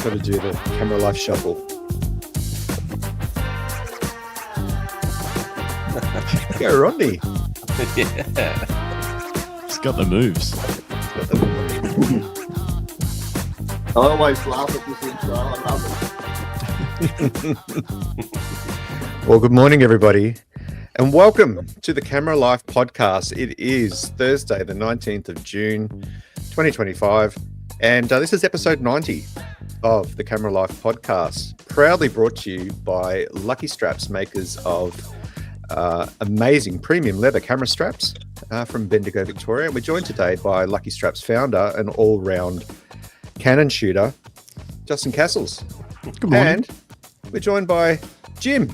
got to do the camera life shuffle. Go, Rodney. Yeah. He's got the moves. I always laugh at this intro. I love it. Well, good morning, everybody, and welcome to the Camera Life podcast. It is Thursday, the 19th of June, 2025, and this is episode 90 of the Camera Life podcast, proudly brought to you by Lucky Straps, makers of amazing premium leather camera straps from Bendigo, Victoria. And we're joined today by Lucky Straps founder and all-round Canon shooter, Justin Castles. Good morning. And we're joined by Jim.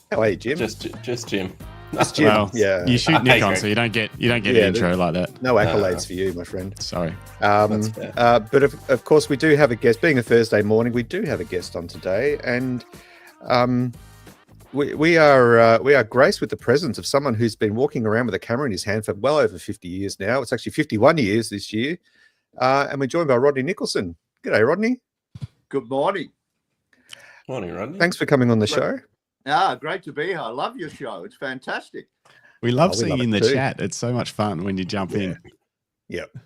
How are you, Jim? Just Jim. Just Jim. Well, yeah. You shoot Nick on, so you don't get an intro like that. No accolades for you, my friend. Sorry. But of course, we do have a guest. Being a Thursday morning, we do have a guest on today, and we are graced with the presence of someone who's been walking around with a camera in his hand for well over 50 years now. It's actually 51 years this year. And we're joined by Rodney Nicholson. G'day, Rodney. Good morning. Morning, Rodney. Thanks for coming on the show. Great to be here. I love your show. It's fantastic. We love we seeing love you in it the too. chat. It's so much fun when you jump in. Yep.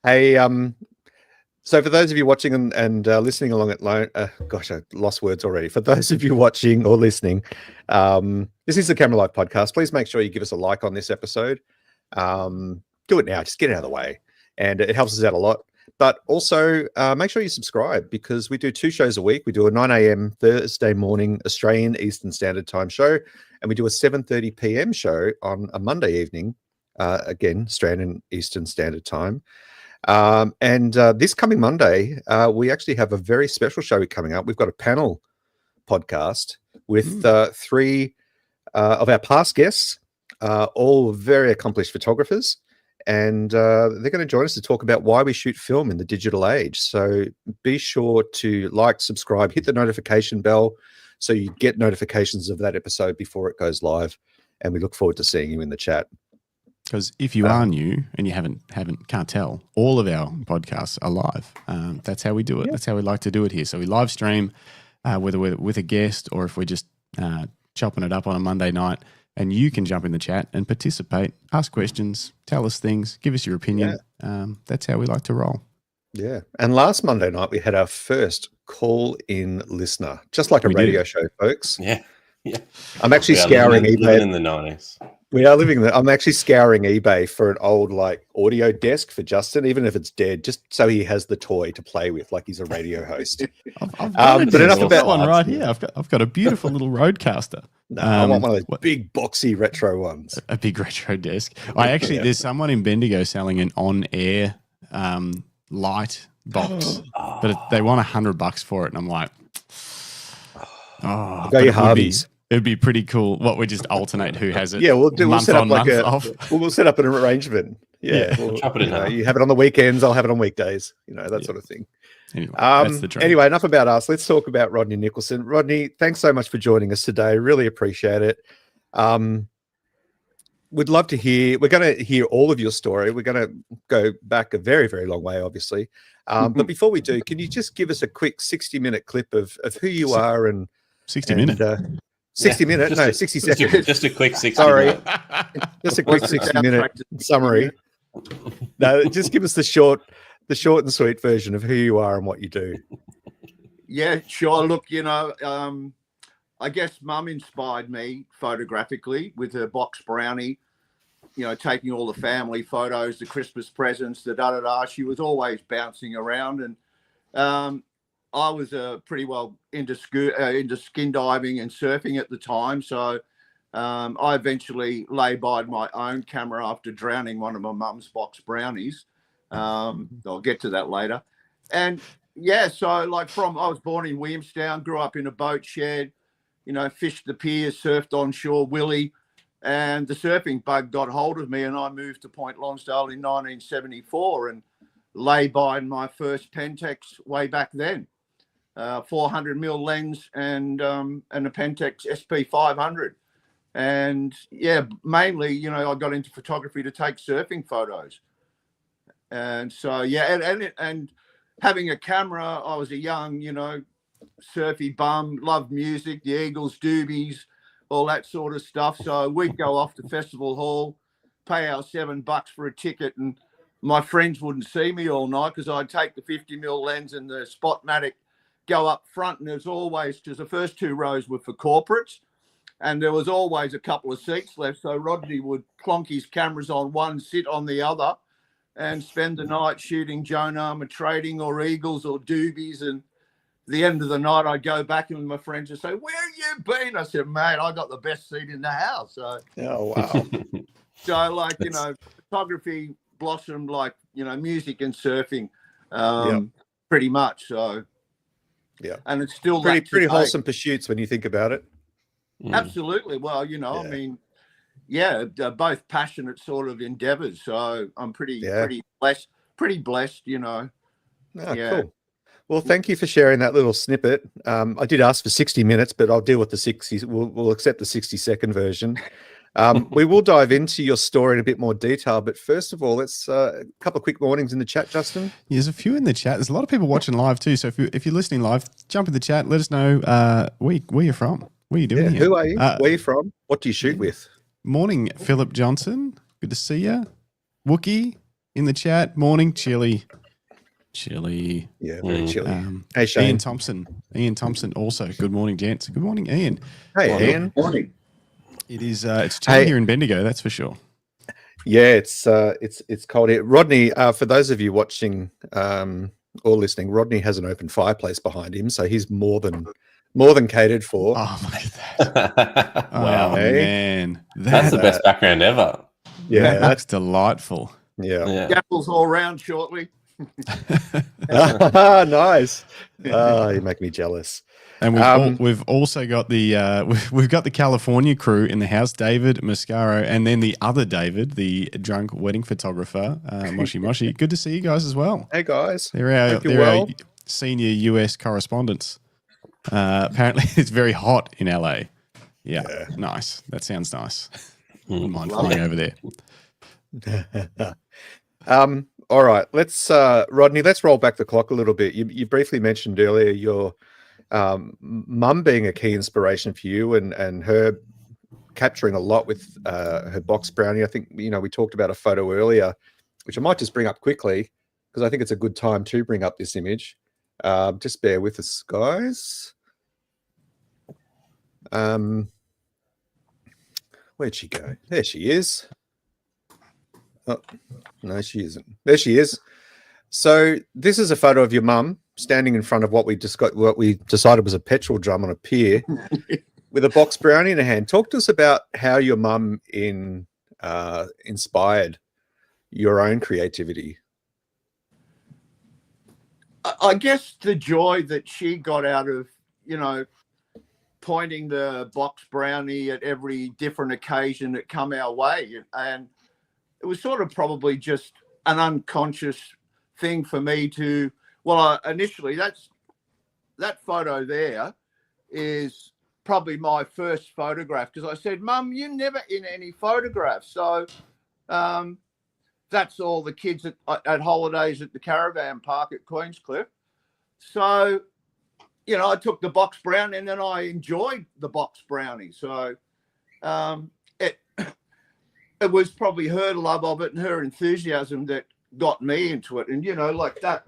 Hey, so for those of you watching and listening along at gosh, I lost words already. For those of you watching or listening, this is the Camera Life podcast. Please make sure you give us a like on this episode. Do it now. Just get it out of the way. And it helps us out a lot. But also make sure you subscribe, because we do 2 shows a week. We do a 9 a.m. Thursday morning Australian Eastern Standard Time show, and we do a 7:30 p.m. show on a Monday evening, again, Australian Eastern Standard Time. And this coming Monday, we actually have a very special show coming up. We've got a panel podcast with 3 of our past guests, all very accomplished photographers. And they're going to join us to talk about why we shoot film in the digital age. So be sure to like, subscribe, hit the notification bell so you get notifications of that episode before it goes live. And we look forward to seeing you in the chat. Because if you are new and you can't tell, all of our podcasts are live. That's how we do it. Yeah. That's how we like to do it here. So we live stream, whether we're with a guest or if we're just chopping it up on a Monday night. And you can jump in the chat and participate, ask questions, tell us things, give us your opinion. That's how we like to roll. Yeah. And last Monday night, we had our first call-in listener, just like a radio show, folks. Yeah. I'm actually scouring eBay. Living in the 90s. We are living I'm actually scouring eBay for an old audio desk for Justin, even if it's dead, just so he has the toy to play with, like he's a radio host. But enough about one right here. I've got a beautiful little Roadcaster. No, I want one of those big boxy retro ones. A big retro desk. There's someone in Bendigo selling an on-air light box, but they want $100 for it, and I'm like, Go your Harveys. It'd be pretty cool. What, we just alternate who has it? Yeah, we'll set up we'll set up an arrangement. Yeah, We'll chop it in half. You have it on the weekends, I'll have it on weekdays. That sort of thing. Anyway, that's the dream. Anyway, enough about us. Let's talk about Rodney Nicholson. Rodney, thanks so much for joining us today. Really appreciate it. We'd love to hear. We're going to hear all of your story. We're going to go back a very, very long way, obviously. But before we do, can you just give us a quick 60-minute clip of who you are and 60 minutes? 60 minutes? No, 60 seconds. Just a quick 60 Sorry. minute. Just a quick 60-minute summary. No, just give us the short and sweet version of who you are and what you do. Yeah, sure. Look, I guess Mum inspired me photographically with her box brownie, taking all the family photos, the Christmas presents, the da-da-da. She was always bouncing around. And I was pretty well into skin diving and surfing at the time. So I eventually lay-byed my own camera after drowning one of my mum's box brownies. I'll get to that later. And yeah, so I was born in Williamstown, grew up in a boat shed, fished the piers, surfed on shore, Willie, and the surfing bug got hold of me, and I moved to Point Lonsdale in 1974 and lay-byed my first Pentax way back then. 400mm lens and a Pentax SP500. And yeah, mainly, I got into photography to take surfing photos. And so, yeah, and having a camera, I was a young, surfy bum, loved music, the Eagles, Doobies, all that sort of stuff. So we'd go off to Festival Hall, pay our $7 for a ticket, and my friends wouldn't see me all night because I'd take the 50mm lens and the Spotmatic, go up front, and there's always, because the first 2 rows were for corporates, and there was always a couple of seats left. So Rodney would clonk his cameras on one, sit on the other, and spend the night shooting Joan Armour trading or Eagles or Doobies. And the end of the night, I'd go back and my friends would say, "Where you been?" I said, "Mate, I got the best seat in the house." So, Oh, wow. so like, photography blossomed like, music and surfing, pretty much. So, yeah. And it's still pretty wholesome pursuits when you think about it. Absolutely. Well, I mean, they're both passionate sort of endeavors. So I'm pretty blessed, Oh, cool. Well, thank you for sharing that little snippet. I did ask for 60 minutes, but I'll deal with the 60. We'll accept the 60-second version. We will dive into your story in a bit more detail, but first of all, let's a couple of quick warnings in the chat, Justin. Yeah, there's a few in the chat. There's a lot of people watching live too. So if you're listening live, jump in the chat. Let us know where you're from. What are you doing here? Who are you? Where are you from? What do you shoot with? Morning, Philip Johnson. Good to see you. Wookie in the chat. Morning, Chili. Yeah, very chilly. Hey, Shane. Ian Thompson also. Good morning, gents. Good morning, Ian. Hey, Ian. Morning. It is it's chilly here in Bendigo, that's for sure. Yeah, it's cold here. Rodney, for those of you watching or listening, Rodney has an open fireplace behind him, so he's more than catered for. Oh, mate. Wow. Oh, man. That's the best background ever. Yeah, that's delightful. Yeah. Apples all round shortly. Nice. You make me jealous. And we've also got we've got the California crew in the house, David Mascaro, and then the other David, the drunk wedding photographer, Moshi. Good to see you guys as well. Hey guys, they're our senior US correspondents. Apparently, it's very hot in LA. Yeah. Nice. That sounds nice. Wouldn't mind flying over there. All right, let's Rodney, let's roll back the clock a little bit. You briefly mentioned earlier your mum being a key inspiration for you and her capturing a lot with her box brownie. I think we talked about a photo earlier, which I might just bring up quickly because I think it's a good time to bring up this image. Just bear with us, guys. Where'd she go? There she is. Oh, no, she isn't. There she is. So this is a photo of your mum standing in front of what we decided was a petrol drum on a pier with a box brownie in her hand. Talk to us about how your mum inspired your own creativity. I guess the joy that she got out of, pointing the box brownie at every different occasion that come our way. And it was sort of probably just an unconscious thing for me to, initially that photo there is probably my first photograph because I said, "Mum, you're never in any photographs." So that's all the kids at holidays at the caravan park at Queenscliff. So, I took the box brownie and then I enjoyed the box brownie. So it was probably her love of it and her enthusiasm that got me into it. And, like that,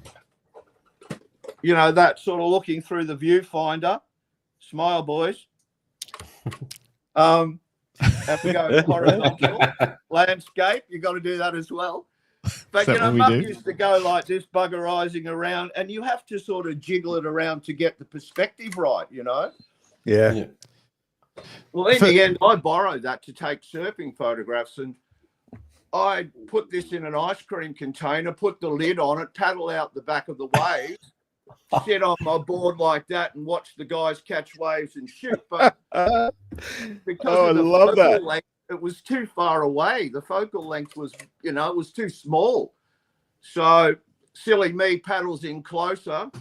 that sort of looking through the viewfinder, smile, boys. And we go horizontal landscape. You got to do that as well. But, Mum used to go like this, buggerizing around, and you have to sort of jiggle it around to get the perspective right, Yeah. Well, in the end, I borrowed that to take surfing photographs, and I put this in an ice cream container, put the lid on it, paddle out the back of the waves, sit on my board like that, and watch the guys catch waves and shoot. But because of the focal length, it was too far away. The focal length was, it was too small. So silly me paddles in closer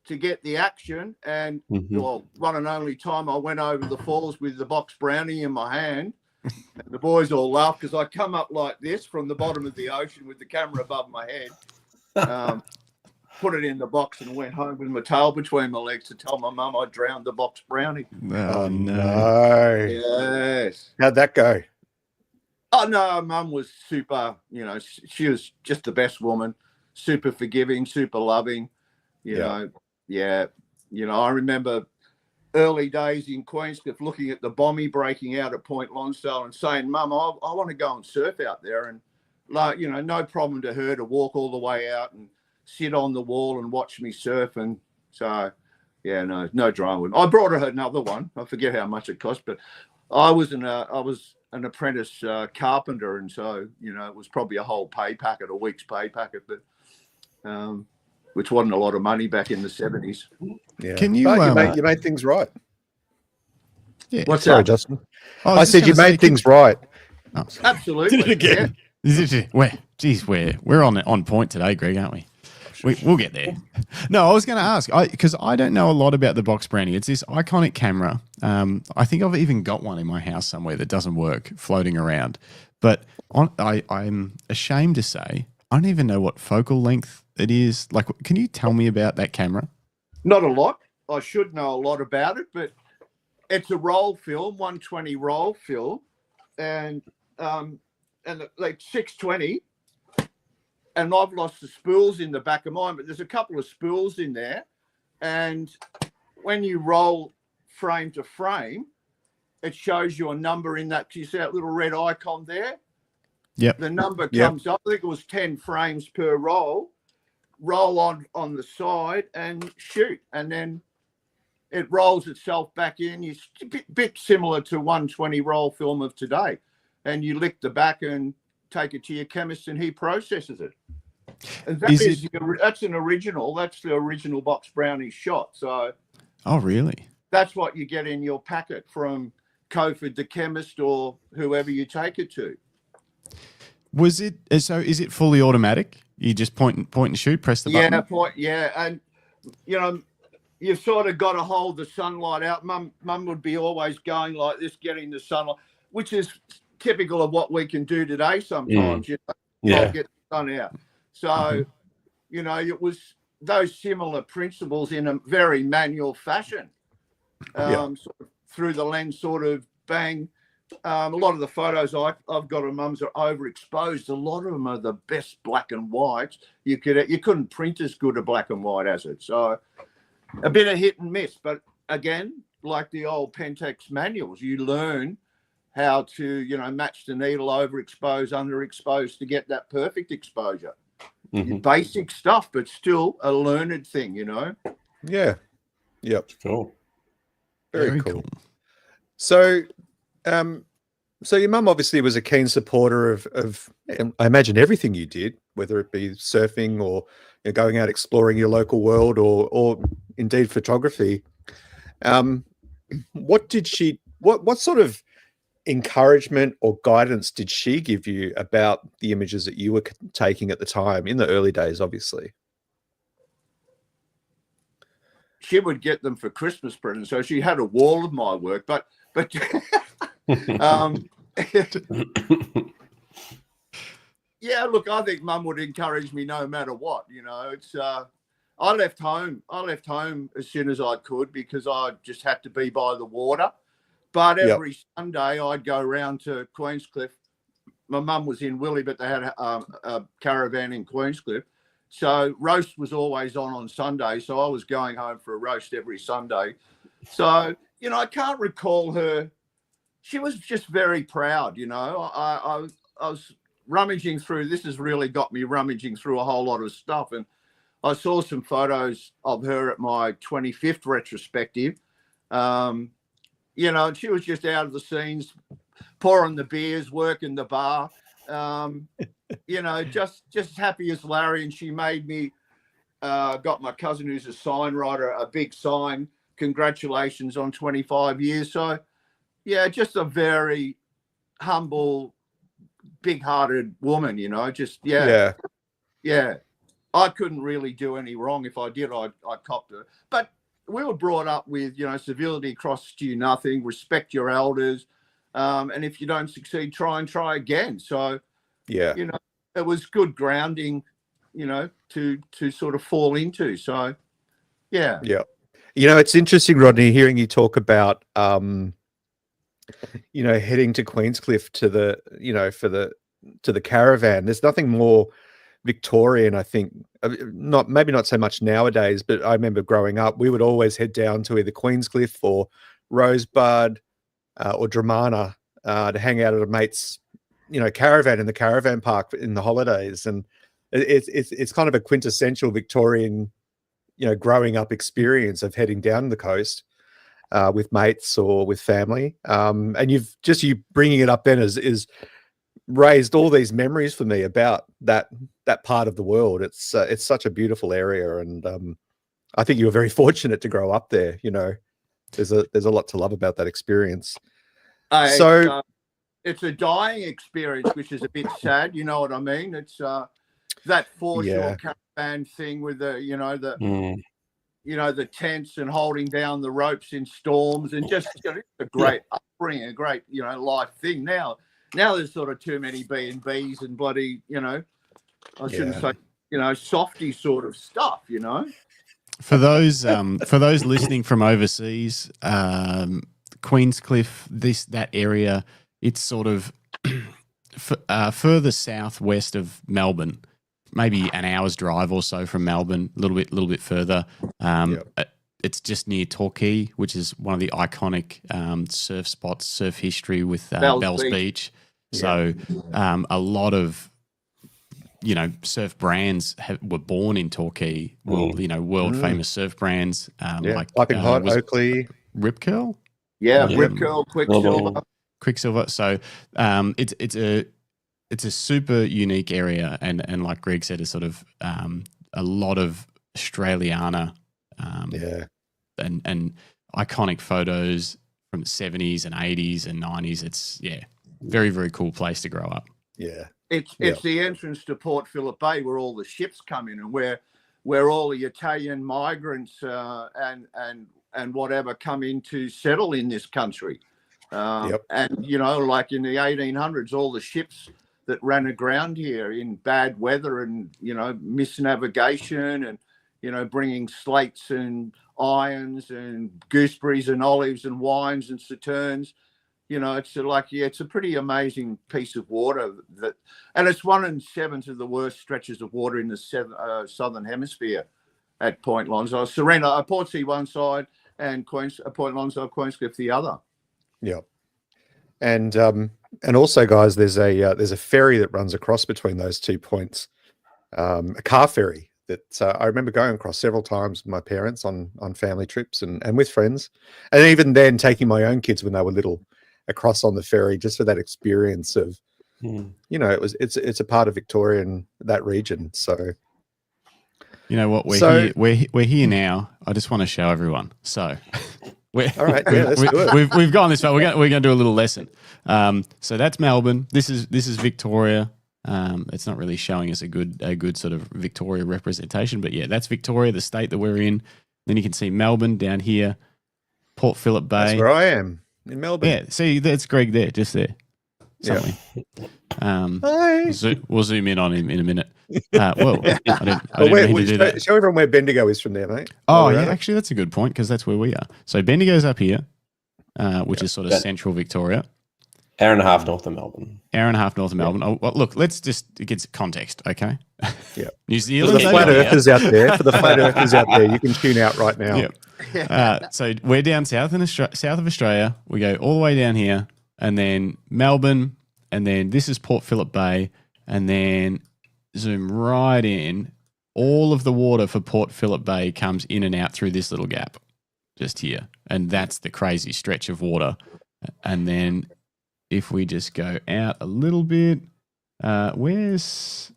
to get the action. And one and only time I went over the falls with the box brownie in my hand. And the boys all laughed because I come up like this from the bottom of the ocean with the camera above my head. put it in the box and went home with my tail between my legs to tell my mum I drowned the box brownie. Oh, no. No. Yes. How'd that go? Oh, no, mum was super, she was just the best woman, super forgiving, super loving, you know. Yeah. I remember early days in Queenscliff looking at the bombie breaking out at Point Lonsdale and saying, Mum, I want to go and surf out there. And, like, no problem to her to walk all the way out and sit on the wall and watch me surf. And so, yeah, no drama. I brought her another one. I forget how much it cost, but I was an apprentice carpenter, and so it was probably a week's pay packet, but which wasn't a lot of money back in the 70s. Yeah. Can you? But you made things right. Yeah. What's Sorry, that? Justin. was I just said you gonna say, made things right. Oh, Absolutely. Did it again. We're on point today, Greg, aren't we? We'll get there. No, I was going to ask, because I don't know a lot about the box brownie. It's this iconic camera. I think I've even got one in my house somewhere that doesn't work, floating around. But I'm ashamed to say, I don't even know what focal length it is. Like, can you tell me about that camera? Not a lot. I should know a lot about it, but it's a roll film, 120 roll film, and like 620. And I've lost the spools in the back of mine, but there's a couple of spools in there. And when you roll frame to frame, it shows you a number in that. You see that little red icon there? Yep. The number comes up. I think it was 10 frames per roll. Roll on the side and shoot. And then it rolls itself back in. It's a bit similar to 120 roll film of today. And you lick the back and take it to your chemist and he processes it. And that's an original. That's the original box brownie shot. So, oh, really? That's what you get in your packet from Coford, the chemist, or whoever you take it to. Was it so? Is it fully automatic? You just point and shoot, press the button. And you've sort of got to hold the sunlight out. Mum would be always going like this, getting the sunlight, which is typical of what we can do today sometimes. Get the sun out. So, it was those similar principles in a very manual fashion. Sort of through the lens, sort of bang. A lot of the photos I've got of Mum's are overexposed. A lot of them are the best black and whites. You couldn't print as good a black and white as it. So a bit of hit and miss. But again, like the old Pentax manuals, you learn how to, match the needle, overexpose, underexpose to get that perfect exposure. Mm-hmm. Basic stuff, but still a learned thing, Yeah. Yep. Cool. Very cool. So, so your mum obviously was a keen supporter of I imagine everything you did, whether it be surfing or going out exploring your local world or indeed photography. What sort of encouragement or guidance did she give you about the images that you were taking at the time in the early days, obviously? She would get them for Christmas presents. So she had a wall of my work, but yeah, look, I think Mum would encourage me no matter what. It's I left home as soon as I could because I just had to be by the water. But every Sunday I'd go round to Queenscliff. My mum was in Willie, but they had a caravan in Queenscliff. So roast was always on Sunday. So I was going home for a roast every Sunday. So, I can't recall her. She was just very proud, I was rummaging through. This has really got me rummaging through a whole lot of stuff. And I saw some photos of her at my 25th retrospective. And she was just out of the scenes, pouring the beers, working the bar, just happy as Larry. And she made me, got my cousin who's a sign writer, a big sign, congratulations on 25 years. So, yeah, just a very humble, big-hearted woman, yeah. I couldn't really do any wrong. If I did, I'd copped her. But we were brought up with, civility costs you nothing, respect your elders. And if you don't succeed, try again. So, yeah, it was good grounding to sort of fall into. So, yeah. Yeah. It's interesting, Rodney, hearing you talk about, heading to Queenscliff to the caravan. There's nothing more Victorian, I think, maybe not so much nowadays, but I remember growing up, we would always head down to either Queenscliff or Rosebud or Dramana to hang out at a mate's, caravan in the caravan park in the holidays. And it's kind of a quintessential Victorian, growing up experience of heading down the coast with mates or with family. And you bringing it up then is raised all these memories for me about that part of the world. It's such a beautiful area, and I think you were very fortunate to grow up there. There's a lot to love about that experience. It's a dying experience, which is a bit sad. You know what I mean? It's that foreshore caravan thing with the tents and holding down the ropes in storms, and just a great upbringing, a great life thing. Now there's sort of too many B&Bs and bloody I shouldn't say softy sort of stuff. For those listening from overseas, Queenscliff, that area, it's sort of further southwest of Melbourne, maybe an hour's drive or so from Melbourne, a little bit further. It's just near Torquay, which is one of the iconic surf spots, surf history with Bells Beach. So a lot of surf brands were born in Torquay. World famous surf brands like Piping Hot, Oakley, Rip Curl. Rip Curl, Quicksilver. So it's a super unique area, and like Greg said, it's sort of a lot of Australiana and iconic photos from the 70s and 80s and 90s. It's very, very cool place to grow up. It's the entrance to Port Phillip Bay where all the ships come in, and where all the Italian migrants and whatever come in to settle in this country. And like in the 1800s, all the ships that ran aground here in bad weather and misnavigation and bringing slates and irons and gooseberries and olives and wines and sauternes. It's a pretty amazing piece of water and it's 1/7 of the worst stretches of water in the southern hemisphere at Point Lonsdale. Serena, Portsea one side, and Point Lonsdale, Queenscliff the other. Yeah, and also, guys, there's a ferry that runs across between those 2 points, a car ferry that I remember going across several times with my parents on family trips and with friends, and even then taking my own kids when they were little across on the ferry just for that experience of, it's a part of Victoria and that region. So, you know what, we're here now. I just want to show everyone. So, all right, let's do it. We've gone this far. We're going to do a little lesson. So that's Melbourne. This is Victoria. It's not really showing us a good sort of Victoria representation, but that's Victoria, the state that we're in. Then you can see Melbourne down here, Port Phillip Bay. That's where I am. In Melbourne. Yeah, see, that's Greg there, just there. Something. We'll zoom in on him in a minute. I didn't mean to do that. Show everyone where Bendigo is from there, mate. Actually, that's a good point because that's where we are. So Bendigo's up here, which is sort of central Victoria. Hour and a half north of Melbourne. Oh, well, look, let's just get some context, okay? Yeah. New Zealand. For the flat earthers out there, you can tune out right now. Yeah. So we're down south of Australia. We go all the way down here, and then Melbourne, and then this is Port Phillip Bay, and then zoom right in. All of the water for Port Phillip Bay comes in and out through this little gap, just here, and that's the crazy stretch of water. And then if we just go out a little bit, so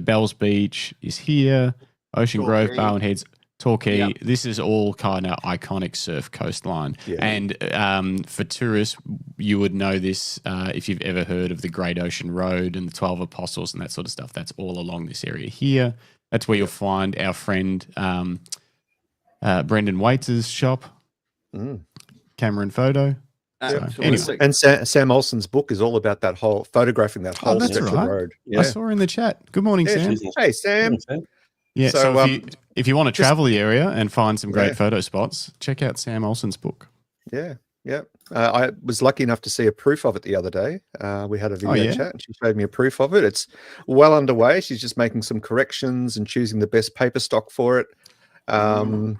Bells Beach is here, Ocean Grove, Barwon Heads, Torquay. Yep. This is all kind of iconic surf coastline. Yeah. And for tourists, you would know this if you've ever heard of the Great Ocean Road and the 12 Apostles and that sort of stuff. That's all along this area here. That's where you'll find our friend Brendan Waits' shop, Camera and Photo. Absolutely. And Sam Olsen's book is all about that whole photographing that whole that's stretch right. of road. I saw her in the chat. Good morning, Sam. Hey, Sam. Yeah, so if you want to just- travel the area and find some great Yeah. photo spots, check out Sam Olsen's book. Yeah. I was lucky enough to see a proof of it the other day. We had a video chat and she showed me a proof of it. It's well underway. She's just making some corrections and choosing the best paper stock for it. The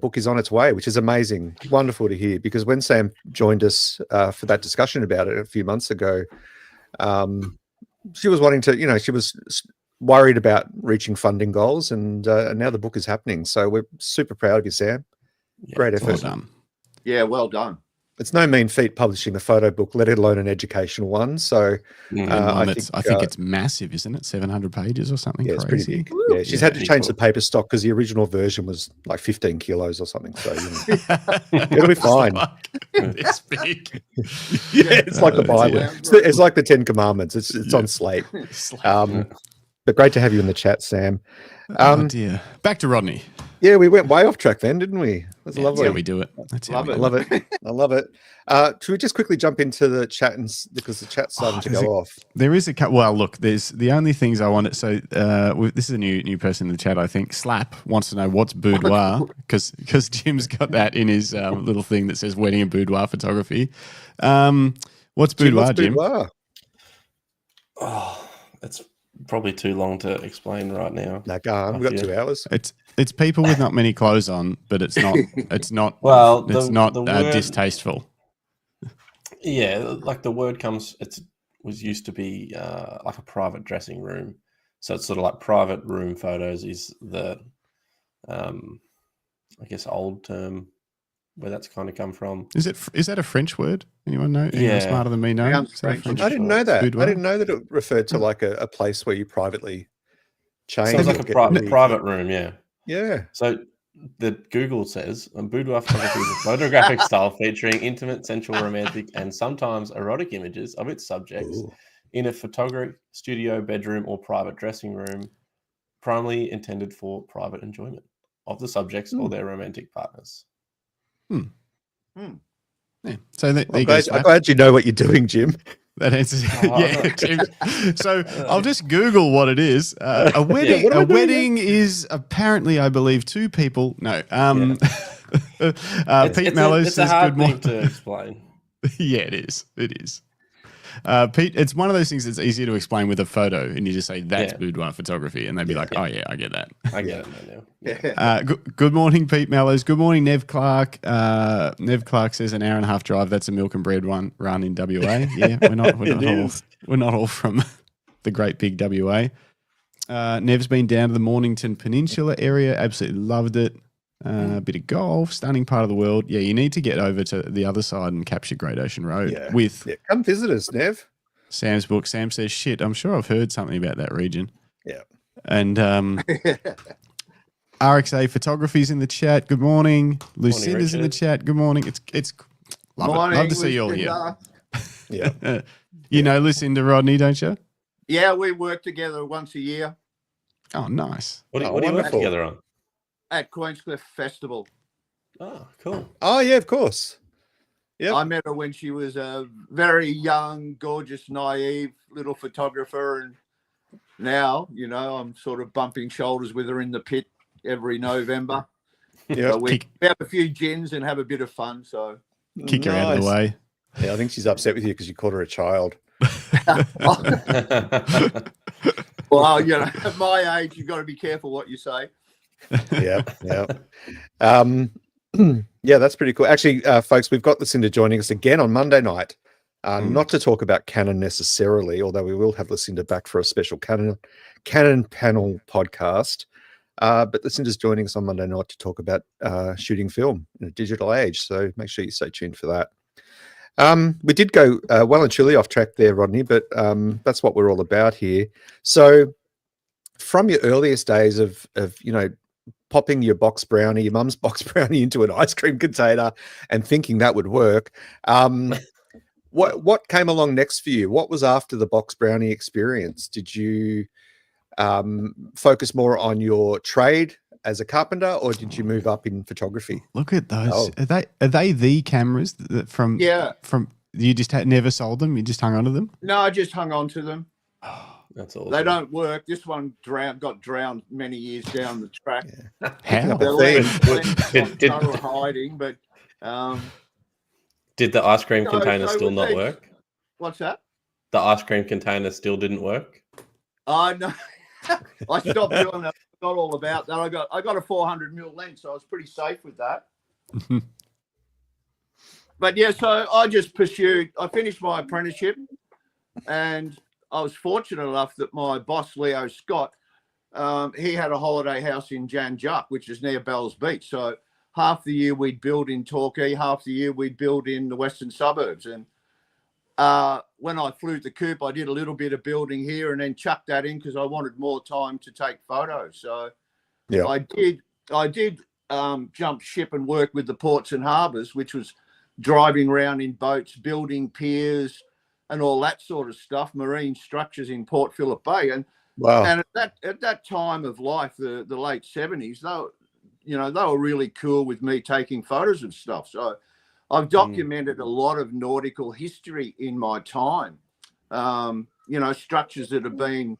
book is on its way, which is amazing. Wonderful to hear, because when Sam joined us for that discussion about it a few months ago, she was wanting to, she was worried about reaching funding goals, and now the book is happening. So we're super proud of you, Sam. Yeah, Great effort. Well done. Yeah, well done. It's no mean feat publishing a photo book, let alone an educational one. So I think it's massive, isn't it? 700 pages or something yeah, it's pretty. pretty big. Yeah, she's had to change the paper stock because the original version was like 15 kilos or something. So it'll be fine. It's big. It's like the Bible. It's like the 10 Commandments. It's on slate. But great to have you in the chat, Sam. Oh dear. Back to Rodney. Yeah, we went way off track then, didn't we? That's lovely. That's how we do it. That's how we I do love it. I love it. Should we just quickly jump into the chat because the chat's starting to go off? There is well, look, there's the only things I wanted. So this is a new person in the chat, I think. Slap wants to know what's boudoir, because Jim's got that in his little thing that says wedding and boudoir photography. What's boudoir, Jim? Boudoir? Oh, it's probably too long to explain right now. No, go on. We've got 2 hours. It's people with not many clothes on, but it's not Well, it's not the word, distasteful. Yeah, like the word was used to be like a private dressing room. So it's sort of like private room photos is the, I guess, old term where that's kind of come from. Is that a French word? Anyone know? Anyone smarter than me know? Sounds French? I didn't know that. Boudoir? I didn't know that it referred to like a place where you privately change. Sounds like a private room, yeah. Yeah. So the Google says boudoir photography is a photographic style featuring intimate, sensual, romantic, and sometimes erotic images of its subjects in a photographic studio, bedroom, or private dressing room, primarily intended for private enjoyment of the subjects or their romantic partners. Yeah. So I'm glad you know what you're doing, Jim. That answers. Jim. So I'll just Google what it is. A wedding. Yeah, a wedding is apparently, I believe, 2 people. No. Pete Mallows it's says a hard good morning. thing to explain. Yeah, it is. It is. Pete, it's one of those things that's easier to explain with a photo, and you just say that's boudoir photography, and they'd be like, "Oh yeah, I get that." I get it now. Yeah. Good morning, Pete Mallows. Good morning, Nev Clark. Nev Clark says an hour and a half drive. That's a milk and bread run in WA. Yeah, we're not all from the great big WA. Nev's been down to the Mornington Peninsula area. Absolutely loved it. A bit of golf, stunning part of the world. Yeah, you need to get over to the other side and capture Great Ocean Road Come visit us, Nev. Sam's book. Sam says, shit, I'm sure I've heard something about that region. Yeah. And RXA Photography's in the chat. Good morning. Lucinda's in the chat. Good morning. It's love to see you all here. Yeah. You know Lucinda, Rodney, don't you? Yeah, we work together once a year Oh, nice. What do you work wonderful. together on? at Queenscliff Festival. Oh, cool. Oh, yeah, of course. Yep. I met her when she was a very young, gorgeous, naive little photographer. And now, I'm sort of bumping shoulders with her in the pit every November. Yeah. So we have a few gins and have a bit of fun. So Kick her out of the way. Yeah, I think she's upset with you because you called her a child. Well, at my age, you've got to be careful what you say. Yeah. Yeah, that's pretty cool. Actually, folks, we've got Lucinda joining us again on Monday night. Not to talk about Canon necessarily, although we will have Lucinda back for a special Canon panel podcast. But Lucinda's joining us on Monday night to talk about shooting film in a digital age. So make sure you stay tuned for that. We did go well and truly off track there, Rodney, but that's what we're all about here. So from your earliest days of popping your mum's box brownie into an ice cream container and thinking that would work, what came along next for you? What was after the box brownie experience? Did you focus more on your trade as a carpenter, or did you move up in photography? Look at those. Oh. Are they the cameras that from Yeah. from you just never sold them? You just hung onto them? No, I just hung on to them. That's awesome. They don't work. This one got drowned many years down the track. How? The Did- they were hiding, but Did the ice cream No, container so still with not these- work? what's that? The ice cream container still didn't work? Oh no, I stopped doing that. I forgot all about that. I got a 400 mil lens, so I was pretty safe with that. But yeah, so I just pursued. I finished my apprenticeship, and I was fortunate enough that my boss Leo Scott, he had a holiday house in Jan Juc, which is near Bells Beach. So half the year we'd build in Torquay, half the year we'd build in the western suburbs. And when I flew the coop, I did a little bit of building here and then chucked that in because I wanted more time to take photos. So Yeah. I did jump ship and work with the ports and harbours, which was driving around in boats, building piers and all that sort of stuff, marine structures in Port Phillip Bay. And Wow. and at that time of life, the late 70s, they were really cool with me taking photos of stuff. So I've documented a lot of nautical history in my time. Structures that have been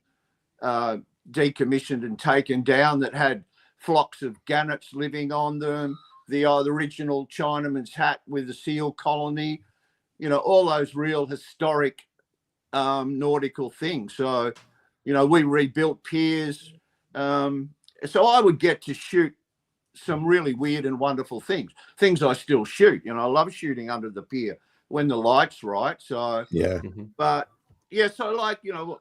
decommissioned and taken down that had flocks of gannets living on them, the original Chinaman's hat with the seal colony, all those real historic nautical things. So, we rebuilt piers. So I would get to shoot some really weird and wonderful things I still shoot. I love shooting under the pier when the light's right. So, Yeah. but yeah, so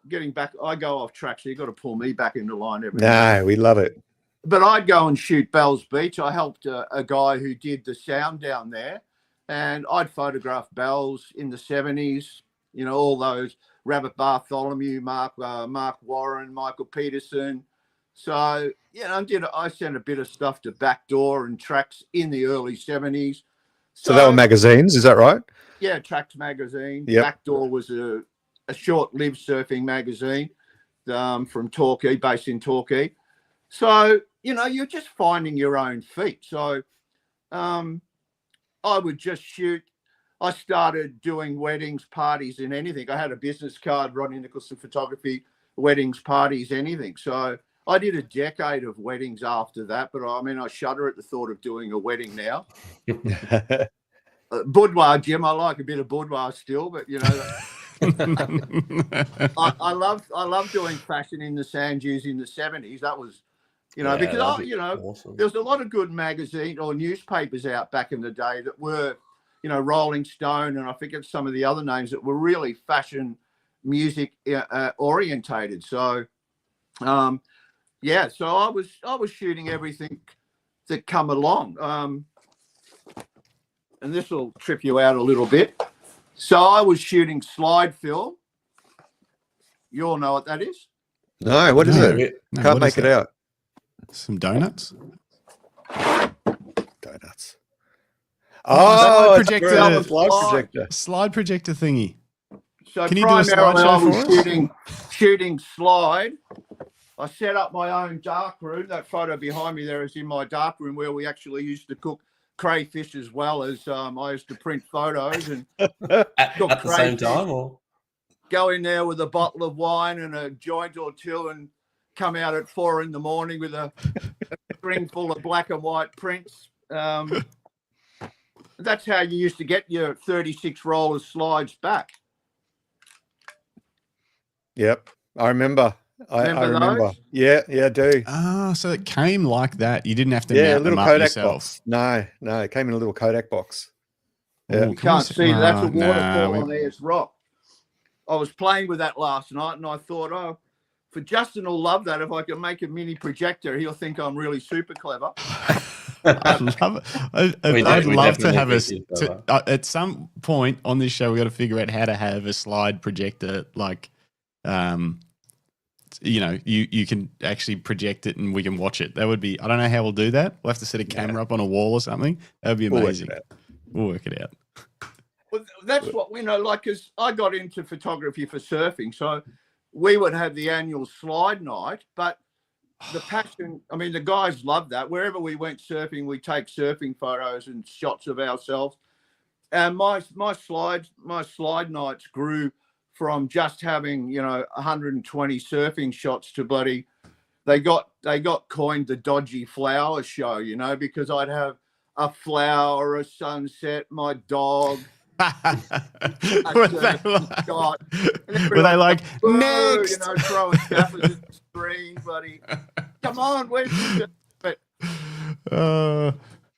getting back, I go off track, so you've got to pull me back into line every day. No, we love it. But I'd go and shoot Bells Beach. I helped a guy who did the sound down there, and I'd photograph Bells in the 70s, all those Rabbit Bartholomew, Mark Warren, Michael Peterson. So, I sent a bit of stuff to Backdoor and Tracks in the early 70s. So they were magazines, is that right? Yeah, Tracks magazine. Yep. Backdoor was a short-lived surfing magazine from Torquay, based in Torquay. So, you're just finding your own feet. So I would just shoot. I started doing weddings, parties, and anything. I had a business card, Rodney Nicholson Photography, weddings, parties, anything. So I did a decade of weddings after that, but I shudder at the thought of doing a wedding now. Boudoir, Jim, I like a bit of boudoir still, but I love doing fashion in the sand dunes in the 70s. That was, because awesome. there was a lot of good magazines or newspapers out back in the day that were, Rolling Stone, and I forget some of the other names that were really fashion music orientated. So, so I was shooting everything that come along. And this will trip you out a little bit. So I was shooting slide film. You all know what that is? No, what is it? No, Can't what make is it that? out. Some donuts. Donuts. Oh, it's a projector. slide projector. Slide projector thingy. So Can you do a primarily I slideshow was for us? shooting slide. I set up my own darkroom. That photo behind me there is in my darkroom where we actually used to cook crayfish as well as I used to print photos and At the same time, or go in there with a bottle of wine and a joint or two and come out at 4 a.m. with a string full of black and white prints. That's how you used to get your 36 roll of slides back. Yep, I remember. I remember. those? Yeah, I do. Ah, so it came like that. You didn't have to Yeah, a mount little them up Kodak yourself. box. No, it came in a little Kodak box. Yeah. Ooh, You can't see that's a waterfall we- on Ayers Rock. I was playing with that last night and I thought, for Justin will love that. If I can make a mini projector, he'll think I'm really super clever. I love it. We I'd love to definitely have think he's clever. at some point on this show. We got to figure out how to have a slide projector, like, you can actually project it and we can watch it. That would be. I don't know how we'll do that. We'll have to set a camera up on a wall or something. That would be amazing. We'll work it out. Well, that's what we know. Like, because I got into photography for surfing, so we would have the annual slide night, but the passion. I mean, the guys love that. Wherever we went surfing, we take surfing photos and shots of ourselves. And my slide nights grew from just having 120 surfing shots to bloody. They got coined the dodgy flower show, because I'd have a flower, a sunset, my dog. Were they like, next? Throwing gaffers at the screen, buddy. Come on, where's the...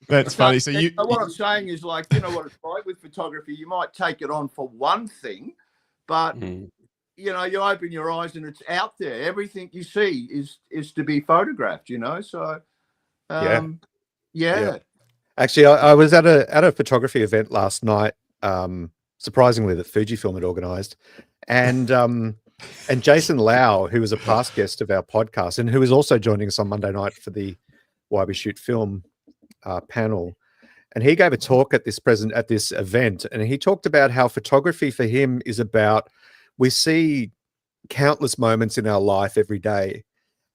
That's funny. So what I'm saying is, like, what it's like with photography. You might take it on for one thing, but you open your eyes and it's out there. Everything you see is to be photographed. So yeah. Actually, I was at a photography event last night. Surprisingly, that Fujifilm had organised, and Jason Lau, who was a past guest of our podcast and who is also joining us on Monday night for the Why We Shoot Film panel, and he gave a talk at this event, and he talked about how photography for him is about, we see countless moments in our life every day,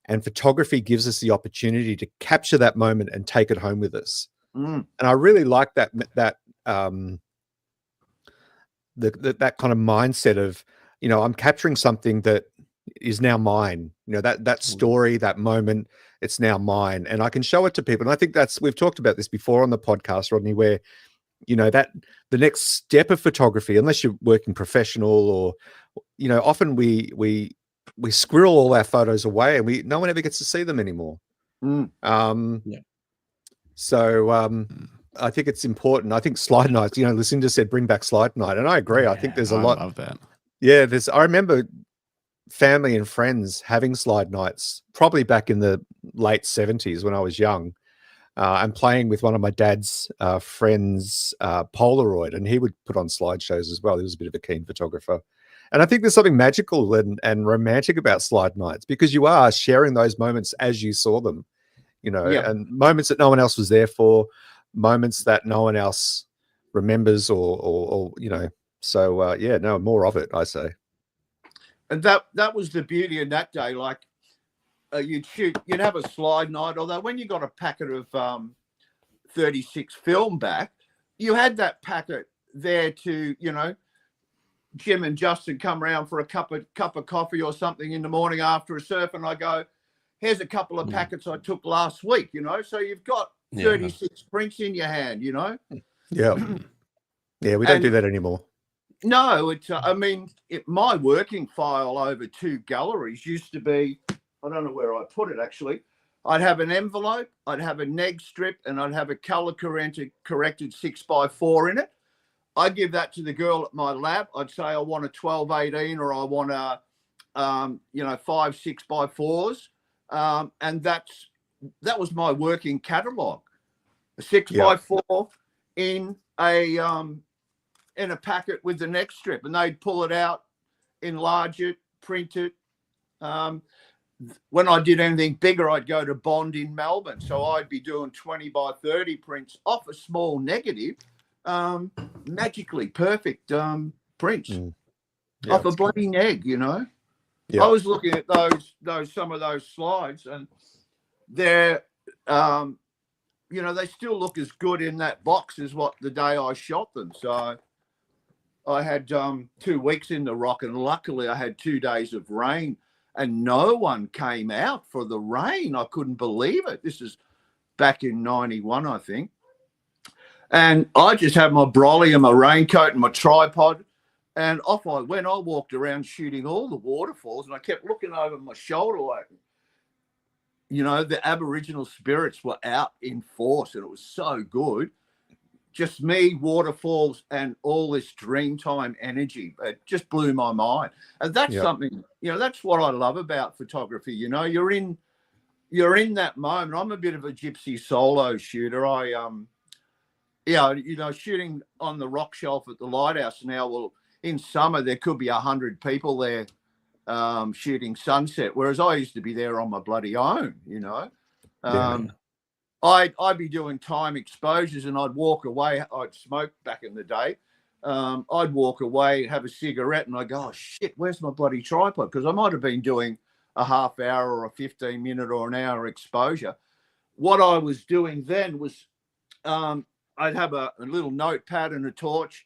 and photography gives us the opportunity to capture that moment and take it home with us. And I really like that kind of mindset of, I'm capturing something that is now mine. That story, that moment, it's now mine, and I can show it to people. And I think we've talked about this before on the podcast, Rodney, where that the next step of photography, unless you're working professional, or often we squirrel all our photos away and no one ever gets to see them anymore. So I think it's important. I think slide nights, Lucinda said bring back slide night, and I agree. Yeah, I think there's a lot. I love that. Yeah, I remember family and friends having slide nights probably back in the late 70s when I was young, and playing with one of my dad's friends' Polaroid, and he would put on slideshows as well. He was a bit of a keen photographer. And I think there's something magical and romantic about slide nights, because you are sharing those moments as you saw them, and moments that no one else was there for, moments that no one else remembers or so more of it, I say. And that was the beauty of that day. Like, you'd have a slide night, although when you got a packet of 36 film back, you had that packet there to, Jim and Justin come around for a cup of coffee or something in the morning after a surf, and I go, here's a couple of packets I took last week, so you've got 36 prints in your hand, Yeah, we don't do that anymore. No, it's my working file over 2 galleries used to be, I don't know where I put it actually. I'd have an envelope, I'd have a neg strip, and I'd have a color corrected 6x4 in it. I'd give that to the girl at my lab. I'd say I want a 12-18 or I want a 5 6x4s, and that was my working catalog. A 6x4 in a packet with the neck strip, and they'd pull it out, enlarge it, print it. When I did anything bigger, I'd go to Bond in Melbourne, so I'd be doing 20x30 prints off a small negative. Magically perfect prints off a bloody egg, I was looking at some of those slides, and they're they still look as good in that box as what the day I shot them. So I had 2 weeks in the rock, and luckily I had 2 days of rain, and no one came out for the rain. I couldn't believe it. This is back in 91, I think. And I just had my brolly and my raincoat and my tripod, and off I went. I walked around shooting all the waterfalls, and I kept looking over my shoulder like, the Aboriginal spirits were out in force, and it was so good. Just me, waterfalls, and all this Dreamtime energy. It just blew my mind. And that's something, that's what I love about photography. You're in that moment. I'm a bit of a gypsy solo shooter. Shooting on the rock shelf at the lighthouse now. Well, in summer there could be 100 people there shooting sunset, whereas I used to be there on my bloody own. I'd be doing time exposures, and I'd walk away. I'd smoke back in the day. I'd walk away, have a cigarette, and I go, "Oh shit, where's my bloody tripod?" Because I might have been doing a half hour or a 15-minute or an hour exposure. What I was doing then was I'd have a little notepad and a torch,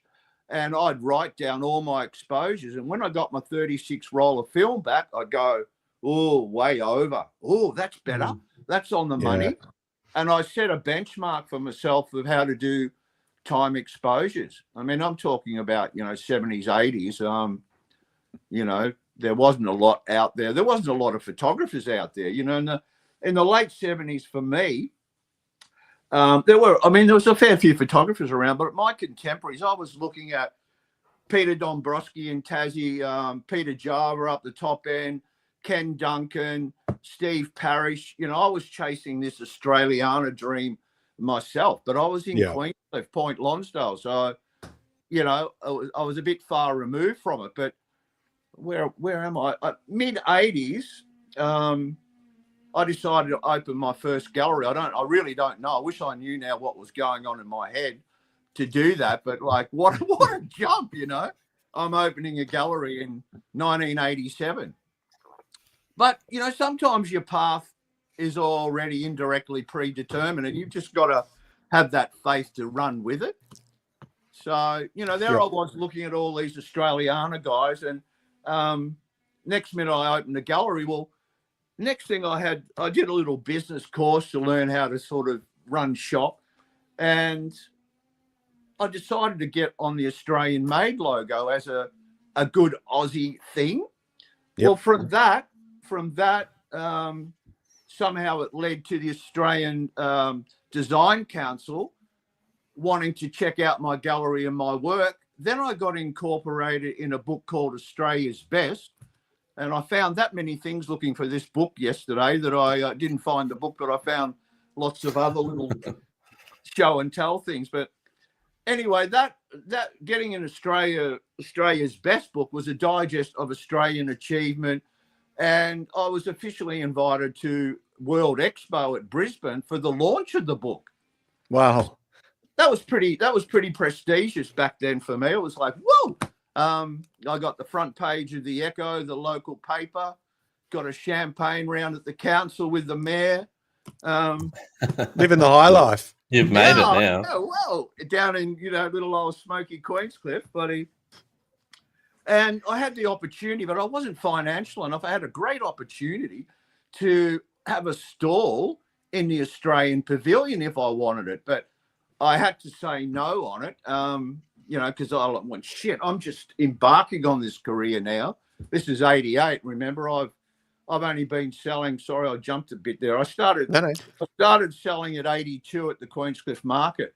and I'd write down all my exposures. And when I got my 36 roll of film back, I'd go, oh, way over. Oh, that's better. That's on the money. And I set a benchmark for myself of how to do time exposures. I mean, I'm talking about, 70s, 80s. There wasn't a lot out there. There wasn't a lot of photographers out there, in the late 70s for me. There was a fair few photographers around, but my contemporaries, I was looking at Peter Dombrowski in Tassie, Peter Java up the top end, Ken Duncan, Steve Parrish. I was chasing this Australiana dream myself, but I was in Queenscliff, Point Lonsdale. So, I was a bit far removed from it. But where am I? Mid 80s, I decided to open my first gallery. I really don't know. I wish I knew now what was going on in my head to do that. But what a jump, I'm opening a gallery in 1987. But, sometimes your path is already indirectly predetermined, and you've just got to have that faith to run with it. So, there I was looking at all these Australiana guys, and next minute I opened a gallery. Well, next thing I did a little business course to learn how to sort of run shop, and I decided to get on the Australian made logo as a good Aussie thing. Well, from that, somehow it led to the Australian Design Council wanting to check out my gallery and my work. Then I got incorporated in a book called Australia's Best. And I found that many things looking for this book yesterday that I didn't find the book, but I found lots of other little show and tell things. But anyway, that getting in Australia's Best book was a digest of Australian achievement. And I was officially invited to World Expo at Brisbane for the launch of the book. Wow. That was pretty prestigious back then for me. It was like, whoa. I got the front page of the Echo, the local paper, got a champagne round at the council with the mayor. Living the high life. You've made it now. Yeah, well, down in, little old smoky Queenscliff, buddy. And I had the opportunity, but I wasn't financial enough. I had a great opportunity to have a stall in the Australian Pavilion if I wanted it. But I had to say no on it, because I went, shit, I'm just embarking on this career now. This is 88. Remember, I've only been selling. Sorry, I jumped a bit there. I started selling at 82 at the Queenscliff Market.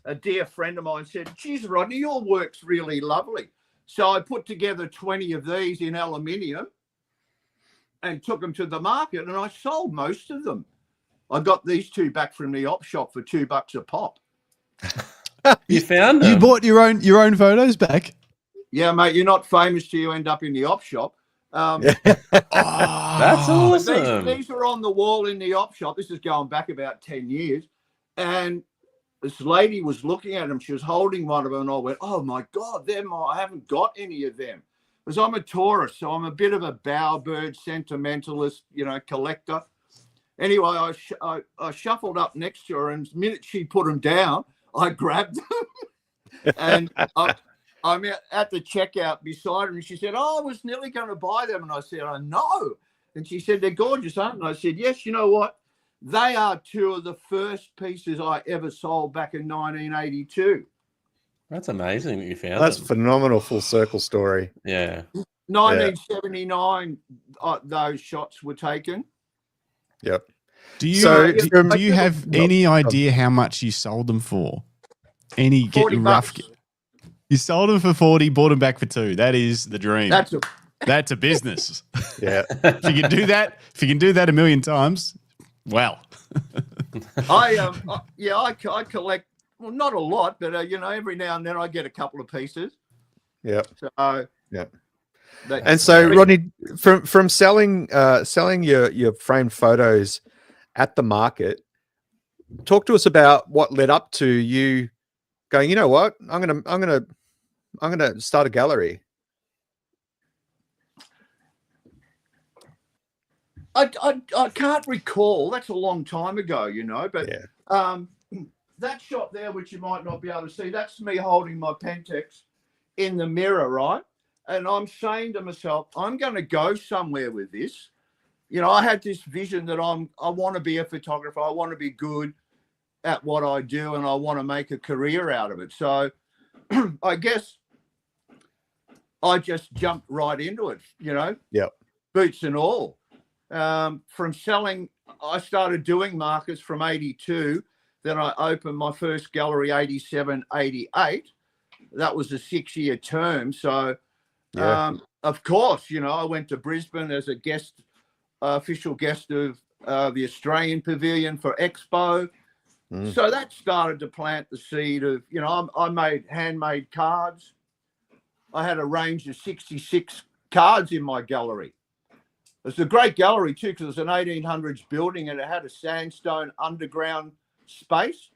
A dear friend of mine said, geez, Rodney, your work's really lovely. So I put together 20 of these in aluminium and took them to the market, and I sold most of them. I got these two back from the op shop for $2 a pop. You found them? You bought your own photos back? Yeah, mate, you're not famous till you end up in the op shop. That's awesome. These were on the wall in the op shop. This is going back about 10 years. And this lady was looking at them. She was holding one of them, and I went, oh, my God, I haven't got any of them. Because I'm a tourist, so I'm a bit of a bowerbird sentimentalist, collector. Anyway, I shuffled up next to her, and the minute she put them down, I grabbed them. And I'm at the checkout beside her, and she said, oh, I was nearly going to buy them. And I said, I know. And she said, they're gorgeous, aren't they? And I said, yes, you know what? They are two of the first pieces I ever sold back in 1982. That's amazing that you found That's them. phenomenal full circle story. Yeah. 1979, those shots were taken. Yep. Do you have any idea how much you sold them for? Any getting rough? You sold them for 40, bought them back for 2. That is the dream. That's a business. Yeah. If you can do that a million times, well. I collect, well, not a lot, but every now and then I get a couple of pieces. Yeah. So yeah. And so, Rodney, from selling your framed photos at the market, talk to us about what led up to you going, you know what, I'm gonna start a gallery. I can't recall. That's a long time ago, you know. But Yeah. That shot there, which you might not be able to see, that's me holding my Pentax in the mirror, right? And I'm saying to myself, I'm going to go somewhere with this. You know, I had this vision that I want to be a photographer. I want to be good at what I do, and I want to make a career out of it. So I guess I just jumped right into it, you know, boots and all. From selling, I started doing markers from 82. Then I opened my first gallery 87, 88. That was a 6-year term. So, of course, you know, I went to Brisbane as a guest, official guest of the Australian Pavilion for Expo. So that started to plant the seed of, you know, I made handmade cards. I had a range of 66 cards in my gallery. It was a great gallery too, because it was an 1800s building and it had a sandstone underground space.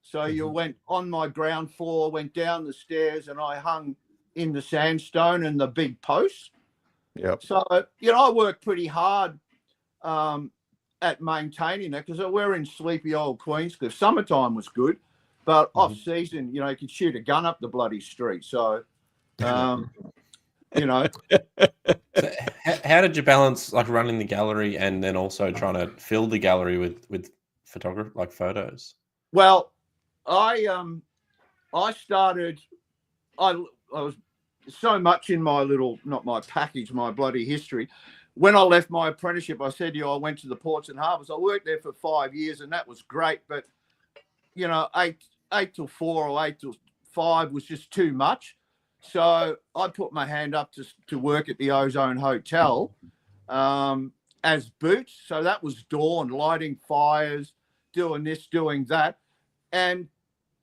So you went on my ground floor, went down the stairs, and I hung in the sandstone and the big posts. Yep. So, you know, I worked pretty hard at maintaining it, because we're in sleepy old Queenscliff. Summertime was good, but off season, you know, you could shoot a gun up the bloody street. So, you know. So how did you balance like running the gallery and then also trying to fill the gallery with photography, like photos? Well, I started. I was so much in my little, not my package, my bloody history. When I left my apprenticeship, I said to you, I went to the Ports and Harbours. I worked there for 5 years, and that was great. But you know, 8 till 4 or 8 till 5 was just too much. So I put my hand up to work at the Ozone Hotel as boots. So that was dawn, lighting fires, doing this, doing that. And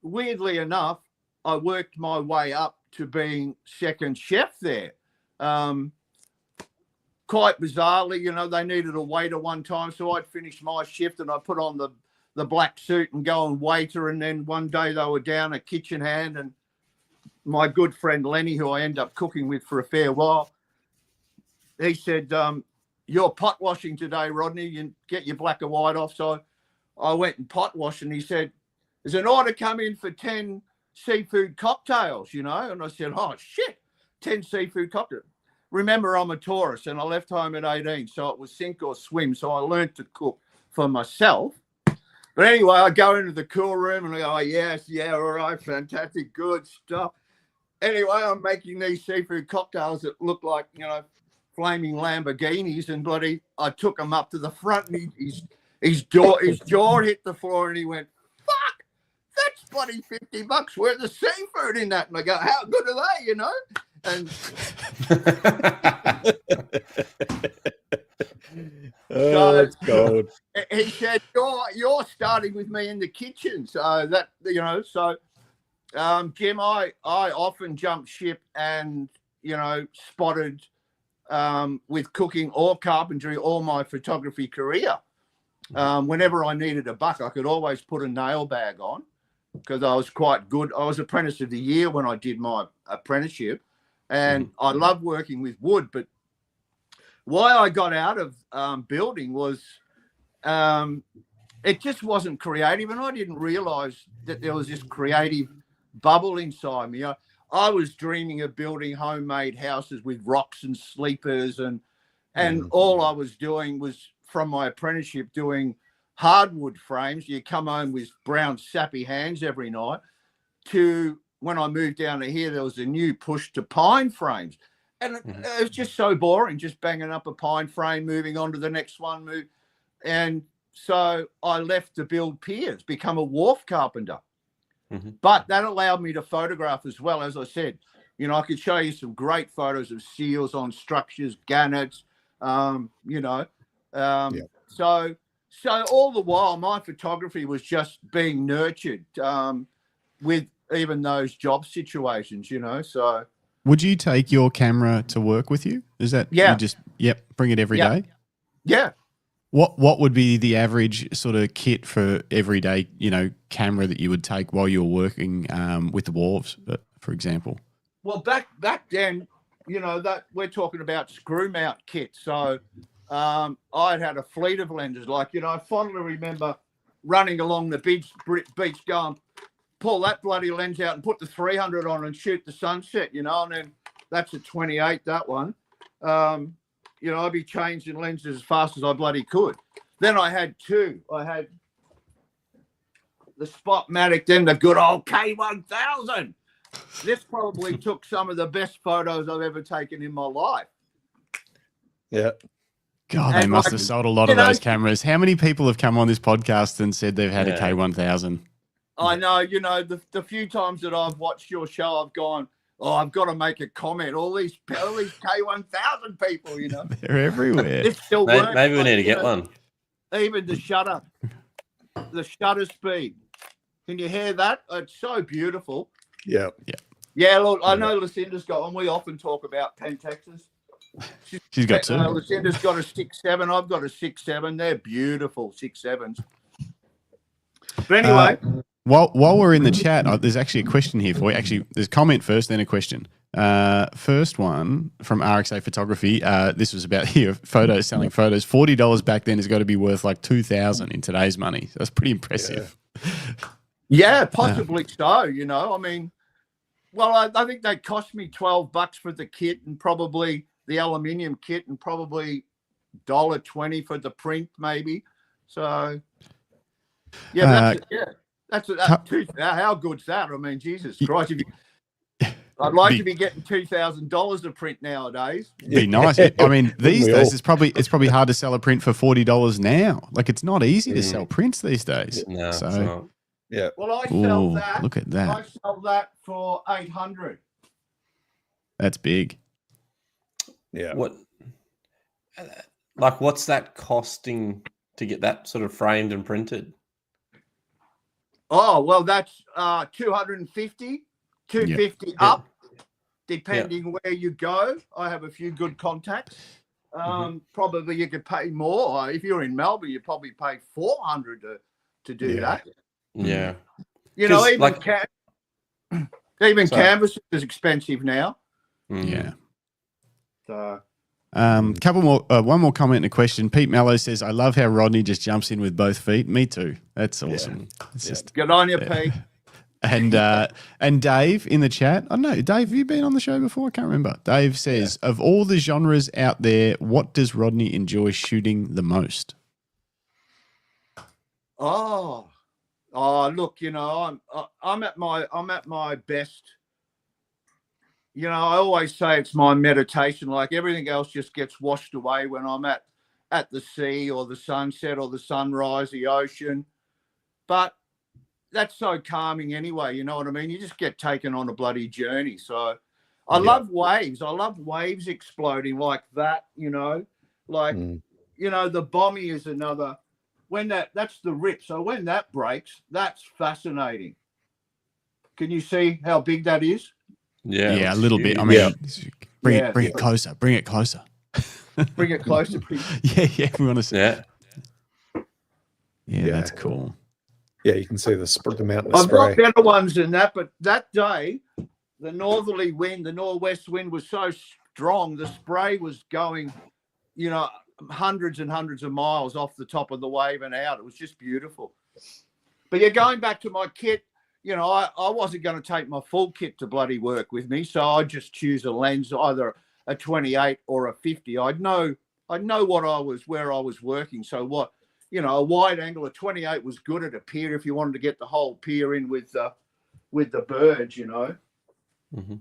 weirdly enough, I worked my way up to being second chef there. Quite bizarrely, you know, they needed a waiter one time. So I'd finish my shift and I put on the black suit and go and waiter. And then one day they were down a kitchen hand, and my good friend Lenny, who I ended up cooking with for a fair while, he said, you're pot washing today, Rodney. You get your black and white off. So I went and pot washed, and he said, there's an order come in for 10 seafood cocktails, you know. And I said, oh, shit, 10 seafood cocktails. Remember, I'm a tourist, and I left home at 18, so it was sink or swim. So I learned to cook for myself. But anyway, I go into the cool room, and I go, oh, yes, yeah, all right, fantastic, good stuff. Anyway, I'm making these seafood cocktails that look like, you know, flaming Lamborghinis, and bloody, I took them up to the front, and his jaw hit the floor, and he went, fuck, that's bloody $50 worth of seafood in that. And I go, how good are they, you know? And oh, that's gold. He said, you're starting with me in the kitchen. So that, you know, so Jim, I often jumped ship and, you know, spotted with cooking or carpentry or my photography career. Whenever I needed a buck, I could always put a nail bag on, because I was quite good. I was apprentice of the year when I did my apprenticeship, and I love working with wood. But why I got out of building was it just wasn't creative, and I didn't realize that there was this creative bubble inside me. I was dreaming of building homemade houses with rocks and sleepers, and all I was doing was, from my apprenticeship, doing hardwood frames. You come home with brown sappy hands every night. To when I moved down to here, there was a new push to pine frames, and it was just so boring, just banging up a pine frame, moving on to the next one. And so I left to build piers, become a wharf carpenter. But that allowed me to photograph as well. As I said, you know, I could show you some great photos of seals on structures, gannets, you know. So all the while, my photography was just being nurtured with even those job situations, you know. So would you take your camera to work with you? Is that you just bring it every day? Yeah. What would be the average sort of kit for everyday, you know, camera that you would take while you're working with the wharves, for example? Well, back then, you know, that we're talking about screw mount kits. So I'd had a fleet of lenses. Like, I fondly remember running along the beach going, pull that bloody lens out and put the 300 on and shoot the sunset, and then that's a 28, that one. I'd be changing lenses as fast as I bloody could. Then I had two. I had the Spotmatic, then the good old K1000. This probably took some of the best photos I've ever taken in my life. Yeah. God, they must have sold a lot of those cameras. How many people have come on this podcast and said they've had a K1000? I know, the few times that I've watched your show, I've gone, I've got to make a comment. All these K1000 people, They're everywhere. This still works. Maybe we need to get one. Even the shutter speed. Can you hear that? It's so beautiful. Yeah. Yeah, look, I know Lucinda's got one. We often talk about Pentexes. She's got two. Lucinda's got a 6.7. I've got a 6.7. They're beautiful 6.7s. But anyway. While we're in the chat, there's actually a question here for you. Actually, there's a comment first, then a question. First one from RXA Photography. This was about photos, selling photos. $40 back then has got to be worth like $2,000 in today's money. So that's pretty impressive. Yeah, possibly so. I mean, well, I think they cost me $12 for the kit and probably the aluminium kit and probably $1.20 for the print, maybe. So, yeah, how good's that? I mean, Jesus Christ! I'd like to be getting $2,000 a print nowadays. Be nice. I mean, these days it's probably hard to sell a print for $40 now. Like, it's not easy to sell prints these days. No, so it's not. Yeah. Well, I sell that. Look at that. I sell that for $800. That's big. Yeah. What's that costing to get that sort of framed and printed? Oh, well, that's 250 up, depending where you go. I have a few good contacts. Probably you could pay more. If you're in Melbourne, you probably pay $400 to do that. Yeah. Even canvas is expensive now. Yeah. So. Couple more. One more comment and a question. Pete Mello says, "I love how Rodney just jumps in with both feet." Me too. That's awesome. It's just good on you, Pete. And Dave in the chat. Oh no, Dave, have you been on the show before? I can't remember. Dave says, "Of all the genres out there, what does Rodney enjoy shooting the most?" Oh, look, I'm at my best. I always say it's my meditation. Like, everything else just gets washed away when I'm at the sea or the sunset or the sunrise, the ocean. But that's so calming anyway. You know what I mean? You just get taken on a bloody journey. So I love waves. I love waves exploding like that, the Bommy is another. That's the rip. So when that breaks, that's fascinating. Can you see how big that is? Yeah, a little bit. I mean, bring it closer. Bring it closer. Bring it closer, please. Yeah. We want to see. Yeah, that's cool. Yeah, you can see the mountain I've spray. got better ones than that, but that day, the northwest wind was so strong, the spray was going, hundreds and hundreds of miles off the top of the wave and out. It was just beautiful. But going back to my kit, I wasn't going to take my full kit to bloody work with me, so I'd just choose a lens, either a 28 or a 50. I'd know where I was working. So a wide angle, a 28 was good at a pier if you wanted to get the whole pier in with the birds, Mm-hmm.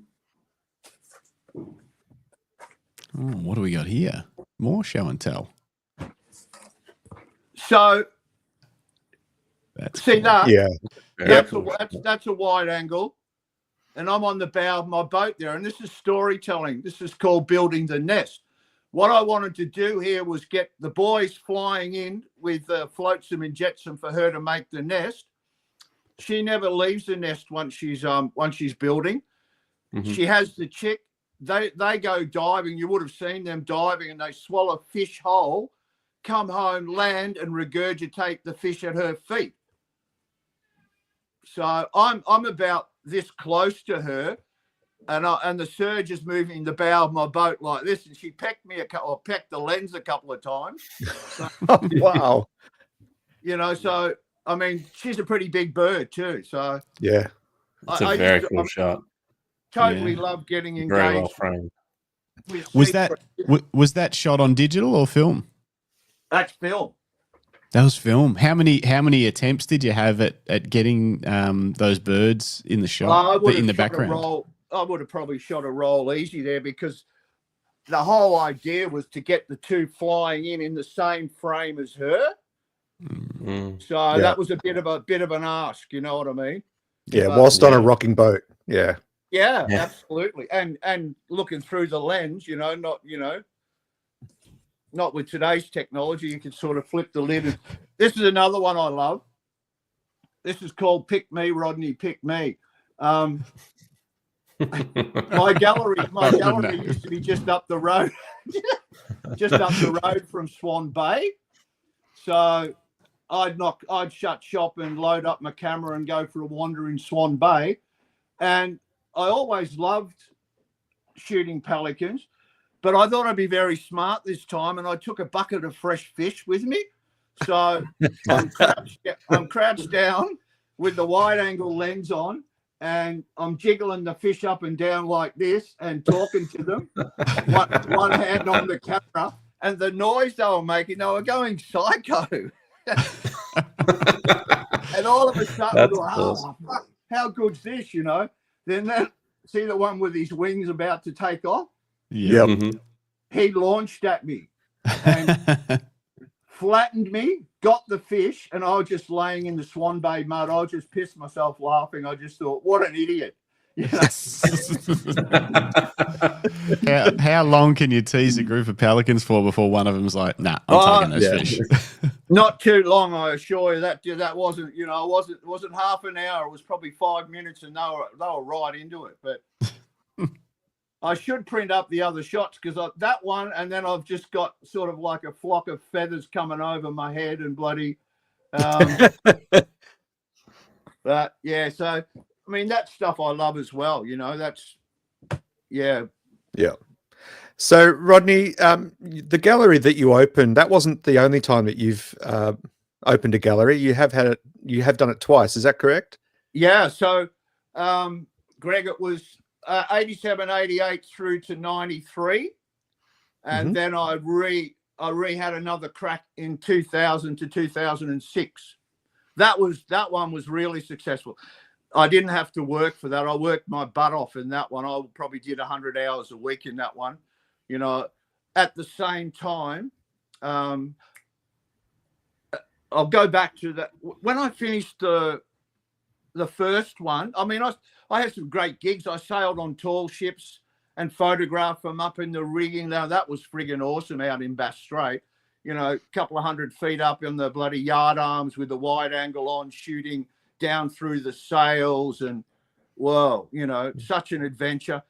Oh, what do we got here? More show and tell. So see that? Yeah. That's a wide angle, and I'm on the bow of my boat there, and this is storytelling. This is called building the nest. What I wanted to do here was get the boys flying in with flotsam and jetsam for her to make the nest. She never leaves the nest once she's building. Mm-hmm. She has the chick. They go diving. You would have seen them diving, and they swallow fish whole, come home, land, and regurgitate the fish at her feet. So I'm about this close to her, and the surge is moving the bow of my boat like this, and she pecked the lens a couple of times. So, Wow. you know, so I mean, she's a pretty big bird too. So Yeah. It's a very cool shot. Totally love getting engaged. Very well framed. Was that shot on digital or film? That's film. That was film. How many attempts did you have at getting those birds in the shot, in the background? I would have probably shot a roll easy there, because the whole idea was to get the two flying in the same frame as her. Mm. So that was a bit of an ask, you know what I mean? Yeah, whilst on a rocking boat. Yeah. Yeah, absolutely. And looking through the lens, not with today's technology, you can sort of flip the lid. This is another one I love. This is called Pick Me, Rodney, Pick Me. My gallery used to be just up the road, from Swan Bay. So I'd shut shop and load up my camera and go for a wander in Swan Bay. And I always loved shooting pelicans, but I thought I'd be very smart this time, and I took a bucket of fresh fish with me. So I'm crouched down with the wide angle lens on, and I'm jiggling the fish up and down like this and talking to them, one hand on the camera, and the noise they were making, they were going psycho. And all of a sudden, fuck, how good's this, you know? Then see the one with his wings about to take off? Yep. Mm-hmm. He launched at me and flattened me, got the fish, and I was just laying in the Swan Bay mud. I just pissed myself laughing. I just thought, what an idiot. You know? How long can you tease a group of pelicans for before one of them's like, nah, I'm taking those fish? Not too long, I assure you. That wasn't, it wasn't half an hour. It was probably 5 minutes, and they were right into it. But I should print up the other shots, because that one, and then I've just got sort of like a flock of feathers coming over my head and bloody. But yeah, so I mean, that stuff I love as well. You know, yeah. So Rodney, the gallery that you opened, that wasn't the only time that you've opened a gallery. You have done it twice. Is that correct? Yeah. So, Greg, it was 87, 88 through to 93. And then I had another crack in 2000 to 2006. That one was really successful. I didn't have to work for that. I worked my butt off in that one. I probably did 100 hours a week in that one. You know, at the same time, I'll go back to that. When I finished the first one, I mean, I had some great gigs. I sailed on tall ships and photographed them up in the rigging. Now, that was friggin' awesome out in Bass Strait. You know, a couple of 100 feet up in the bloody yard arms with the wide angle on, shooting down through the sails, and whoa, you know, such an adventure.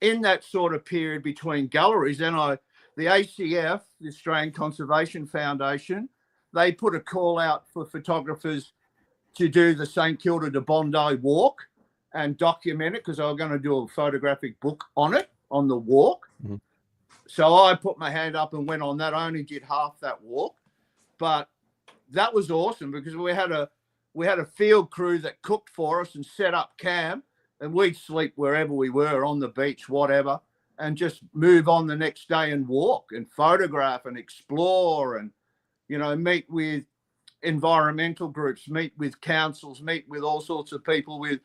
In that sort of period between galleries, then the ACF, the Australian Conservation Foundation, they put a call out for photographers to do the St Kilda to Bondi walk and document it, because I was going to do a photographic book on it, on the walk. Mm-hmm. So I put my hand up and went on that. I only did half that walk, but that was awesome, because we had a field crew that cooked for us and set up camp, and we'd sleep wherever we were, on the beach, whatever, and just move on the next day and walk and photograph and explore, and, you know, meet with environmental groups, meet with councils, meet with all sorts of people with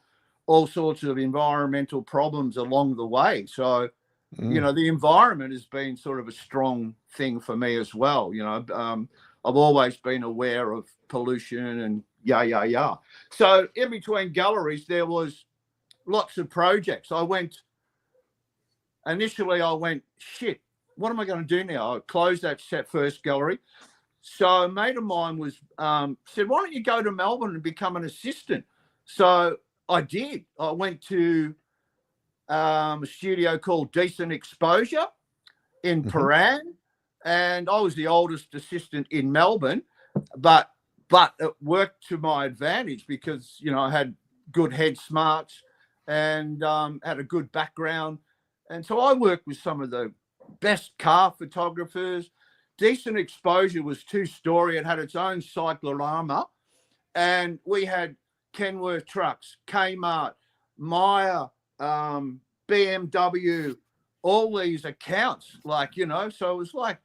all sorts of environmental problems along the way. So, you know, the environment has been sort of a strong thing for me as well. You know, I've always been aware of pollution and yeah. So in between galleries, there was lots of projects. Initially I went, shit, what am I going to do now? I closed that first gallery. So a mate of mine said, why don't you go to Melbourne and become an assistant? So I did. I went to a studio called Decent Exposure in Paran, and I was the oldest assistant in Melbourne, but it worked to my advantage, because, you know, I had good head smarts, and had a good background. And so I worked with some of the best car photographers. Decent Exposure was two-story. It had its own cyclorama. And we had Kenworth trucks, Kmart, Myer, BMW, all these accounts, like, you know, so it was like,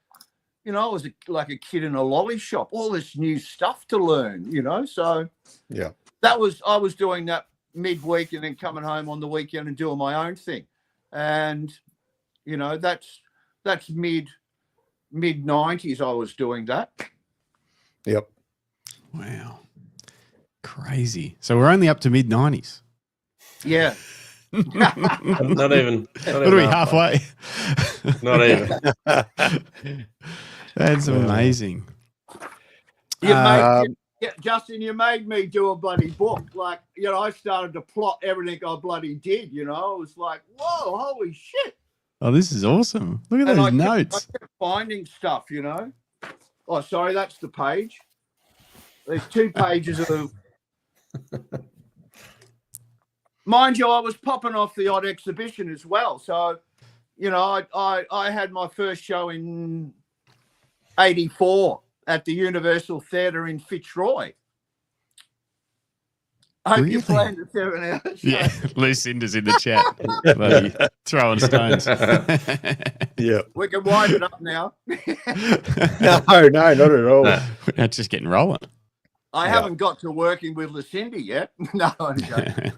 you know, I was like a kid in a lolly shop, all this new stuff to learn, you know. So Yeah. I was doing that midweek and then coming home on the weekend and doing my own thing. And, you know, that's mid 90s I was doing that. Yep. Wow. Crazy. So we're only up to mid 90s. Yeah. Not even. What are we, halfway? Not even. That's amazing. Yeah, Justin, you made me do a bloody book. Like, you know, I started to plot everything I bloody did, you know. It was like, whoa, holy shit. Oh, this is awesome. Look at And those notes. I kept finding stuff, you know. Oh, sorry, that's the page. There's 2 pages of... Mind you, I was popping off the odd exhibition as well. So, you know, I had my first show in 84 at the Universal Theatre in Fitzroy. I hope you planned a 7-hour show. Yeah, Lucinda's in the chat. Bloody throwing stones. Yeah. We can wind it up now. No, not at all. We're just getting rolling. I haven't got to working with Lucinda yet. No, I'm joking.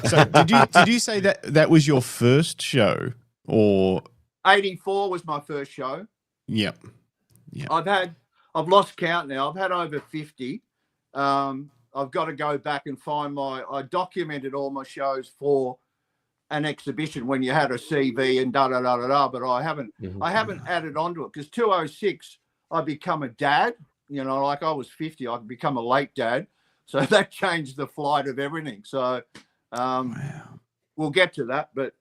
So did you say that was your first show, or 84 was my first show. Yep. I've lost count now. I've had over 50. I've got to go back and find I documented all my shows for an exhibition when you had a CV and but I haven't added onto it because 206 I become a dad. You know, like I was 50, I could become a late dad. So that changed the flight of everything. So we'll get to that. But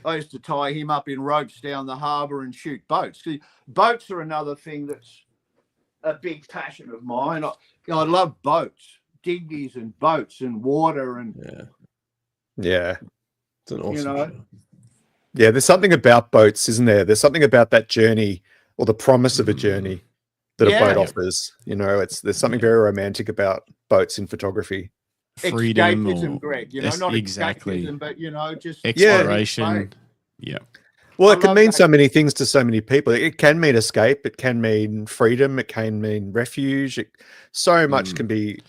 I used to tie him up in ropes down the harbour and shoot boats. See, boats are another thing that's a big passion of mine. I love boats, dinghies and boats and water. And Yeah. It's an awesome you know, show. Yeah, there's something about boats, isn't there? There's something about that journey or the promise of a journey that a boat offers. You know, there's something very romantic about boats in photography. freedom escapism, or Greg, you know, not exactly escapism, but you know, just exploration. Yeah. Well, I it can love mean that. so many things to so many people. It can mean escape. It can mean freedom. It can mean refuge. So much can be,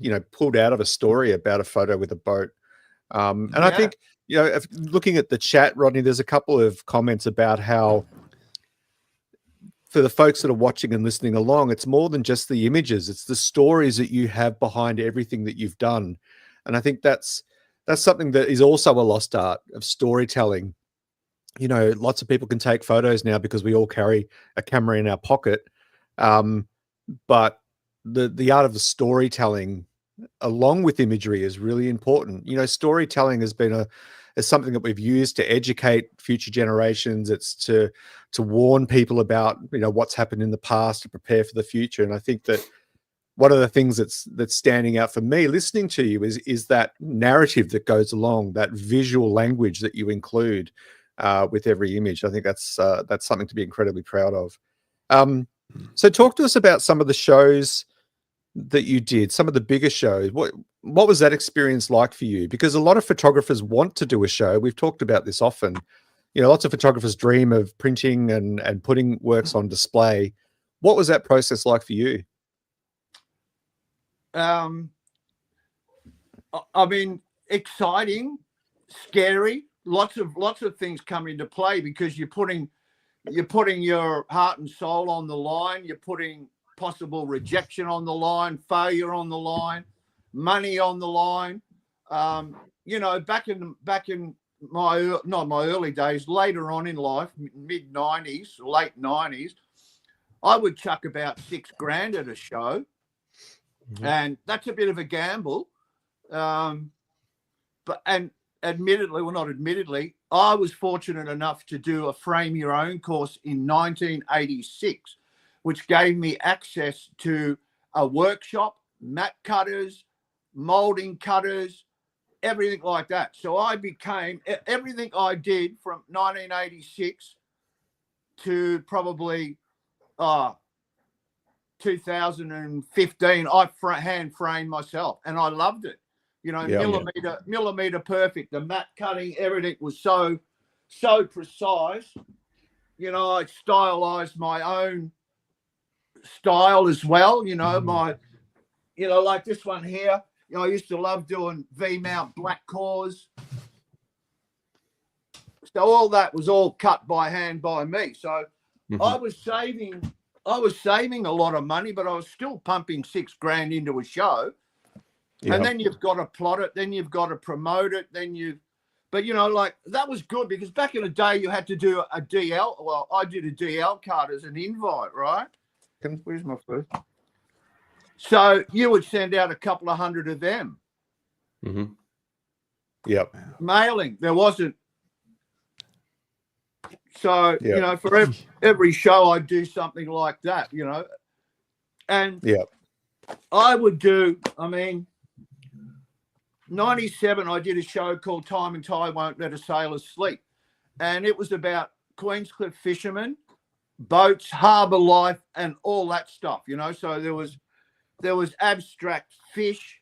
you know, pulled out of a story about a photo with a boat. And I think, you know, looking at the chat, Rodney, there's a couple of comments about how, for the folks that are watching and listening along, it's more than just the images. It's the stories that you have behind everything that you've done. And I think that's something that is also a lost art of storytelling. You know, lots of people can take photos now because we all carry a camera in our pocket. But the art of the storytelling along with imagery is really important. You know, storytelling has been is something that we've used to educate future generations. It's to warn people about, you know, what's happened in the past, to prepare for the future. And I think that one of the things that's standing out for me listening to you is that narrative that goes along, that visual language that you include with every image. I think that's something to be incredibly proud of. So talk to us about some of the shows that you did, some of the bigger shows. What was that experience like for you? Because a lot of photographers want to do a show. We've talked about this often. You know, lots of photographers dream of printing and putting works on display. What was that process like for you? I mean, exciting, scary. Lots of things come into play because you're putting your heart and soul on the line. You're putting possible rejection on the line, failure on the line, money on the line. You know, back in not my early days, later on in life, mid 90s, late 90s, I would chuck about $6,000 at a show. And that's a bit of a gamble. But admittedly, well, not admittedly, I was fortunate enough to do a Frame Your Own course in 1986, which gave me access to a workshop, mat cutters, molding cutters, everything like that. So I became everything I did from 1986 to probably 2015. I hand framed myself, and I loved it. You know, millimeter perfect. The matte cutting, everything was so precise. You know, I stylized my own style as well. You know, like this one here. You know, I used to love doing V-mount black cores. So all that was all cut by hand by me. So I was saving a lot of money, but I was still pumping $6,000 into a show. Yep. And then you've got to plot it, then you've got to promote it, but you know, like that was good because back in the day you had to do a DL. Well, I did a DL card as an invite, right? Where's my first? So you would send out a couple of hundred of them. Yep. Mailing, there wasn't. So, you know, for every show I'd do something like that, you know. And I would do, 97, I did a show called Time and Tide Won't Let a Sailor Sleep. And it was about Queenscliff fishermen, boats, harbour life, and all that stuff, you know. So there was abstract fish.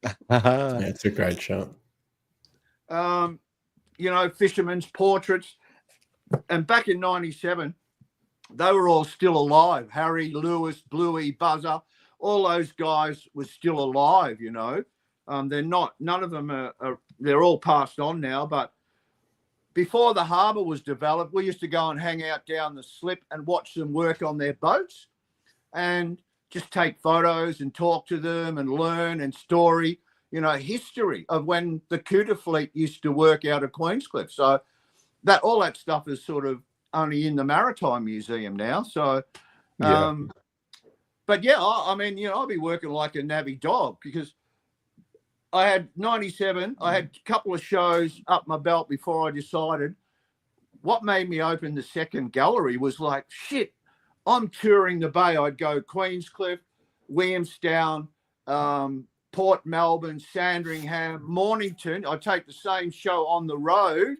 Yeah, it's a great show. You know, fishermen's portraits. And back in 97, they were all still alive. Harry, Lewis, Bluey, Buzzer, all those guys were still alive, you know. They're not, none of them are, they're all passed on now. But before the harbour was developed, we used to go and hang out down the slip and watch them work on their boats and just take photos and talk to them and learn and story, you know, history of when the Cooter fleet used to work out of Queenscliff. So that all that stuff is sort of only in the Maritime Museum now. So, but yeah, I mean, you know, I'll be working like a navvy dog because I had 97. I had a couple of shows up my belt before I decided. What made me open the second gallery was like, shit, I'm touring the bay. I'd go Queenscliff, Williamstown, Port Melbourne, Sandringham, Mornington. I'd take the same show on the road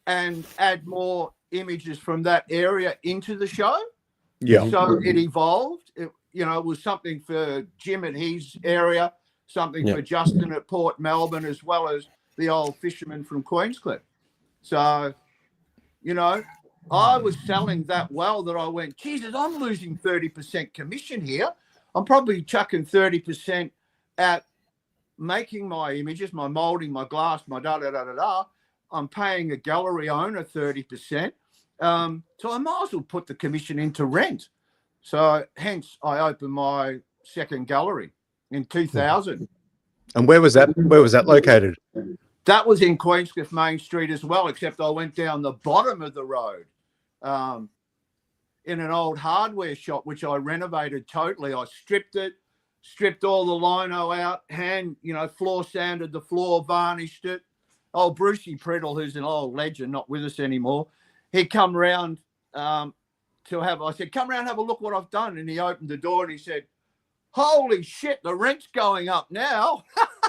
and add more images from that area into the show. Yeah. So it evolved. It was something for Jim at his area, something for Justin at Port Melbourne, as well as the old fisherman from Queenscliff. So, you know, I was selling that well that I went, Jesus, I'm losing 30% commission here. I'm probably chucking 30% at making my images, my molding, my glass, my da-da-da-da-da. I'm paying a gallery owner 30%. So I might as well put the commission into rent. So hence I opened my second gallery in 2000. And where was that? Where was that located? That was in Queenscliff Main Street as well, except I went down the bottom of the road in an old hardware shop, which I renovated totally. I stripped it, stripped all the lino out, floor sanded the floor, varnished it. Oh, Brucey Priddle, who's an old legend, not with us anymore, he come round I said, come round, have a look what I've done. And he opened the door and he said, holy shit, the rent's going up now.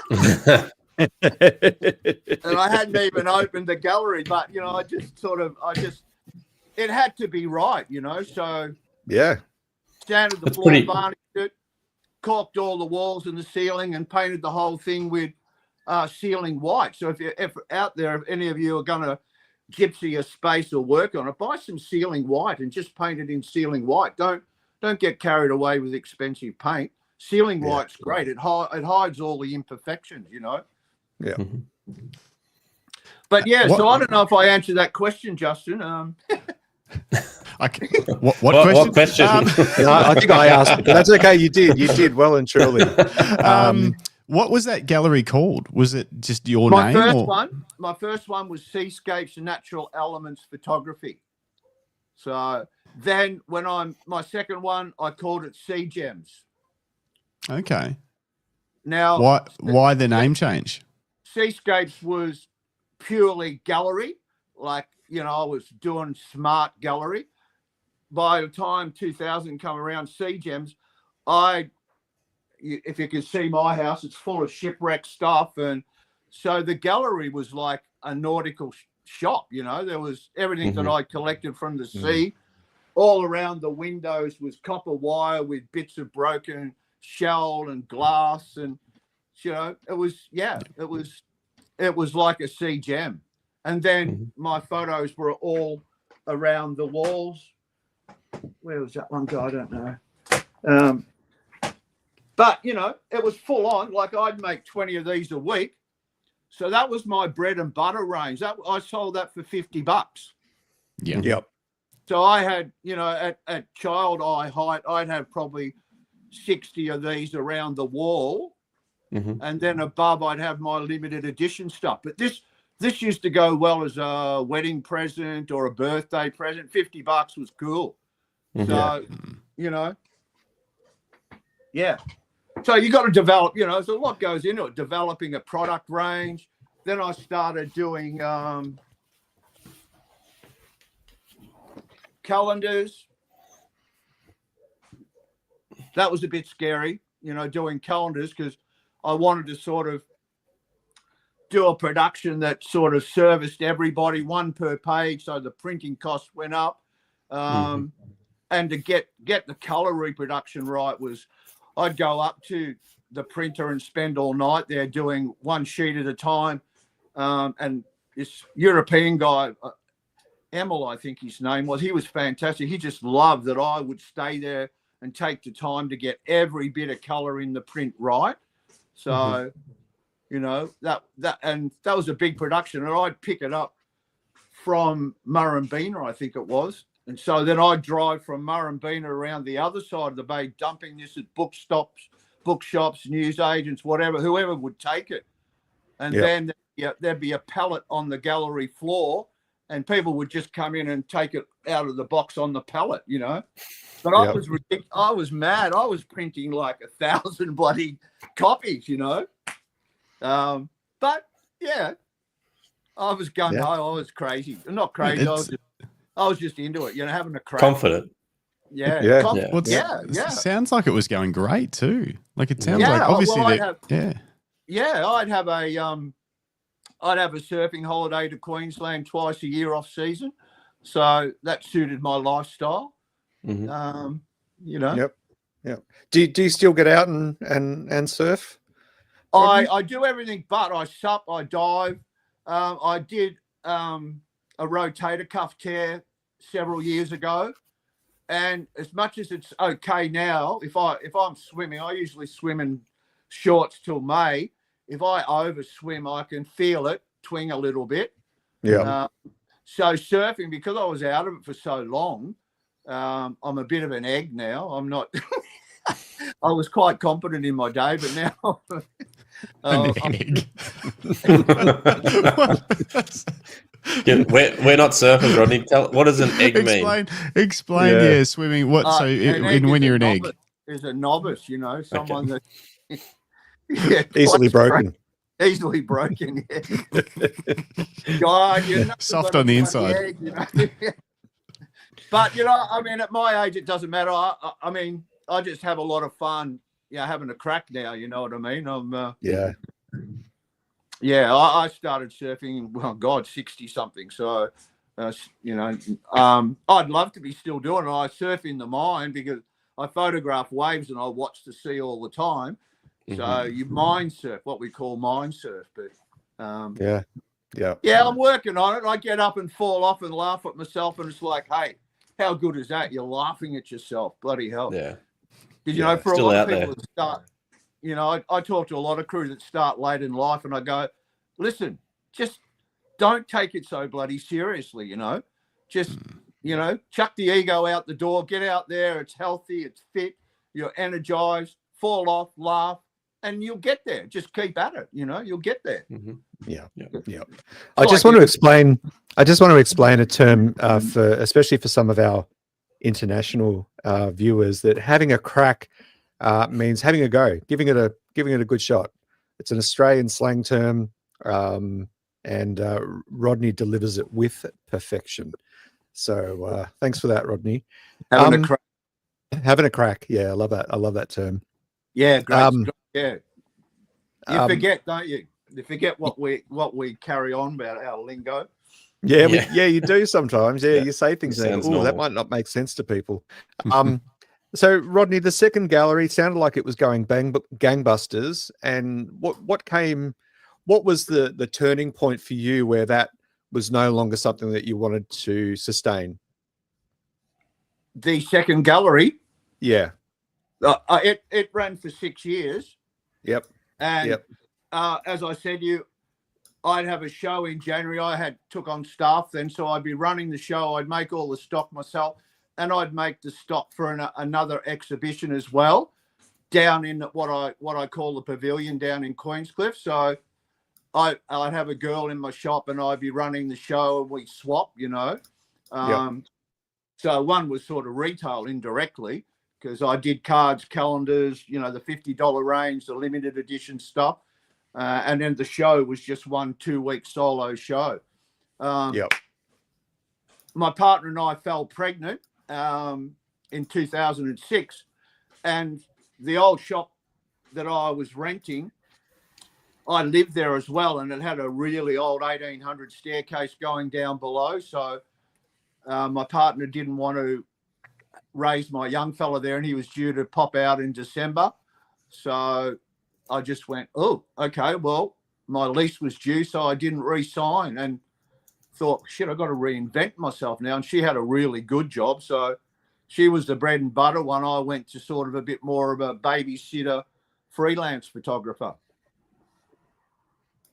And I hadn't even opened the gallery, but, you know, it had to be right, you know. So, sanded the floor, varnished it, caulked all the walls and the ceiling and painted the whole thing with ceiling white. So if out there, if any of you are going to gypsy a space or work on it, buy some ceiling white and just paint it in ceiling white. Don't get carried away with expensive paint. Ceiling white's great. It hides all the imperfections, you know. Yeah. But so I don't know if I answered that question, Justin. What question? No, I think I asked it, but that's okay. You did well and truly. What was that gallery called? Was it just your name? My first one was Seascapes and Natural Elements Photography. So then my second one, I called it Sea Gems. Okay. Now, why the name change? Seascapes was purely gallery. Like, you know, I was doing smart gallery. By the time 2000 come around, Sea Gems, I if you can see my house, it's full of shipwreck stuff. And so the gallery was like a nautical shop, you know. There was everything that I collected from the sea. All around the windows was copper wire with bits of broken shell and glass. And, you know, it was like a sea gem. And then my photos were all around the walls. Where was that one guy? I don't know. But, you know, it was full on. Like, I'd make 20 of these a week. So that was my bread and butter range. I sold that for $50. Yeah. Yep. So I had, you know, at child eye height, I'd have probably 60 of these around the wall. And then above, I'd have my limited edition stuff. But this used to go well as a wedding present or a birthday present. $50 was cool. So, you know, yeah. So you got to develop, you know, there's a lot goes into it, developing a product range. Then I started doing calendars. That was a bit scary, you know, doing calendars, because I wanted to sort of do a production that sort of serviced everybody, one per page, so the printing costs went up. And to get the color reproduction right was, I'd go up to the printer and spend all night there doing one sheet at a time. And this European guy, Emil, I think his name was, he was fantastic. He just loved that I would stay there and take the time to get every bit of color in the print right. So, you know, that was a big production, and I'd pick it up from Murrumbina, I think it was. And so then I'd drive from Murrumbina around the other side of the bay, dumping this at bookshops, newsagents, whatever, whoever would take it. And then there'd be a pallet on the gallery floor, and people would just come in and take it out of the box on the pallet, you know. But I was ridiculous. I was mad. I was printing like 1,000 bloody copies, you know. But yeah, I was gung ho. I was crazy. Not crazy. I was just into it, you know, having a crack. Confident. Yeah. Sounds like it was going great too. Like, it sounds like obviously I'd have a surfing holiday to Queensland twice a year off season, so that suited my lifestyle. You know. Yep. Do you still get out and surf? I do everything, but I sup, I dive. I did a rotator cuff tear several years ago, and as much as it's okay now, if I'm swimming, I usually swim in shorts till May. If I overswim, I can feel it twing a little bit. So surfing, because I was out of it for so long, I'm a bit of an egg now. I'm not. I was quite competent in my day, but now an egg. We're not surfers, Rodney. What does an egg mean? Explain. Swimming. What? So when you're an egg, is a novice. You know, someone that easily broken. Easily broken. Yeah. God, soft on the inside. Egg, you know? But you know, I mean, at my age, it doesn't matter. I mean, I just have a lot of fun, you know, having a crack now. You know what I mean? I started surfing, well, God, 60 something. So, you know, I'd love to be still doing it. I surf in the mine because I photograph waves and I watch the sea all the time. So you mine surf, what we call mine surf. But I'm working on it. I get up and fall off and laugh at myself, and it's like, hey, how good is that? You're laughing at yourself. Bloody hell. Yeah. Because, you know, for a lot of people that start, you know, I talk to a lot of crew that start late in life, and I go, listen, just don't take it so bloody seriously, you know. Just, you know, chuck the ego out the door, get out there. It's healthy, it's fit, you're energized, fall off, laugh, and you'll get there. Just keep at it, you know, you'll get there. Yeah. I just want to explain a term for, especially for some of our international viewers, that having a crack means having a go, giving it a good shot. It's an Australian slang term, and Rodney delivers it with perfection. So thanks for that, Rodney. Having a crack. Having a crack. Yeah, I love that. I love that term. Yeah, great. Um, Yeah. You Um, forget, don't you? You forget what we carry on about our lingo. Yeah, Yeah. you do sometimes. Yeah, Yeah, you say things it that, sounds that normal. might not make sense to people. So Rodney, the second gallery sounded like it was going gangbusters. And what was the turning point for you where that was no longer something that you wanted to sustain? The second gallery, Yeah. it ran for 6 years. Yep. And Yep. as I said to you, I'd have a show in January. I took on staff then, so I'd be running the show. I'd make all the stock myself, and I'd make the stock for another exhibition as well, down in what I call the pavilion down in Queenscliff. So I'd have a girl in my shop, and I'd be running the show, and we'd swap, you know. So one was sort of retail indirectly, because I did cards, calendars, you know, the $50 range, the limited edition stuff. And then the show was just 1 2-week solo show. Yep. My partner and I fell pregnant in 2006. And the old shop that I was renting, I lived there as well. And it had a really old 1800 staircase going down below. So my partner didn't want to raise my young fella there, and he was due to pop out in December. So I just went, oh, okay, well, my lease was due, so I didn't re-sign, and thought, shit, I've got to reinvent myself now. And she had a really good job. So she was the bread and butter one. I went to sort of a bit more of a babysitter freelance photographer.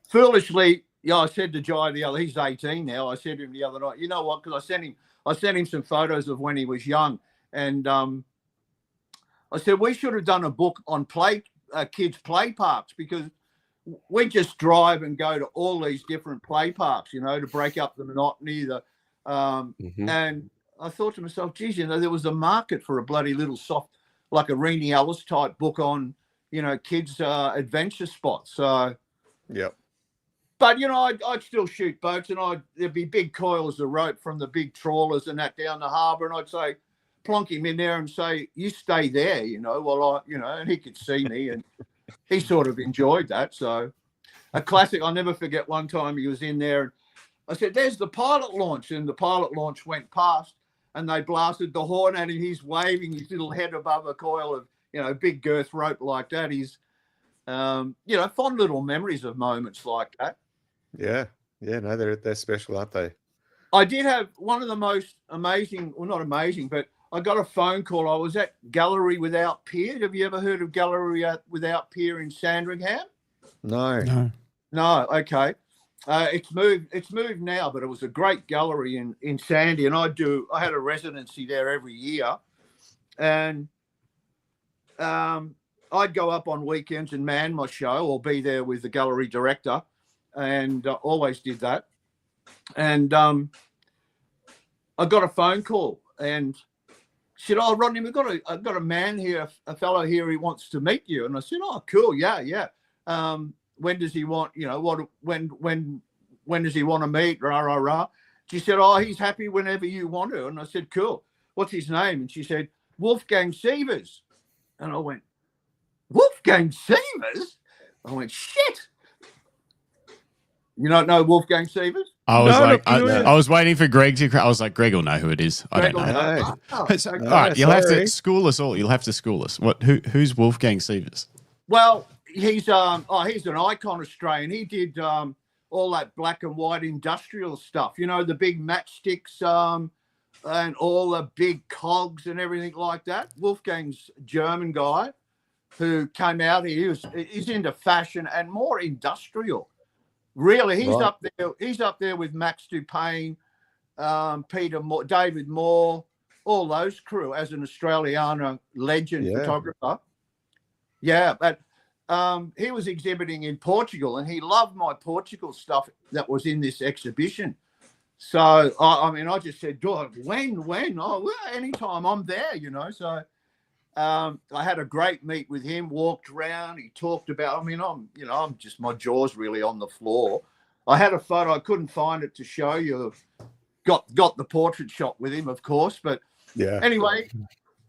Foolishly, yeah, I said to Jai he's 18 now. I said to him the other night, you know what? Because I sent him some photos of when he was young. And I said, we should have done a book on kids' play parks, because we just drive and go to all these different play parks, you know, to break up the monotony. And I thought to myself, geez, you know, there was a market for a bloody little soft, like a Renee Ellis type book on, you know, kids' adventure spots. So, yep. But, you know, I'd still shoot boats, and there'd be big coils of rope from the big trawlers and that down the harbour, and I'd say, plonk him in there and say, you stay there, you know, while and he could see me, and he sort of enjoyed that. So a classic, I'll never forget one time he was in there, and I said, there's the pilot launch, and the pilot launch went past, and they blasted the horn at him. He's waving his little head above a coil of, you know, big girth rope like that. He's, you know, fond little memories of moments like that. Yeah. Yeah, no, they're special, aren't they? I did have one of the most amazing, well, not amazing, but I got a phone call. I was at Gallery Without Pier. Have you ever heard of Gallery Without Pier in Sandringham? No. Okay. It's moved now, but it was a great gallery in Sandy, and I had a residency there every year, and I'd go up on weekends and man my show, or be there with the gallery director, and always did that. And I got a phone call, and she said, "Oh, Rodney, I've got a man here, a fellow here. He wants to meet you." And I said, "Oh, cool, yeah. When does he want? You know, when does he want to meet? Rah rah rah." She said, "Oh, he's happy whenever you want to." And I said, "Cool. What's his name?" And she said, "Wolfgang Sievers." And I went, "Wolfgang Sievers?" I went, "Shit. You don't know Wolfgang Sievers?" I was I was waiting for Greg to. I was like, Greg will know who it is. I don't know. Oh, All right, you'll have to school us all. You'll have to school us. Who's Wolfgang Sievers? Well, he's an icon Australian. He did all that black and white industrial stuff. You know, the big matchsticks and all the big cogs and everything like that. Wolfgang's a German guy who came out here. He's into fashion and more industrial. Really, he's Right. up there. He's up there with Max Dupain, Peter Moore, David Moore, all those crew as an Australiana legend photographer. Yeah, but he was exhibiting in Portugal, and he loved my Portugal stuff that was in this exhibition. So I mean, I just said, "Dog, when? Oh, well, anytime, I'm there," you know. So I had a great meet with him. Walked around. He talked about. I mean, I'm just, my jaw's really on the floor. I had a photo. I couldn't find it to show you. Got the portrait shot with him, of course. But Yeah. anyway,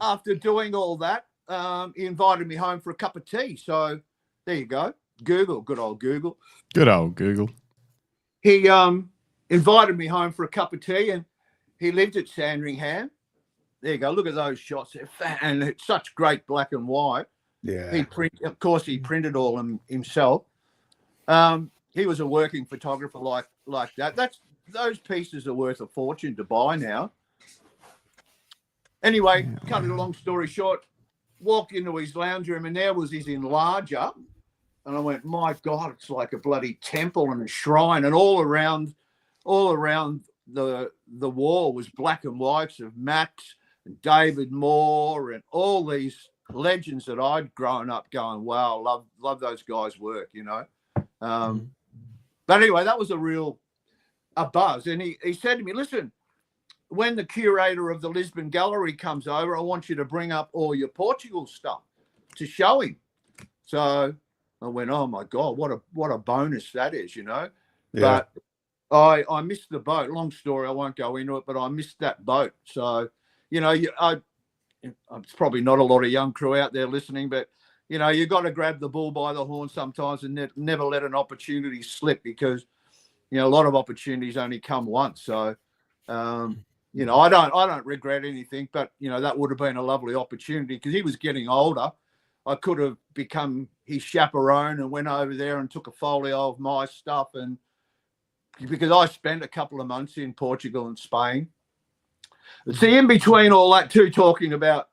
after doing all that, he invited me home for a cup of tea. So there you go. Google, good old Google. Good old Google. He invited me home for a cup of tea, and he lived at Sandringham. There you go. Look at those shots. They're fat, and it's such great black and white. Yeah. He printed all himself. He was a working photographer like that. Those pieces are worth a fortune to buy now. Anyway, cut it a long story short, walked into his lounge room, and there was his enlarger. And I went, my God, it's like a bloody temple and a shrine. And all around the wall was black and whites of Max and David Moore and all these legends that I'd grown up going, wow, love those guys' work, you know. But anyway, that was a buzz. And he said to me, listen, when the curator of the Lisbon Gallery comes over, I want you to bring up all your Portugal stuff to show him. So I went, oh my God, what a bonus that is, you know. Yeah. But I missed the boat. Long story, I won't go into it, but I missed that boat. So, you know, it's probably not a lot of young crew out there listening, but you know, you got to grab the bull by the horn sometimes and never let an opportunity slip, because you know a lot of opportunities only come once. So, you know, I don't regret anything, but you know that would have been a lovely opportunity because he was getting older. I could have become his chaperone and went over there and took a folio of my stuff, and because I spent a couple of months in Portugal and Spain. See, in between all that too, talking about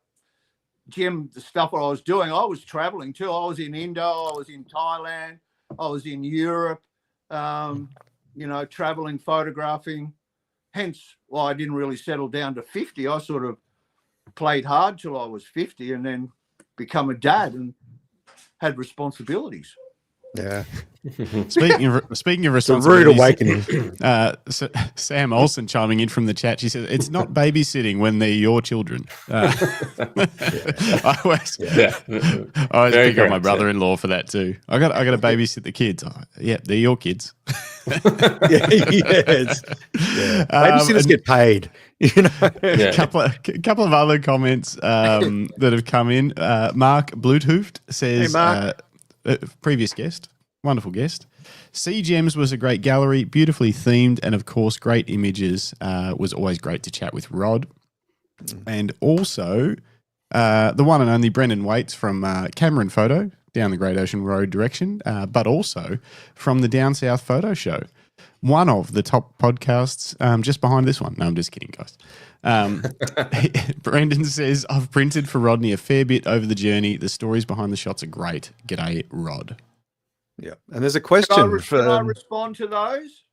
Jim, the stuff that I was doing, I was traveling too. I was in Indo, I was in Thailand, I was in Europe, you know, traveling, photographing. Hence why I didn't really settle down to 50. I sort of played hard till I was 50 and then become a dad and had responsibilities. Yeah. Speaking of responsibilities, a rude awakening. So Sam Olsen chiming in from the chat. She says it's not babysitting when they're your children. I always pick on my brother-in-law for that too. I got to babysit the kids. Yeah, they're your kids. Yes. Yeah. Babysitters get paid. You know, a couple of other comments that have come in. Mark Bluetooth says, hey, Mark. Previous guest, wonderful guest. Sea Gems was a great gallery, beautifully themed, and of course, great images. Was always great to chat with Rod. And also, the one and only Brendan Waits from Cameron Photo down the Great Ocean Road direction, but also from the Down South Photo Show. One of the top podcasts just behind this one. No, I'm just kidding, guys. Brendan says, I've printed for Rodney a fair bit over the journey. The stories behind the shots are great. G'day, Rod. Yeah. And there's a question. Can I respond to those?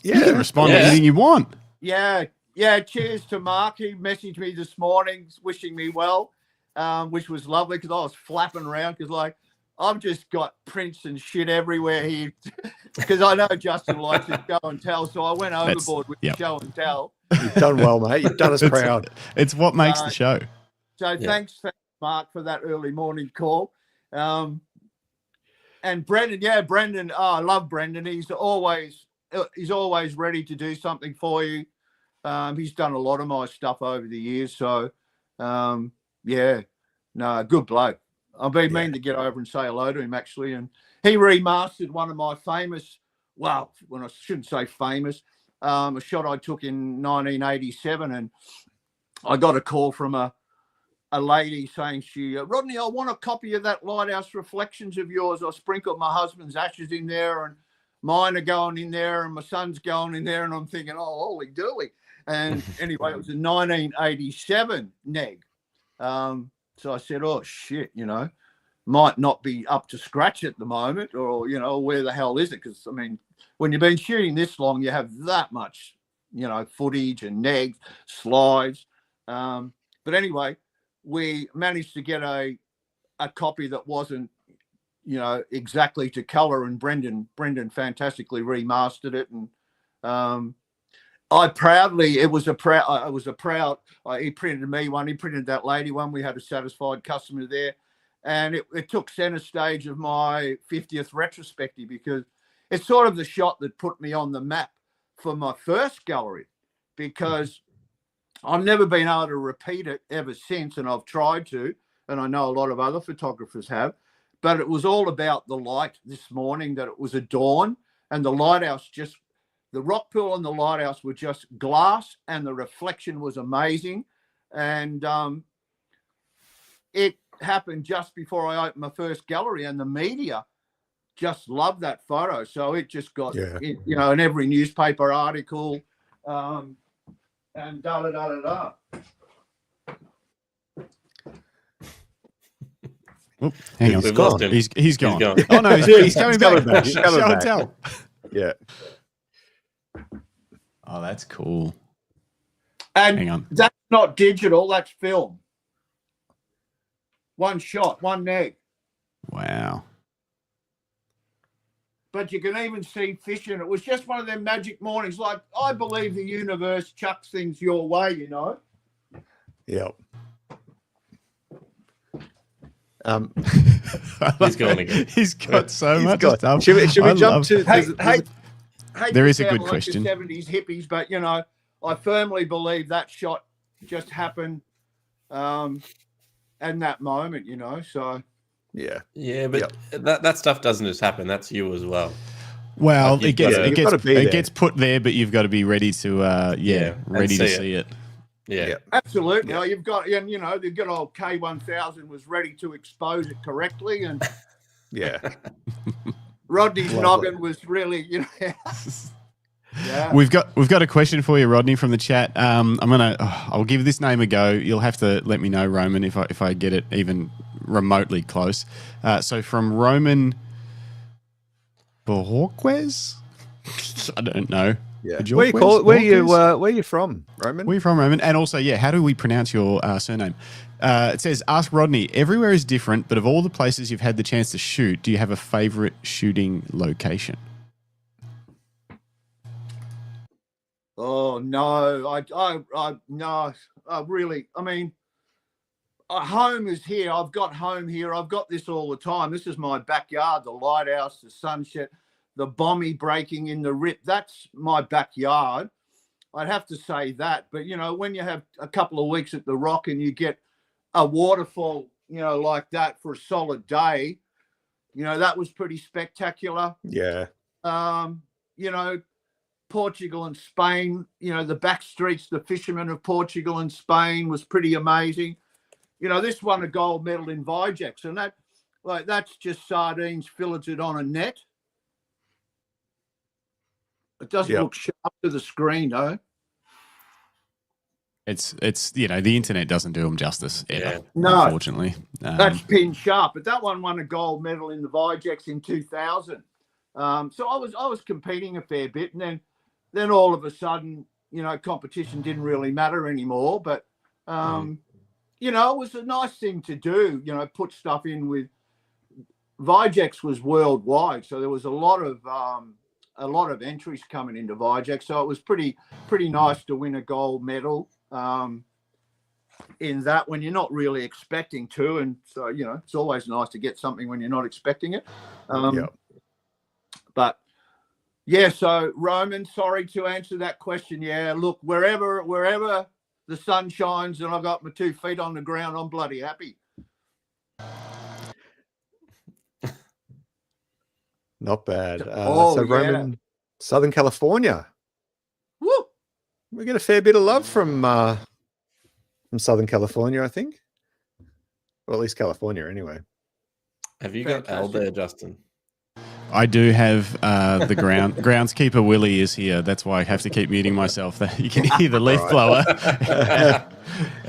Yeah. You can respond to anything you want. Yeah. Yeah. Cheers to Mark. He messaged me this morning wishing me well, which was lovely because I was flapping around because, like, I've just got prints and shit everywhere here because I know Justin likes to show and tell. So I went overboard with show and tell. You've done well, mate. You've done us proud. It's what makes the show. So thanks, Mark, for that early morning call. And Brendan, I love Brendan. He's always ready to do something for you. He's done a lot of my stuff over the years. So, good bloke. I've been meaning to get over and say hello to him, actually. And he remastered one of my famous, I shouldn't say famous, a shot I took in 1987. And I got a call from a lady saying, Rodney, I want a copy of that Lighthouse Reflections of yours. I sprinkled my husband's ashes in there and mine are going in there and my son's going in there. And I'm thinking, oh, holy dooly. And anyway, it was a 1987 neg. So I said, oh, shit, you know, might not be up to scratch at the moment or, you know, where the hell is it? Because, I mean, when you've been shooting this long, you have that much, you know, footage and negs, slides. But anyway, we managed to get a copy that wasn't, you know, exactly to color, and Brendan fantastically remastered it. And he printed me one, he printed that lady one. We had a satisfied customer there. And it took center stage of my 50th retrospective because it's sort of the shot that put me on the map for my first gallery, because I've never been able to repeat it ever since, and I've tried to. and I know a lot of other photographers have, but it was all about the light this morning, that it was a dawn, and the lighthouse the rock pool and the lighthouse were just glass, and the reflection was amazing. And it happened just before I opened my first gallery, and the media just loved that photo. So it just got, you know, in every newspaper article, and da-da-da-da-da. Oh, hang on. We've lost him. He's gone. gone. Oh, no, he's coming back. He's coming Show and back. tell. Yeah. Oh, that's cool. And Hang on. that's not digital, that's film. One shot, one neg. Wow. But you can even see fish in it. It was just one of them magic mornings. Like, I believe the universe chucks things your way, you know. Yeah. He's gone again. He's got so He's much got- stuff. Should we I jump love- to? Hey, There to is a sound good like question. The 70s hippies, but you know, I firmly believe that shot just happened, and that moment, you know. So Yeah. Yeah, but that stuff doesn't just happen. That's you as well. Well, Like, it you've gotta gets be there. it gets put there, but you've got to be ready to ready to see it. Yeah. Yeah. absolutely, you've got, and you know, the good old K1000 was ready to expose it correctly, and Yeah. Rodney's Lovely. noggin was really, you know. Yeah. We've got a question for you, Rodney, from the chat. I'll give this name a go. You'll have to let me know, Roman, if I get it even remotely close. So from Roman Bohorquez? I don't know. Yeah. Bajorquez? Where you call it? Where you Borquez? where you from, Roman? Where are you from, Roman? And also, how do we pronounce your surname? It says, ask Rodney, everywhere is different, but of all the places you've had the chance to shoot, do you have a favorite shooting location? Oh no, I really, I mean, home is here. I've got home here. I've got this all the time. This is my backyard, the lighthouse, the sunset, the bommy breaking in the rip. That's my backyard. I'd have to say that. But, you know, when you have a couple of weeks at the Rock and you get a waterfall, you know, like that for a solid day, you know, that was pretty spectacular. Yeah. You know, Portugal and Spain, you know, the back streets, the fishermen of Portugal and Spain was pretty amazing. You know, this won a gold medal in Vijax, and that's just sardines filleted on a net. It doesn't look sharp to the screen, though. It's you know, the internet doesn't do them justice ever, No. unfortunately. That's pin sharp, but that one won a gold medal in the Vijax in 2000. So I was competing a fair bit, and then all of a sudden, you know, competition didn't really matter anymore. But you know, it was a nice thing to do. You know, put stuff in with Vijax was worldwide, so there was a lot of entries coming into Vijax. So it was pretty nice to win a gold medal in that when you're not really expecting to, and so you know, it's always nice to get something when you're not expecting it. But yeah, so Roman, sorry to answer that question. Yeah, look, wherever the sun shines and I've got my 2 feet on the ground, I'm bloody happy. Not bad. Oh, Roman, Southern California. Woo! We get a fair bit of love from Southern California, I think. Or at least California, anyway. Have you got Al there, Justin? I do have the groundskeeper Willie is here. That's why I have to keep muting myself. You can hear the leaf blower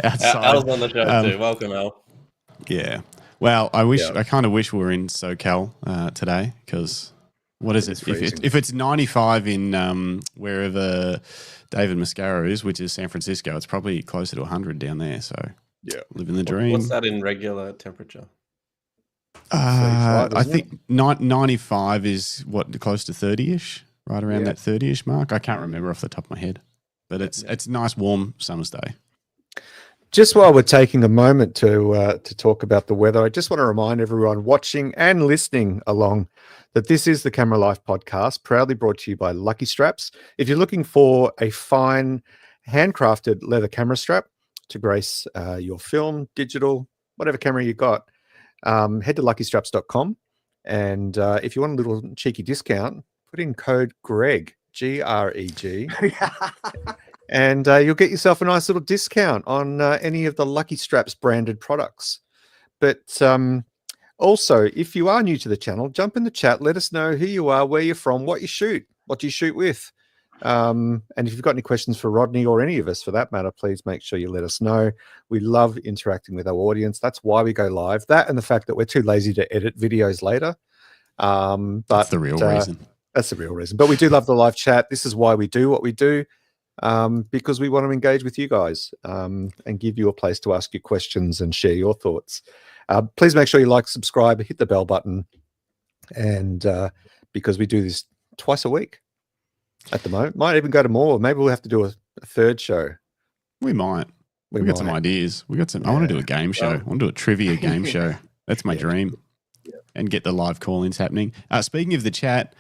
outside. Al's on the show too. Welcome, Al. Yeah. Well, I kind of wish we were in SoCal today, because what is it? If it's 95 in wherever David Mascaro is, which is San Francisco, it's probably closer to 100 down there. So living the dream. What's that in regular temperature? I think 95 is close to 30-ish, right around that 30-ish mark. I can't remember off the top of my head, but it's a nice warm summer's day. Just while we're taking a moment to talk about the weather, I just want to remind everyone watching and listening along that this is the Camera Life podcast, proudly brought to you by Lucky Straps. If you're looking for a fine handcrafted leather camera strap to grace your film, digital, whatever camera you got, head to luckystraps.com. And if you want a little cheeky discount, put in code GREG, GREG, and you'll get yourself a nice little discount on any of the Lucky Straps branded products. But also, if you are new to the channel, jump in the chat. Let us know who you are, where you're from, what you shoot, what do you shoot with. And if you've got any questions for Rodney or any of us for that matter, please make sure you let us know. We love interacting with our audience. That's why we go live. That and the fact that we're too lazy to edit videos later. But That's the real reason. That's the real reason. But we do love the live chat. This is why we do what we do, because we want to engage with you guys and give you a place to ask your questions and share your thoughts. Please make sure you like, subscribe, hit the bell button, and because we do this twice a week at the moment. Might even go to more. Maybe we'll have to do a third show. We might. We got some ideas. We got some. I want to do a game show. I want to do a trivia game show. That's my dream. And get the live call-ins happening. Speaking of the chat,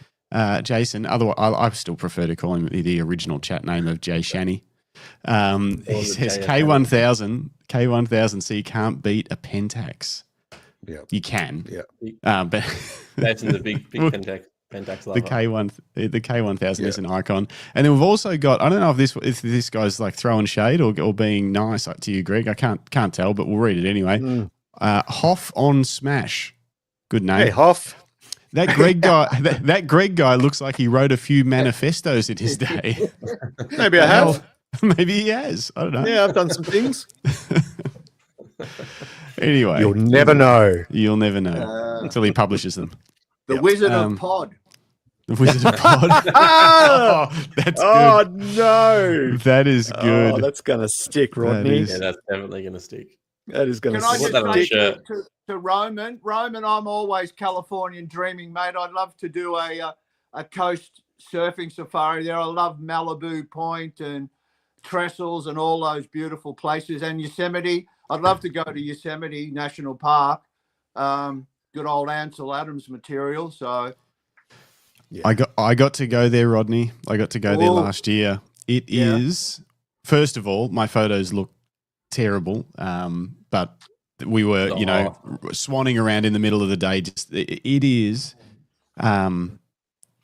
Jason, otherwise I still prefer to call him the original chat name of Jay Shanny. He says K1000, so you can't beat a Pentax. Yeah, you can. Yeah, but that's in the big Pentax lover. The K1000 is an icon. And then we've also got, I don't know if this guy's like throwing shade or being nice to you, Greg. I can't tell, but we'll read it anyway. Hoff on Smash. Good name. Hey, Hoff. That Greg guy. that Greg guy looks like he wrote a few manifestos in his day. Maybe I have. Maybe he has. I don't know. Yeah, I've done some things. Anyway, you'll never know. You'll never know until he publishes them. The Wizard of Pod. The Wizard of Pod. Oh, that's good. Oh no, that is good. Oh, that's gonna stick, Rodney. Yeah, that's definitely gonna stick. That is gonna. Can I stick. just say to Roman? Roman, I'm always Californian dreaming, mate. I'd love to do a coast surfing safari there. I love Malibu Point and Trestles and all those beautiful places, and Yosemite. I'd love to go to Yosemite National Park. Good old Ansel Adams material. So yeah. I got to go there, Rodney. I got to go there last year. It is, first of all, my photos look terrible, but we were, swanning around in the middle of the day. Just it is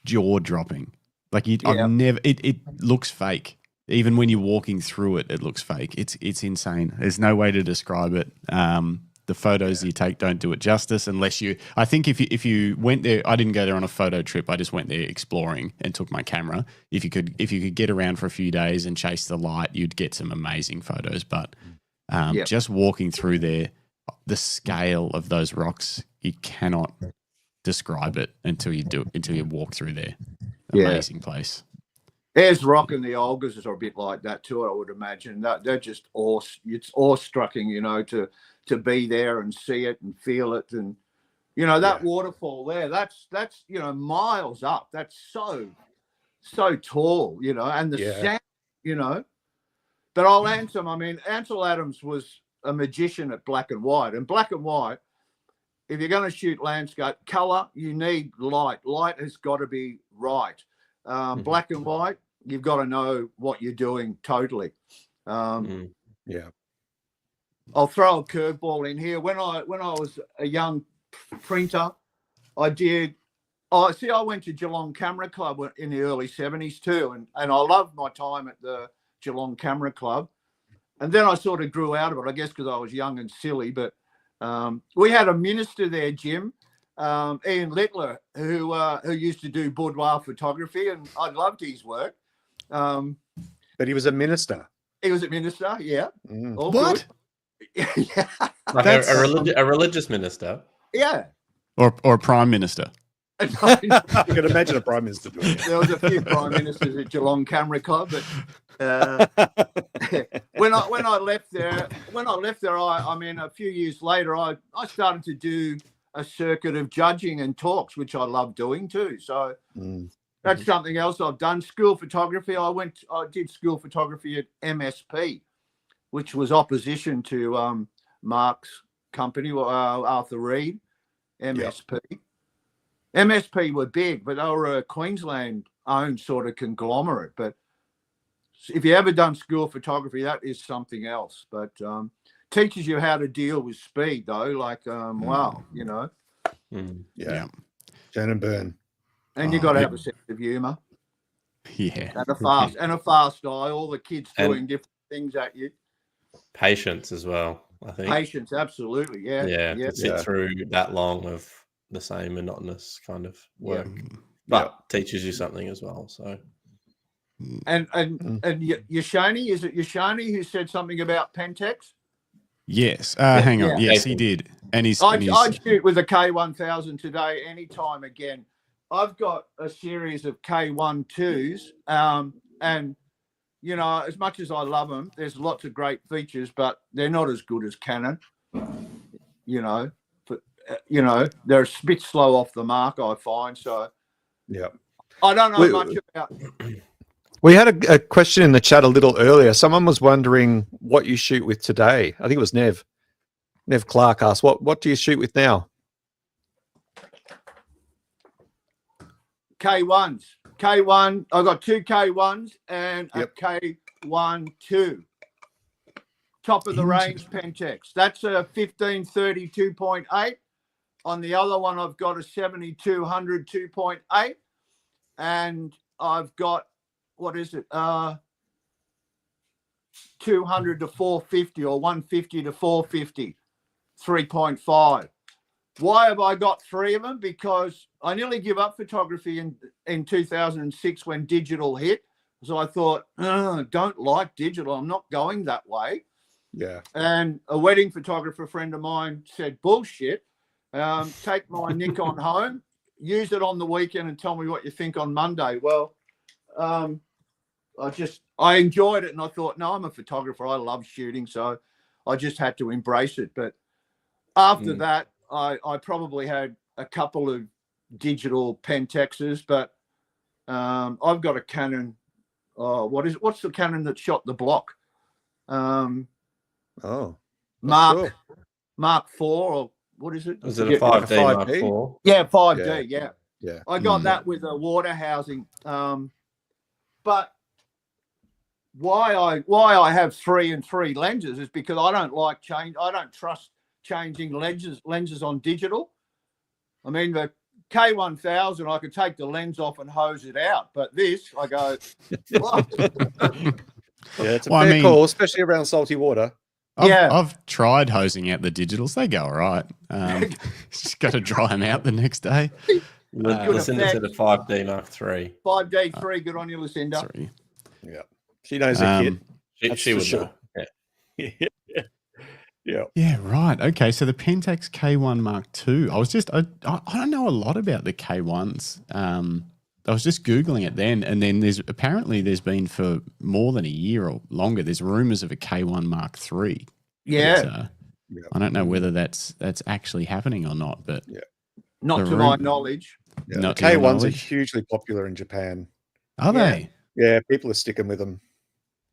jaw dropping. Like I've never. It looks fake. Even when you're walking through it, it looks fake. It's insane. There's no way to describe it. The photos you take don't do it justice unless you. I think if you went there, I didn't go there on a photo trip. I just went there exploring and took my camera. If you could get around for a few days and chase the light, you'd get some amazing photos. But just walking through there, the scale of those rocks, you cannot describe it until you walk through there. Amazing place. Ayers Rock and the Olgas are a bit like that too, I would imagine. They're just it's awestrucking, to be there and see it and feel it. And, that waterfall there, that's miles up. That's so tall, and the sound, But I'll answer him. I mean, Ansel Adams was a magician at black and white. And black and white, if you're going to shoot landscape, colour, you need light. Light has got to be right. Black and white, you've got to know what you're doing totally. I'll throw a curveball in here. When I was a young printer, I went to Geelong Camera Club in the early 70s too, and I loved my time at the Geelong Camera Club. And then I sort of grew out of it, I guess because I was young and silly. But we had a minister there, Jim, Ian Littler, who used to do boudoir photography, and I loved his work. But he was a minister. He was a minister, yeah. What? Good. Yeah. Like a religious minister. Yeah. Or a prime minister. You can imagine a prime minister doing it. There was a few prime ministers at Geelong Camera Club, but when I left there, I mean, a few years later, I started to do a circuit of judging and talks, which I love doing too. So that's something else I've done. School photography. I did school photography at MSP, which was opposition to Mark's company, Arthur Reed, MSP. Yep. MSP were big, but they were a Queensland-owned sort of conglomerate. But if you ever done school photography, that is something else. But teaches you how to deal with speed, though. Like, wow, you know. Yeah. Shannon Byrne. And you got to have a sense of humour. Yeah. And a fast eye. All the kids doing different things at you. Patience as well, I think. Patience, absolutely. Yeah. Yeah. To sit through that long of the same monotonous kind of work, but teaches you something as well. So. And Yoshani, is it Yoshani who said something about Pentex? Yes. Hang on. Yeah. Yes, he did. And I'd shoot with a K1000 today, anytime again. I've got a series of K12s, and you know, as much as I love them, there's lots of great features, but they're not as good as Canon. You know, but they're a bit slow off the mark, I find. So yeah, I don't know much about. We had a question in the chat a little earlier. Someone was wondering what you shoot with today. I think it was Nev Clark asked, what do you shoot with now? K1s. K1. I got 2 K1s and a K12. Top of the range Pentex. That's a 1530 2.8. On the other one, I've got a 7200 2.8, and I've got, what is it? 200 to 450 or 150 to 450, 3.5. Why have I got 3 of them? Because I nearly give up photography in 2006 when digital hit. So I thought, don't like digital. I'm not going that way. Yeah. And a wedding photographer friend of mine said, bullshit. Take my Nikon home, use it on the weekend and tell me what you think on Monday. Well, I enjoyed it, and I thought, no, I'm a photographer. I love shooting. So I just had to embrace it. But after that, I probably had a couple of digital Pentexes, but I've got a Canon. What's the Canon that shot the block? Mark 4, or what is it? Was it a 5D Mark 4? Yeah, 5D. Yeah. I got that with a water housing. But why I have 3 and 3 lenses is because I don't like change. I don't trust changing lenses on digital. I mean, the K1000, I could take the lens off and hose it out, but this, I go, what? It's a fair call, especially around salty water. I've tried hosing out the digitals. They go all right. Just got to dry them out the next day. Lucinda said a 5D Mark 3. 5D 3, good on you, Lucinda. 3. Yeah. She knows her kid. She would sure. know. Yeah. Yeah, right. Okay, so the Pentax K1 Mark II. I don't know a lot about the K1s. I was just Googling it then, and then there's been for more than a year or longer, there's rumors of a K1 Mark III. Yeah. I don't know whether that's actually happening or not, but not to my knowledge. Yeah, the K1s are hugely popular in Japan. Are they? Yeah, people are sticking with them.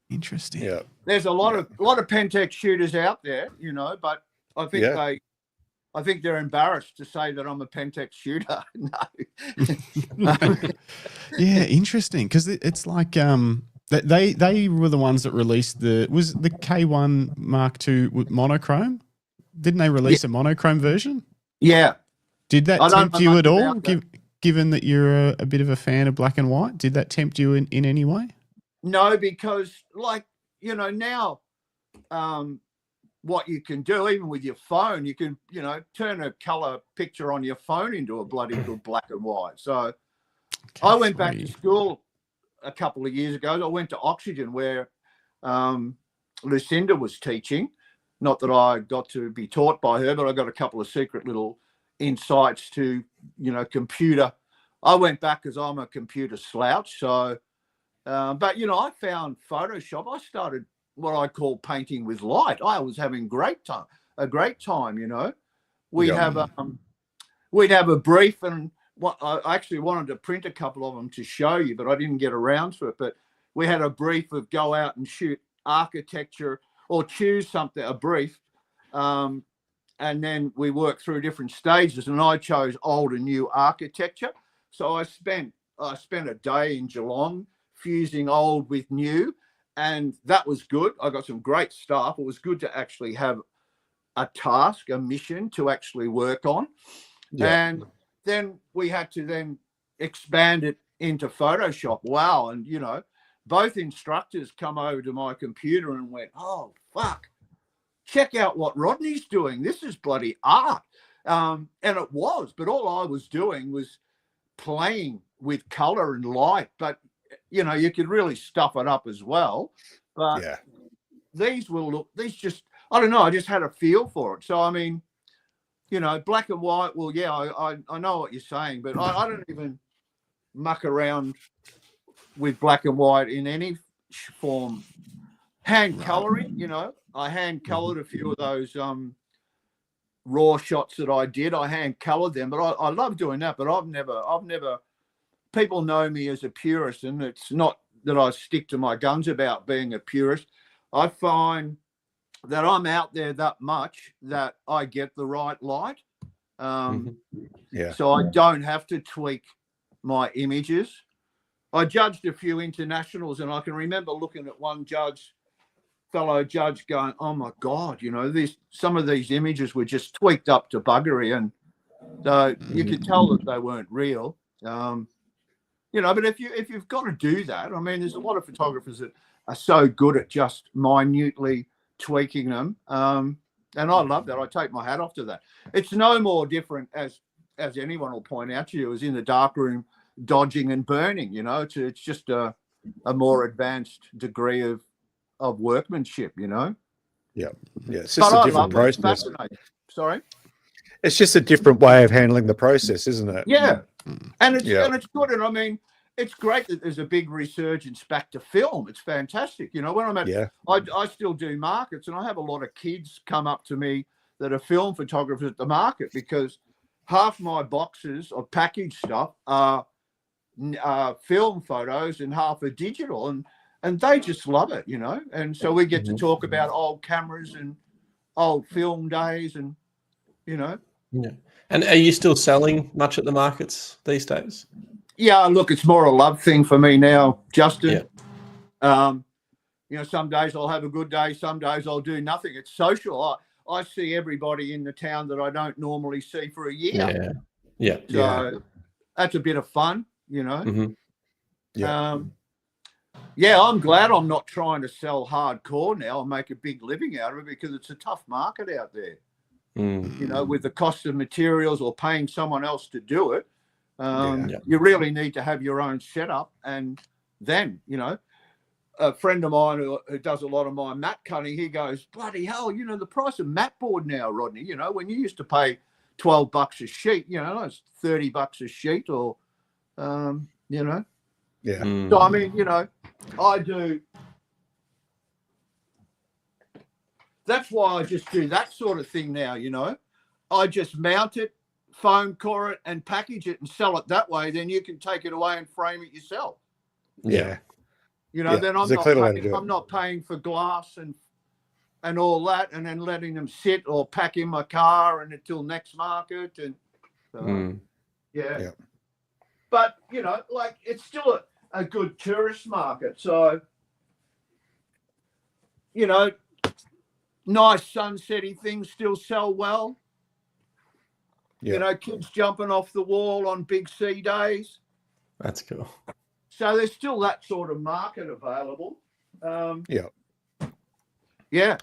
Interesting. Yeah. There's a lot of Pentex shooters out there, but I think they're embarrassed to say that I'm a Pentex shooter. No. Yeah, interesting, because it's like they were the ones that released the K1 Mark II monochrome. Didn't they release a monochrome version? Yeah. Did that tempt you at all? Given that you're a bit of a fan of black and white, did that tempt you in any way? No, because now what you can do, even with your phone, you can, turn a color picture on your phone into a bloody good black and white. So I went back to school a couple of years ago. I went to Oxygen where Lucinda was teaching. Not that I got to be taught by her, but I got a couple of secret little insights to, computer. I went back because I'm a computer slouch. So, but, I found Photoshop. I started what I call painting with light. I was having a great time, We'd have a brief, and I actually wanted to print a couple of them to show you, but I didn't get around to it. But we had a brief of go out and shoot architecture or choose something, a brief, and then we worked through different stages, and I chose old and new architecture. So I spent a day in Geelong fusing old with new, and that was good. I got some great stuff. It was good to actually have a task, a mission to actually work on. Yeah. And then we had to then expand it into Photoshop. Wow. And, you know, both instructors come over to my computer and went, oh, fuck, check out what Rodney's doing. This is bloody art. And it was, but all I was doing was playing with color and light. But, you know, you could really stuff it up as well. But Yeah. these just, I don't know, I just had a feel for it. So, I mean, you know, black and white, well, yeah, I know what you're saying, but I don't even muck around with black and white in any form. Hand coloring, you know, I hand colored a few of those raw shots that I did. I hand colored them, but I love doing that. But I've never, people know me as a purist, and it's not that I stick to my guns about being a purist. I find that I'm out there that much that I get the right light. Yeah. So I don't have to tweak my images. I judged a few internationals, and I can remember looking at one fellow judge going, oh my God, you know, some of these images were just tweaked up to buggery. And so you could tell that they weren't real. You know, but if you've got to do that, I mean, there's a lot of photographers that are so good at just minutely tweaking them. And I love that. I take my hat off to that. It's no more different, as anyone will point out to you, as in the darkroom dodging and burning. You know, it's just a more advanced degree of workmanship, you know. Yeah. It's just a different process. It's fascinating. Sorry. It's just a different way of handling the process, isn't it? Yeah. And it's good. And I mean, it's great that there's a big resurgence back to film. It's fantastic. You know, when I'm at, I still do markets, and I have a lot of kids come up to me that are film photographers at the market, because half my boxes of packaged stuff are film photos and half are digital, and they just love it, you know. And so we get to talk about old cameras and old film days, and, you know. Yeah. And are you still selling much at the markets these days? Yeah, look, it's more a love thing for me now, Justin. Yeah. You know, some days I'll have a good day, some days I'll do nothing. It's social. I see everybody in the town that I don't normally see for a year. Yeah. So that's a bit of fun, you know. Mm-hmm. Yeah. I'm glad I'm not trying to sell hardcore now and make a big living out of it, because it's a tough market out there. You know, with the cost of materials or paying someone else to do it. You really need to have your own setup. And then, you know, a friend of mine who does a lot of my mat cutting, he goes, bloody hell, you know, the price of mat board now, Rodney, you know, when you used to pay $12 a sheet, you know, it's $30 a sheet, or, you know. Yeah. So, I mean, you know, I do. That's why I just do that sort of thing now, you know. I just mount it, foam core it, and package it and sell it that way. Then you can take it away and frame it yourself. Yeah. You know, then I'm not paying for glass and all that, and then letting them sit or pack in my car and until next market. And so, yeah. But, you know, like, it's still a good tourist market. So, you know, nice sunsetty things still sell well. You know, kids jumping off the wall on big sea days. That's cool. So there's still that sort of market available. Yeah.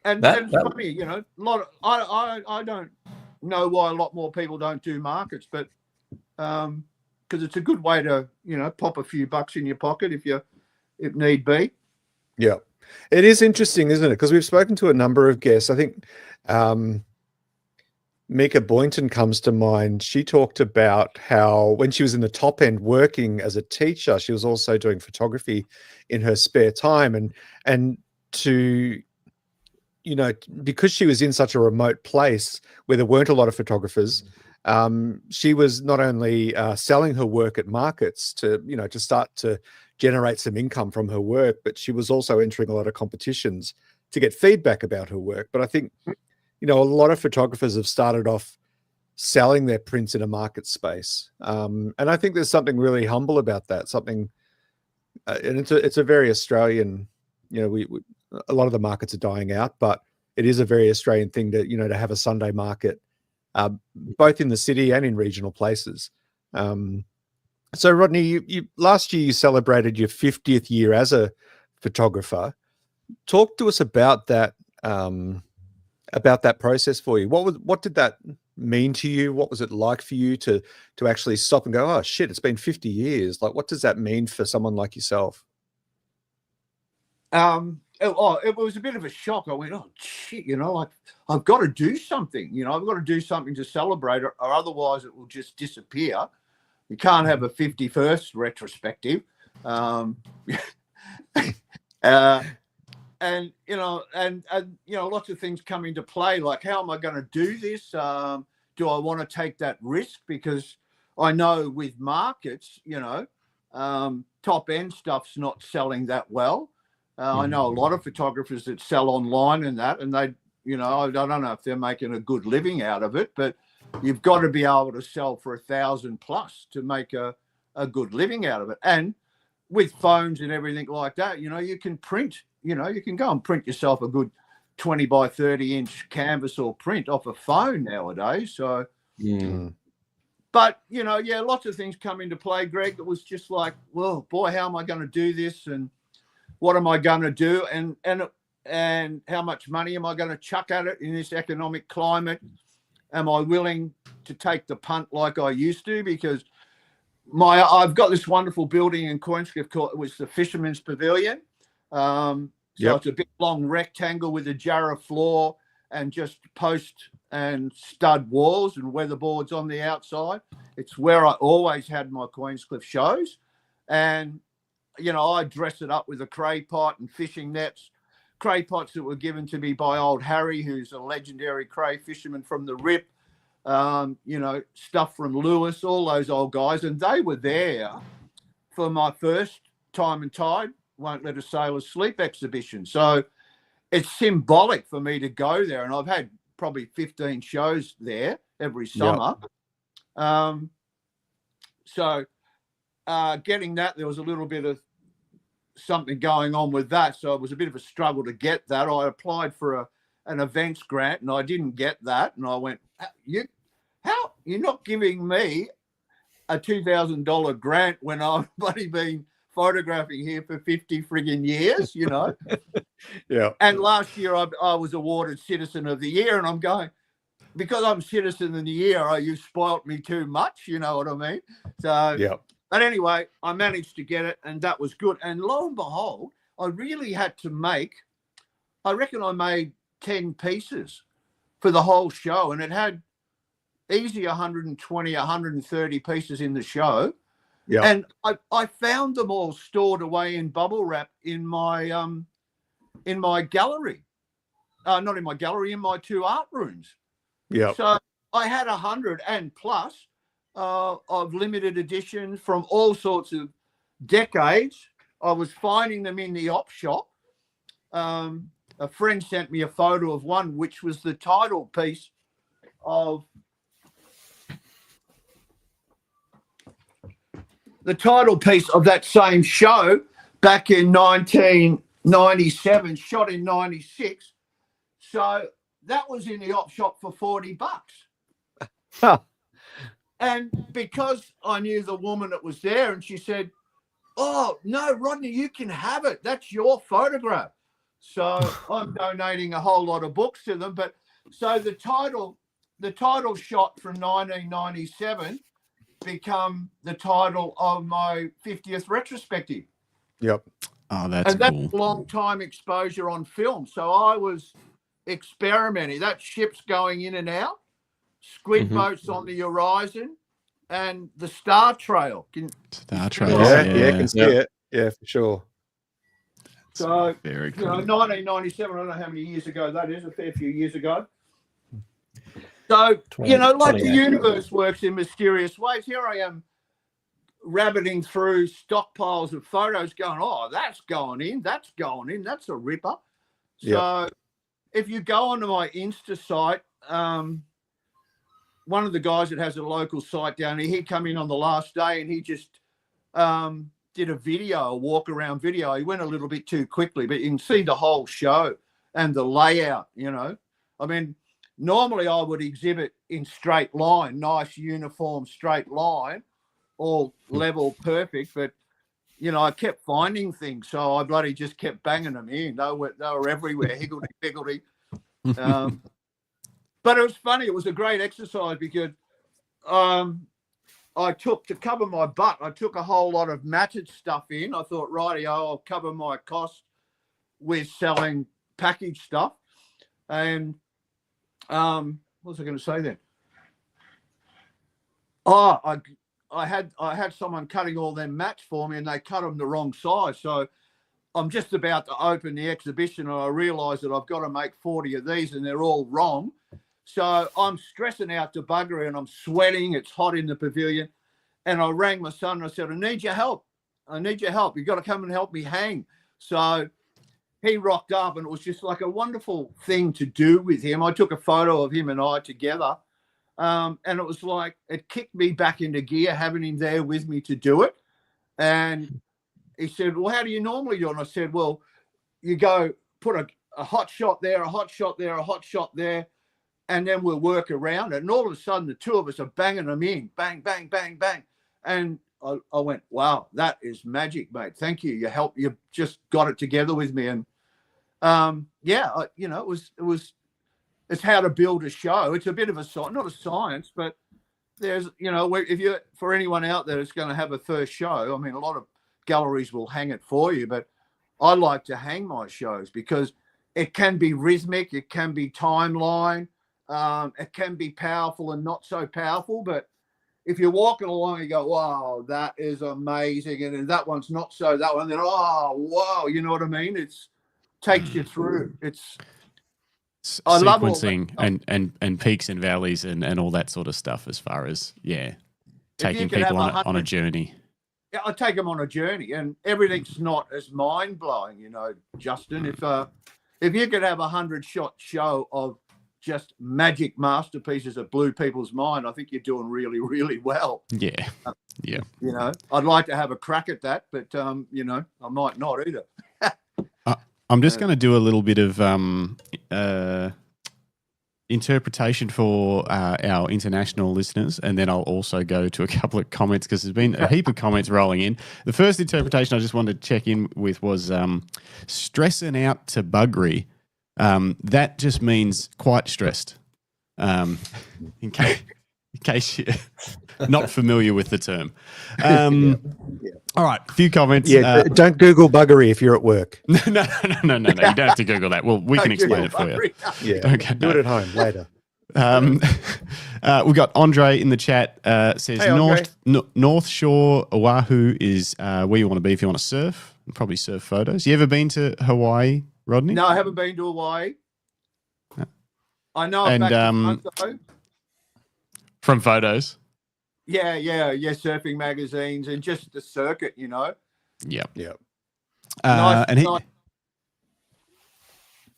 And it's funny, you know, a lot of, I don't know why a lot more people don't do markets, but because it's a good way to, you know, pop a few bucks in your pocket if need be. Yeah. It is interesting, isn't it? Because we've spoken to a number of guests. I think Mika Boynton comes to mind. She talked about how when she was in the top end working as a teacher, she was also doing photography in her spare time, and to, you know, because she was in such a remote place where there weren't a lot of photographers, she was not only selling her work at markets to, you know, to start to generate some income from her work, but she was also entering a lot of competitions to get feedback about her work. But I think, you know, a lot of photographers have started off selling their prints in a market space. And I think there's something really humble about that, something and it's a very Australian. You know, we a lot of the markets are dying out, but it is a very Australian thing to to have a Sunday market, both in the city and in regional places. So Rodney, you last year you celebrated your 50th year as a photographer. Talk to us about that process for you. What did that mean to you? What was it like for you to actually stop and go, oh shit, it's been 50 years. Like, what does that mean for someone like yourself? It was a bit of a shock. I went, oh shit, like I've got to do something. I've got to do something to celebrate, or otherwise it will just disappear. You can't have a 51st retrospective. And lots of things come into play, like how am I going to do this? Do I want to take that risk? Because I know with markets, top end stuff's not selling that well. I know a lot of photographers that sell online and that, and they, I don't know if they're making a good living out of it, but you've got to be able to sell for 1,000 plus to make a good living out of it. And with phones and everything like that, you can print, you can go and print yourself a good 20 by 30 inch canvas or print off a phone nowadays. So, but, lots of things come into play, Greg. It was just like, well, boy, how am I going to do this? And what am I going to do? And how much money am I going to chuck at it in this economic climate? Am I willing to take the punt like I used to? Because I've got this wonderful building in Queenscliff called, it was the Fisherman's Pavilion. It's a big long rectangle with a jarrah floor and just post and stud walls and weatherboards on the outside. It's where I always had my Queenscliff shows. And, I dress it up with a cray pot and fishing nets, cray pots that were given to me by old Harry, who's a legendary cray fisherman from the Rip, stuff from Lewis, all those old guys. And they were there for my first Time and Tide Won't Let a Sailor Sleep exhibition. So it's symbolic for me to go there. And I've had probably 15 shows there every summer. Yep. Getting that, there was a little bit of something going on with that. So it was a bit of a struggle to get that. I applied for an events grant and I didn't get that. And I went, you're not giving me a $2,000 grant when I've bloody been photographing here for 50 friggin' years, Yeah. And last year I was awarded Citizen of the Year, and I'm going, because I'm Citizen of the Year, you spoilt me too much, you know what I mean? So, yeah. But anyway, I managed to get it, and that was good. And lo and behold, I really had to I reckon I made 10 pieces for the whole show, and it had easy 120, 130 pieces in the show. Yeah. And I found them all stored away in bubble wrap in my gallery. Not in my gallery, in my 2 art rooms. Yeah. So I had 100 and plus of limited editions from all sorts of decades. I was finding them in the op shop. A friend sent me a photo of one, which was the title piece of that same show back in 1997, shot in 96. So that was in the op shop for $40. Huh. And because I knew the woman that was there, and she said, "Oh, no, Rodney, you can have it. That's your photograph." So I'm donating a whole lot of books to them. But so the title shot from 1997 become the title of my 50th retrospective. Yep. Oh, that's cool. Long time exposure on film. So I was experimenting. That ship's going in and out, squid boats on the horizon, and the Star Trail. Star Trail. Yeah, can see it. Yeah, for sure. So, very cool. 1997, I don't know how many years ago that is, a fair few years ago. So, like the universe works in mysterious ways. Here I am rabbiting through stockpiles of photos going, oh, that's going in, that's a ripper. So if you go onto my Insta site, one of the guys that has a local site down here, he come in on the last day and he just did a video, a walk around video. He went a little bit too quickly, but you can see the whole show and the layout, you know. I mean, normally I would exhibit in straight line, nice uniform straight line, all level perfect, but you know, I kept finding things, so I bloody just kept banging them in. They were everywhere, higgledy-piggledy. But it was funny. It was a great exercise because I took, to cover my butt, I took a whole lot of matted stuff in. I thought, righty, I'll cover my cost with selling packaged stuff. And what was I going to say then? Oh, I had someone cutting all them mats for me, and they cut them the wrong size. So I'm just about to open the exhibition, and I realise that I've got to make 40 of these, and they're all wrong. So I'm stressing out to buggery, and I'm sweating. It's hot in the pavilion. And I rang my son, and I said, I need your help. I need your help. You've got to come and help me hang. So he rocked up, and it was just like a wonderful thing to do with him. I took a photo of him and I together. And it was like, it kicked me back into gear, having him there with me to do it. And he said, well, how do you normally do it? And I said, well, you go put a hot shot there, a hot shot there, a hot shot there, and then we'll work around it. And all of a sudden, the two of us are banging them in, bang, bang, bang, bang. And I went, wow, that is magic, mate. Thank you. You just got it together with me. And you know, it's how to build a show. It's a bit of not a science, but there's, you know, if for anyone out there that's going to have a first show, I mean, a lot of galleries will hang it for you, but I like to hang my shows because it can be rhythmic, it can be timeline, it can be powerful and not so powerful. But if you're walking along, you go, wow, that is amazing, and then that one's not so, that one, then, oh, wow, you know what I mean? It's takes you through. It's I love sequencing and peaks and valleys and all that sort of stuff, as far as taking people on a journey. Yeah, I take them on a journey, and everything's not as mind blowing, you know, Justin. If you could have 100-shot show of just magic masterpieces that blew people's mind, I think you're doing really, really well. Yeah, yeah. You know, I'd like to have a crack at that, but you know, I might not either. I'm just going to do a little bit of interpretation for our international listeners, and then I'll also go to a couple of comments because there's been a heap of comments rolling in. The first interpretation I just wanted to check in with was stressing out to buggery. That just means quite stressed. In case you're not familiar with the term. All right, a few comments. Yeah, don't Google buggery if you're at work. No. You don't have to Google that. Well, we can explain it for you. Yeah, do it at home later. We got Andre in the chat. Says Hey, North Shore Oahu is where you want to be if you want to surf. Probably surf photos. You ever been to Hawaii, Rodney? No, I haven't been to Hawaii. I know. And from photos. Yeah, surfing magazines and just the circuit, you know. Yep. Nice.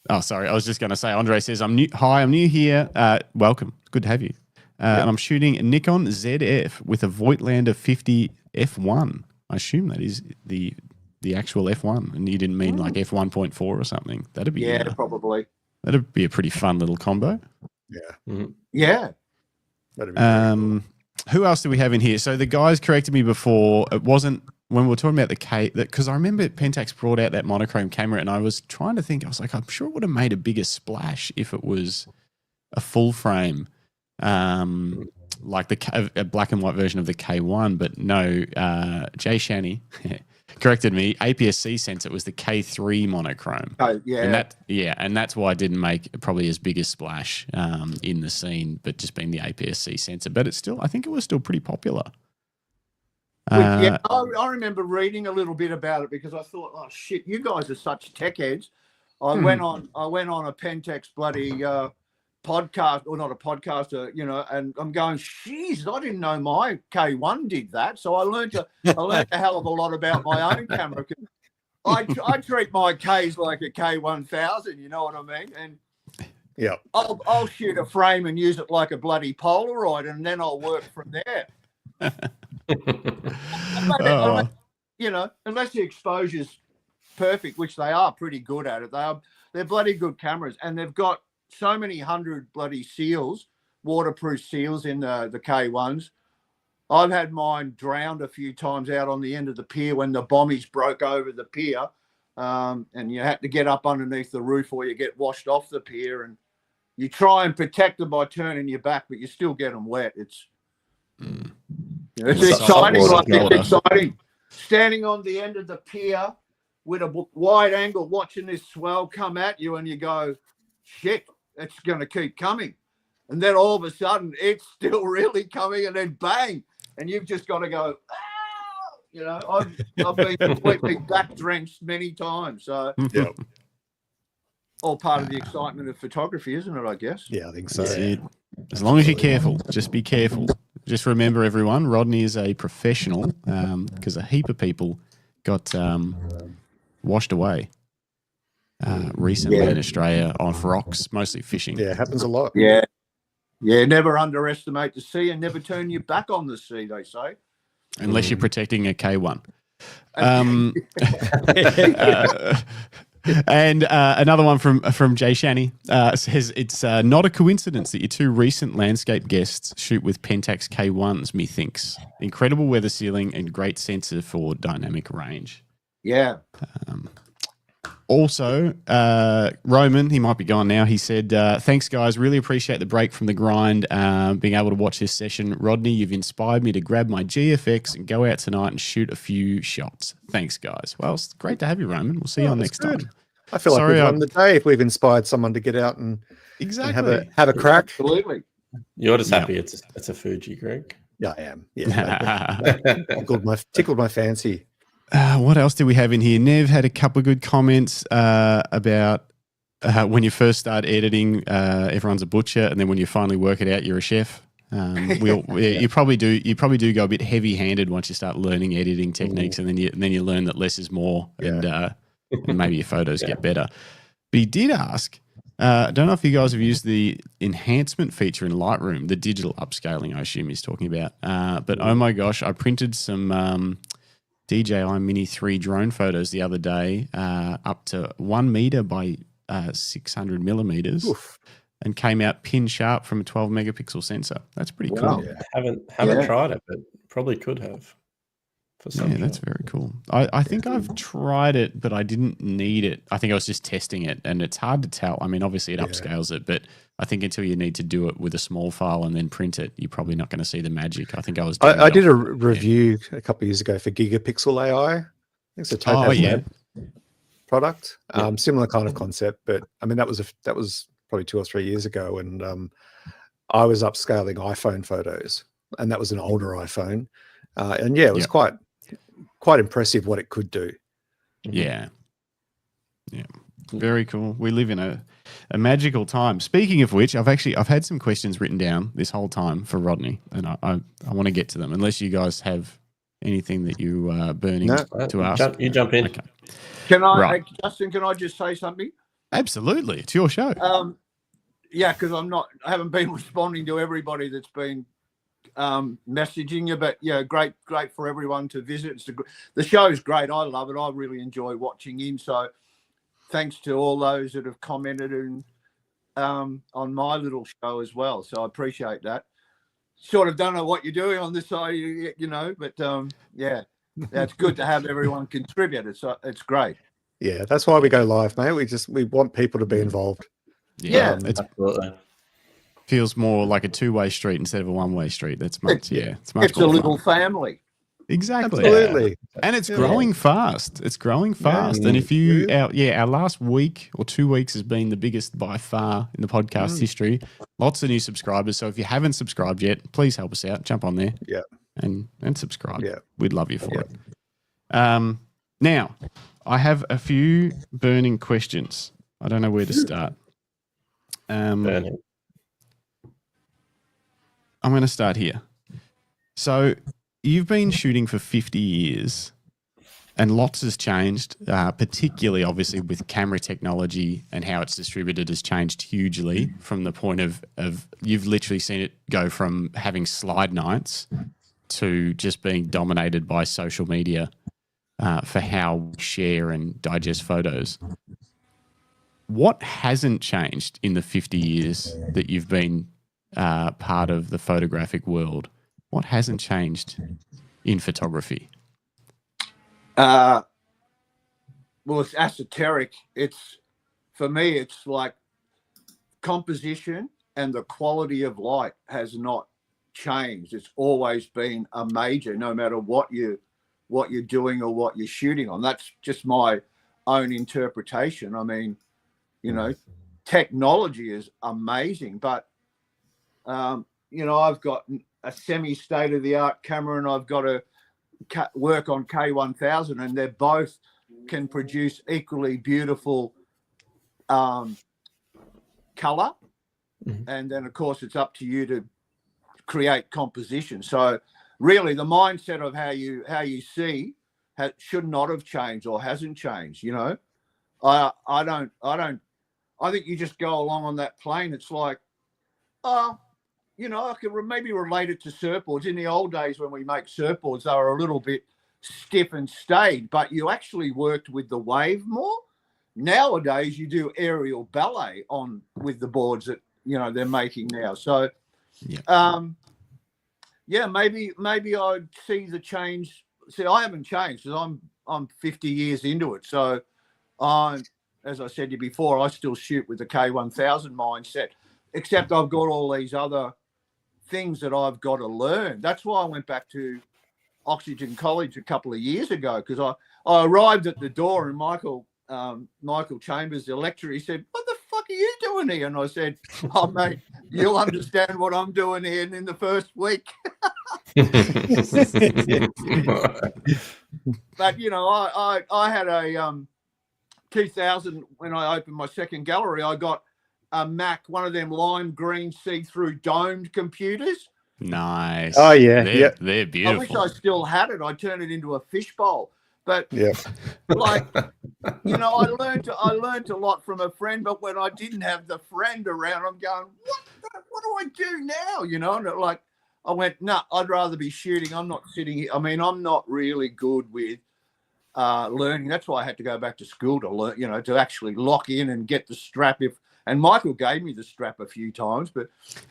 Oh, sorry. I was just going to say, Andre says, I'm new here. Welcome. Good to have you. And I'm shooting Nikon ZF with a Voigtlander 50 F1. I assume that is the actual F1, and you didn't mean like F1.4 or something. That'd be probably. That'd be a pretty fun little combo. Yeah. Mm-hmm. Yeah. That'd be cool. Who else do we have in here? So the guys corrected me before. It wasn't when we were talking about the K, because I remember Pentax brought out that monochrome camera, and I was trying to think. I was like, I'm sure it would have made a bigger splash if it was a full frame, like a black and white version of the K1. But no, Jay Shani corrected me. APS-C sensor was the K3 monochrome. Oh, yeah. And that's why it didn't make probably as big a splash in the scene, but just being the APS-C sensor. But it's still, I think it was still pretty popular. I remember reading a little bit about it because I thought, oh shit, you guys are such tech heads. I went on a Pentax bloody podcast, or not a podcast, you know, and I'm going, jeez, I didn't know my K1 did that. So I learned a hell of a lot about my own camera. I treat my Ks like a K1000, you know what I mean? And yeah, I'll shoot a frame and use it like a bloody Polaroid, and then I'll work from there. you know, unless the exposure's perfect, which they are pretty good at it. They're bloody good cameras, and they've got so many hundred bloody seals, waterproof seals in the K1s. I've had mine drowned a few times out on the end of the pier when the bombies broke over the pier, and you had to get up underneath the roof or you get washed off the pier, and you try and protect them by turning your back, but you still get them wet. It's exciting. It's exciting. Standing on the end of the pier with a wide angle, watching this swell come at you, and you go, shit, it's going to keep coming. And then all of a sudden, it's still really coming, and then bang, and you've just got to go, ah! You know, I've been completely back drenched many times. So, Yeah. all part of the excitement of photography, isn't it? I guess. Yeah, I think so. That's it. As long as you're careful, just be careful. Just remember, everyone, Rodney is a professional, because a heap of people got washed away recently in Australia off rocks, mostly fishing. Yeah, it happens a lot. Yeah. Never underestimate the sea, and never turn your back on the sea, they say. Unless you're protecting a K1. And another one from Jay Shani says, it's not a coincidence that your two recent landscape guests shoot with Pentax K1s, methinks. Incredible weather sealing and great sensor for dynamic range. Yeah. Also, Roman, he might be gone now. He said, thanks, guys. Really appreciate the break from the grind, being able to watch this session. Rodney, you've inspired me to grab my GFX and go out tonight and shoot a few shots. Thanks, guys. Well, it's great to have you, Roman. We'll see you on next time. I feel like we've won the day if we've inspired someone to get out and have a crack. Absolutely. You're just happy it's a Fuji, Greg. Yeah, I am. Yeah, tickled my fancy. What else do we have in here? Nev had a couple of good comments about when you first start editing, everyone's a butcher, and then when you finally work it out, you're a chef. You probably do go a bit heavy-handed once you start learning editing techniques, and then you learn that less is more, and maybe your photos get better. But he did ask. I don't know if you guys have used the enhancement feature in Lightroom, the digital upscaling, I assume he's talking about. But oh my gosh, I printed some DJI Mini 3 drone photos the other day, up to 1 meter by 600 millimeters. Oof. And came out pin sharp from a 12 megapixel sensor. That's pretty cool. Yeah. Haven't tried it, but probably could have. That's very cool. I think I've tried it, but I didn't need it. I think I was just testing it, and it's hard to tell. I mean, obviously it upscales it, but I think until you need to do it with a small file and then print it, you're probably not going to see the magic. I think I did a review a couple of years ago for Gigapixel AI. I think it's a Topaz product. Similar kind of concept, but I mean that was probably 2 or 3 years ago, and I was upscaling iPhone photos, and that was an older iPhone, and it was quite impressive what it could do. Yeah, very cool. We live in a magical time. Speaking of which, I've had some questions written down this whole time for Rodney, and I want to get to them. Unless you guys have anything that you are burning to ask, you jump in. Okay. Can I, Justin? Can I just say something? Absolutely, it's your show. Because I haven't been responding to everybody that's been messaging you, but great for everyone to visit. The show's great. I love it. I really enjoy watching in. So thanks to all those that have commented on my little show as well. So I appreciate that. Sort of don't know what you're doing on this side, but it's good to have everyone contribute. It's great. Yeah, that's why we go live, mate. We want people to be involved. Yeah, absolutely. Feels more like a two-way street instead of a one-way street. That's much, it's much. It's a little family. Exactly. Absolutely. And it's growing fast. It's growing fast. And if you, our last week or 2 weeks has been the biggest by far in the podcast history. Lots of new subscribers. So if you haven't subscribed yet, please help us out. Jump on there. Yeah. And subscribe. Yeah. We'd love you for it. Now, I have a few burning questions. I don't know where to start. Burning. I'm going to start here. So you've been shooting for 50 years and lots has changed, particularly obviously with camera technology and how it's distributed has changed hugely from the point of you've literally seen it go from having slide nights to just being dominated by social media. for how we share and digest photos. What hasn't changed in the 50 years that you've been part of the photographic world? What hasn't changed in photography? Well, it's esoteric. For me, it's like composition and the quality of light has not changed. It's always been a major, no matter what you're doing or what you're shooting on. That's just my own interpretation. I mean, you know, technology is amazing, but you know, I've got a semi-state-of-the-art camera and I've got to work on K1000, and they both can produce equally beautiful color. And then, of course, it's up to you to create composition. So really the mindset of how you see should not have changed or hasn't changed. You know, I think you just go along on that plane. It's like, you know, I could maybe relate it to surfboards. In the old days when we make surfboards, they were a little bit stiff and staid, but you actually worked with the wave more. Nowadays you do aerial ballet with the boards that, you know, they're making now. So maybe I'd see the change. See, I haven't changed because I'm 50 years into it. So as I said to you before, I still shoot with the K1000 mindset, except I've got all these other things that I've got to learn. That's why I went back to Oxygen College a couple of years ago, because I arrived at the door and Michael Chambers, the lecturer, he said, "What the fuck are you doing here?" And I said, "Oh, mate, you'll understand what I'm doing here in the first week." But, you know, I had a 2000, when I opened my second gallery, I got a Mac, one of them lime green see-through domed computers. Nice. Oh, yeah. They're beautiful. I wish I still had it. I turned it into a fishbowl. But like, you know, I learned a lot from a friend, but when I didn't have the friend around, I'm going, what do I do now? You know, and like, I went, no, I'd rather be shooting. I'm not sitting here. I mean, I'm not really good with learning. That's why I had to go back to school to learn, you know, to actually lock in and get the strap. And Michael gave me the strap a few times, but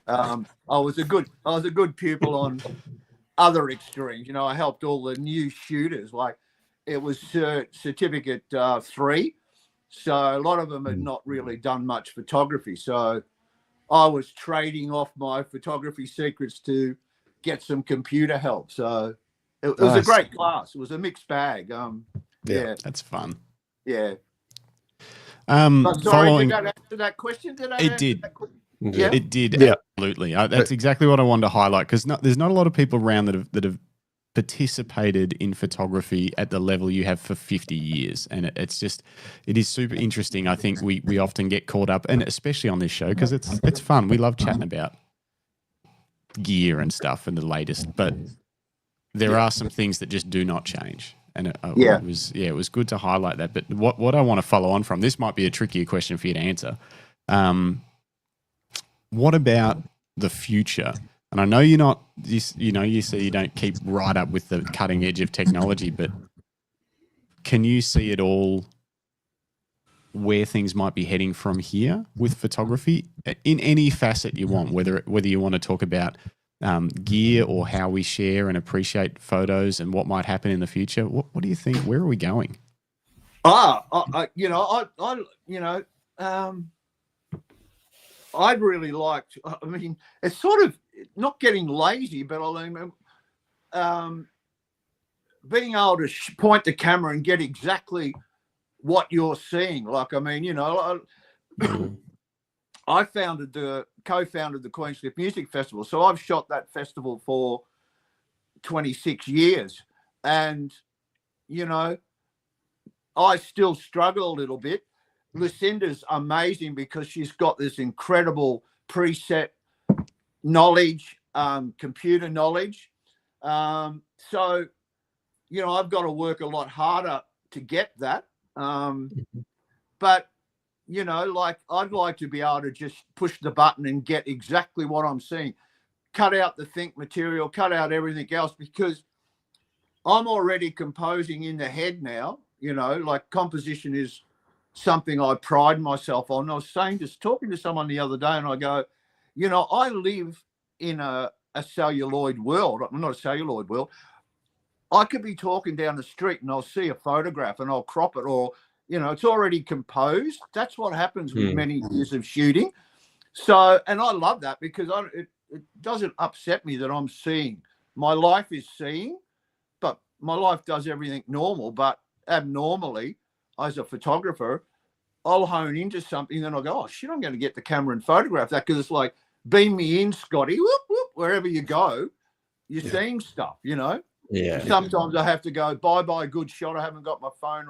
I was a good pupil on other extremes. You know, I helped all the new shooters. Like, it was certificate 3, so a lot of them had not really done much photography. So I was trading off my photography secrets to get some computer help. So it was a great class. It was a mixed bag. Yeah, that's fun. Yeah. Sorry, did that answer that question? It did. Yeah, it did. Yeah. Absolutely. That's exactly what I wanted to highlight, because there's not a lot of people around that have participated in photography at the level you have for 50 years. And it is super interesting. I think we often get caught up, and especially on this show, because it's fun. We love chatting about gear and stuff and the latest, but there are some things that just do not change. And it was good to highlight that. But what I want to follow on from, this might be a trickier question for you to answer. What about the future? And I know you're not, you say you don't keep right up with the cutting edge of technology, but can you see it all where things might be heading from here with photography in any facet you want, whether you want to talk about gear or how we share and appreciate photos and what might happen in the future? What do you think? Where are we going? I'd really like to, I mean, it's sort of not getting lazy, but I mean, being able to point the camera and get exactly what you're seeing. Like, I mean, you know, I co-founded the Queenscliff Music Festival. So I've shot that festival for 26 years. And, you know, I still struggle a little bit. Lucinda's amazing because she's got this incredible preset knowledge, computer knowledge. So, you know, I've got to work a lot harder to get that. But, you know, like, I'd like to be able to just push the button and get exactly what I'm seeing. Cut out the think material, cut out everything else, because I'm already composing in the head now. You know, like composition is something I pride myself on. I was talking to someone the other day, and I go, you know, I live in a celluloid world. I'm not a celluloid world. I could be talking down the street and I'll see a photograph and I'll crop it, or, you know, it's already composed. That's what happens with many years of shooting. So, and I love that because it doesn't upset me that I'm seeing. My life is seeing, but my life does everything normal. But abnormally, as a photographer, I'll hone into something, then I'll go, oh shit, I'm going to get the camera and photograph that, because it's like, beam me in, Scotty, whoop, whoop, wherever you go, you're seeing stuff, you know. Yeah. Sometimes I have to go, bye, good shot, I haven't got my phone,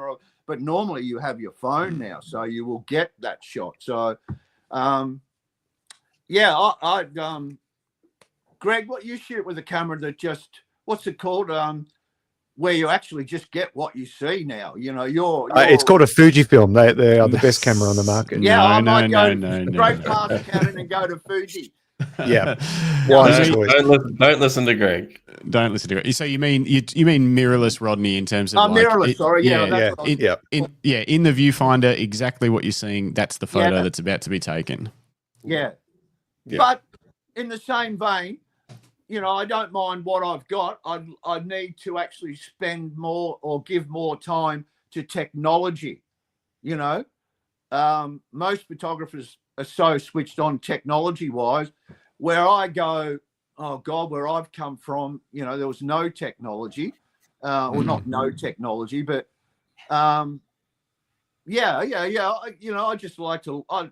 but normally you have your phone now, so you will get that shot. So Greg, what you shoot with a camera that just, what's it called, where you actually just get what you see now, you know, you're it's called a Fujifilm. They are the best camera on the market. Yeah, No, I might go no. straight past Canon and go to Fuji. Yeah. Don't listen to Greg. Don't listen to Greg. So you mean mirrorless, Rodney, in terms of mirrorless? Sorry, in the viewfinder, exactly what you're seeing. That's the photo that's about to be taken. Yeah, but in the same vein, you know, I don't mind what I've got. I need to actually spend more or give more time to technology. You know, most photographers are so switched on technology-wise. Where I go, oh God, where I've come from, you know, there was no technology, or not no technology, but you know, I just like to. I'm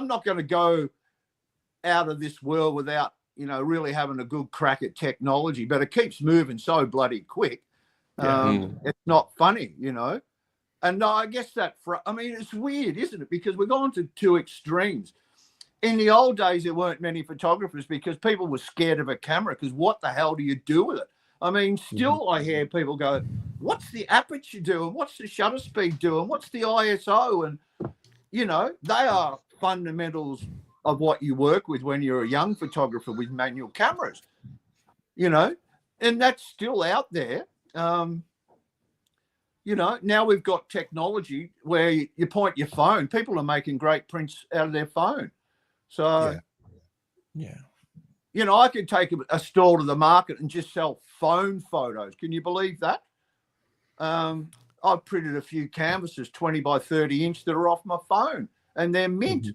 not going to go out of this world without, you know, really having a good crack at technology, but it keeps moving so bloody quick. It's not funny, you know. And I guess I mean, it's weird, isn't it? Because we're going to two extremes. In the old days, there weren't many photographers because people were scared of a camera, because what the hell do you do with it? I mean, still I hear people go, what's the aperture doing? What's the shutter speed doing? What's the ISO? And, you know, they are fundamentals of what you work with when you're a young photographer with manual cameras, you know, and that's still out there. You know, now we've got technology where you point your phone. People are making great prints out of their phone. So, you know, I could take a stall to the market and just sell phone photos. Can you believe that? I've printed a few canvases, 20 by 30 inch, that are off my phone, and they're mint.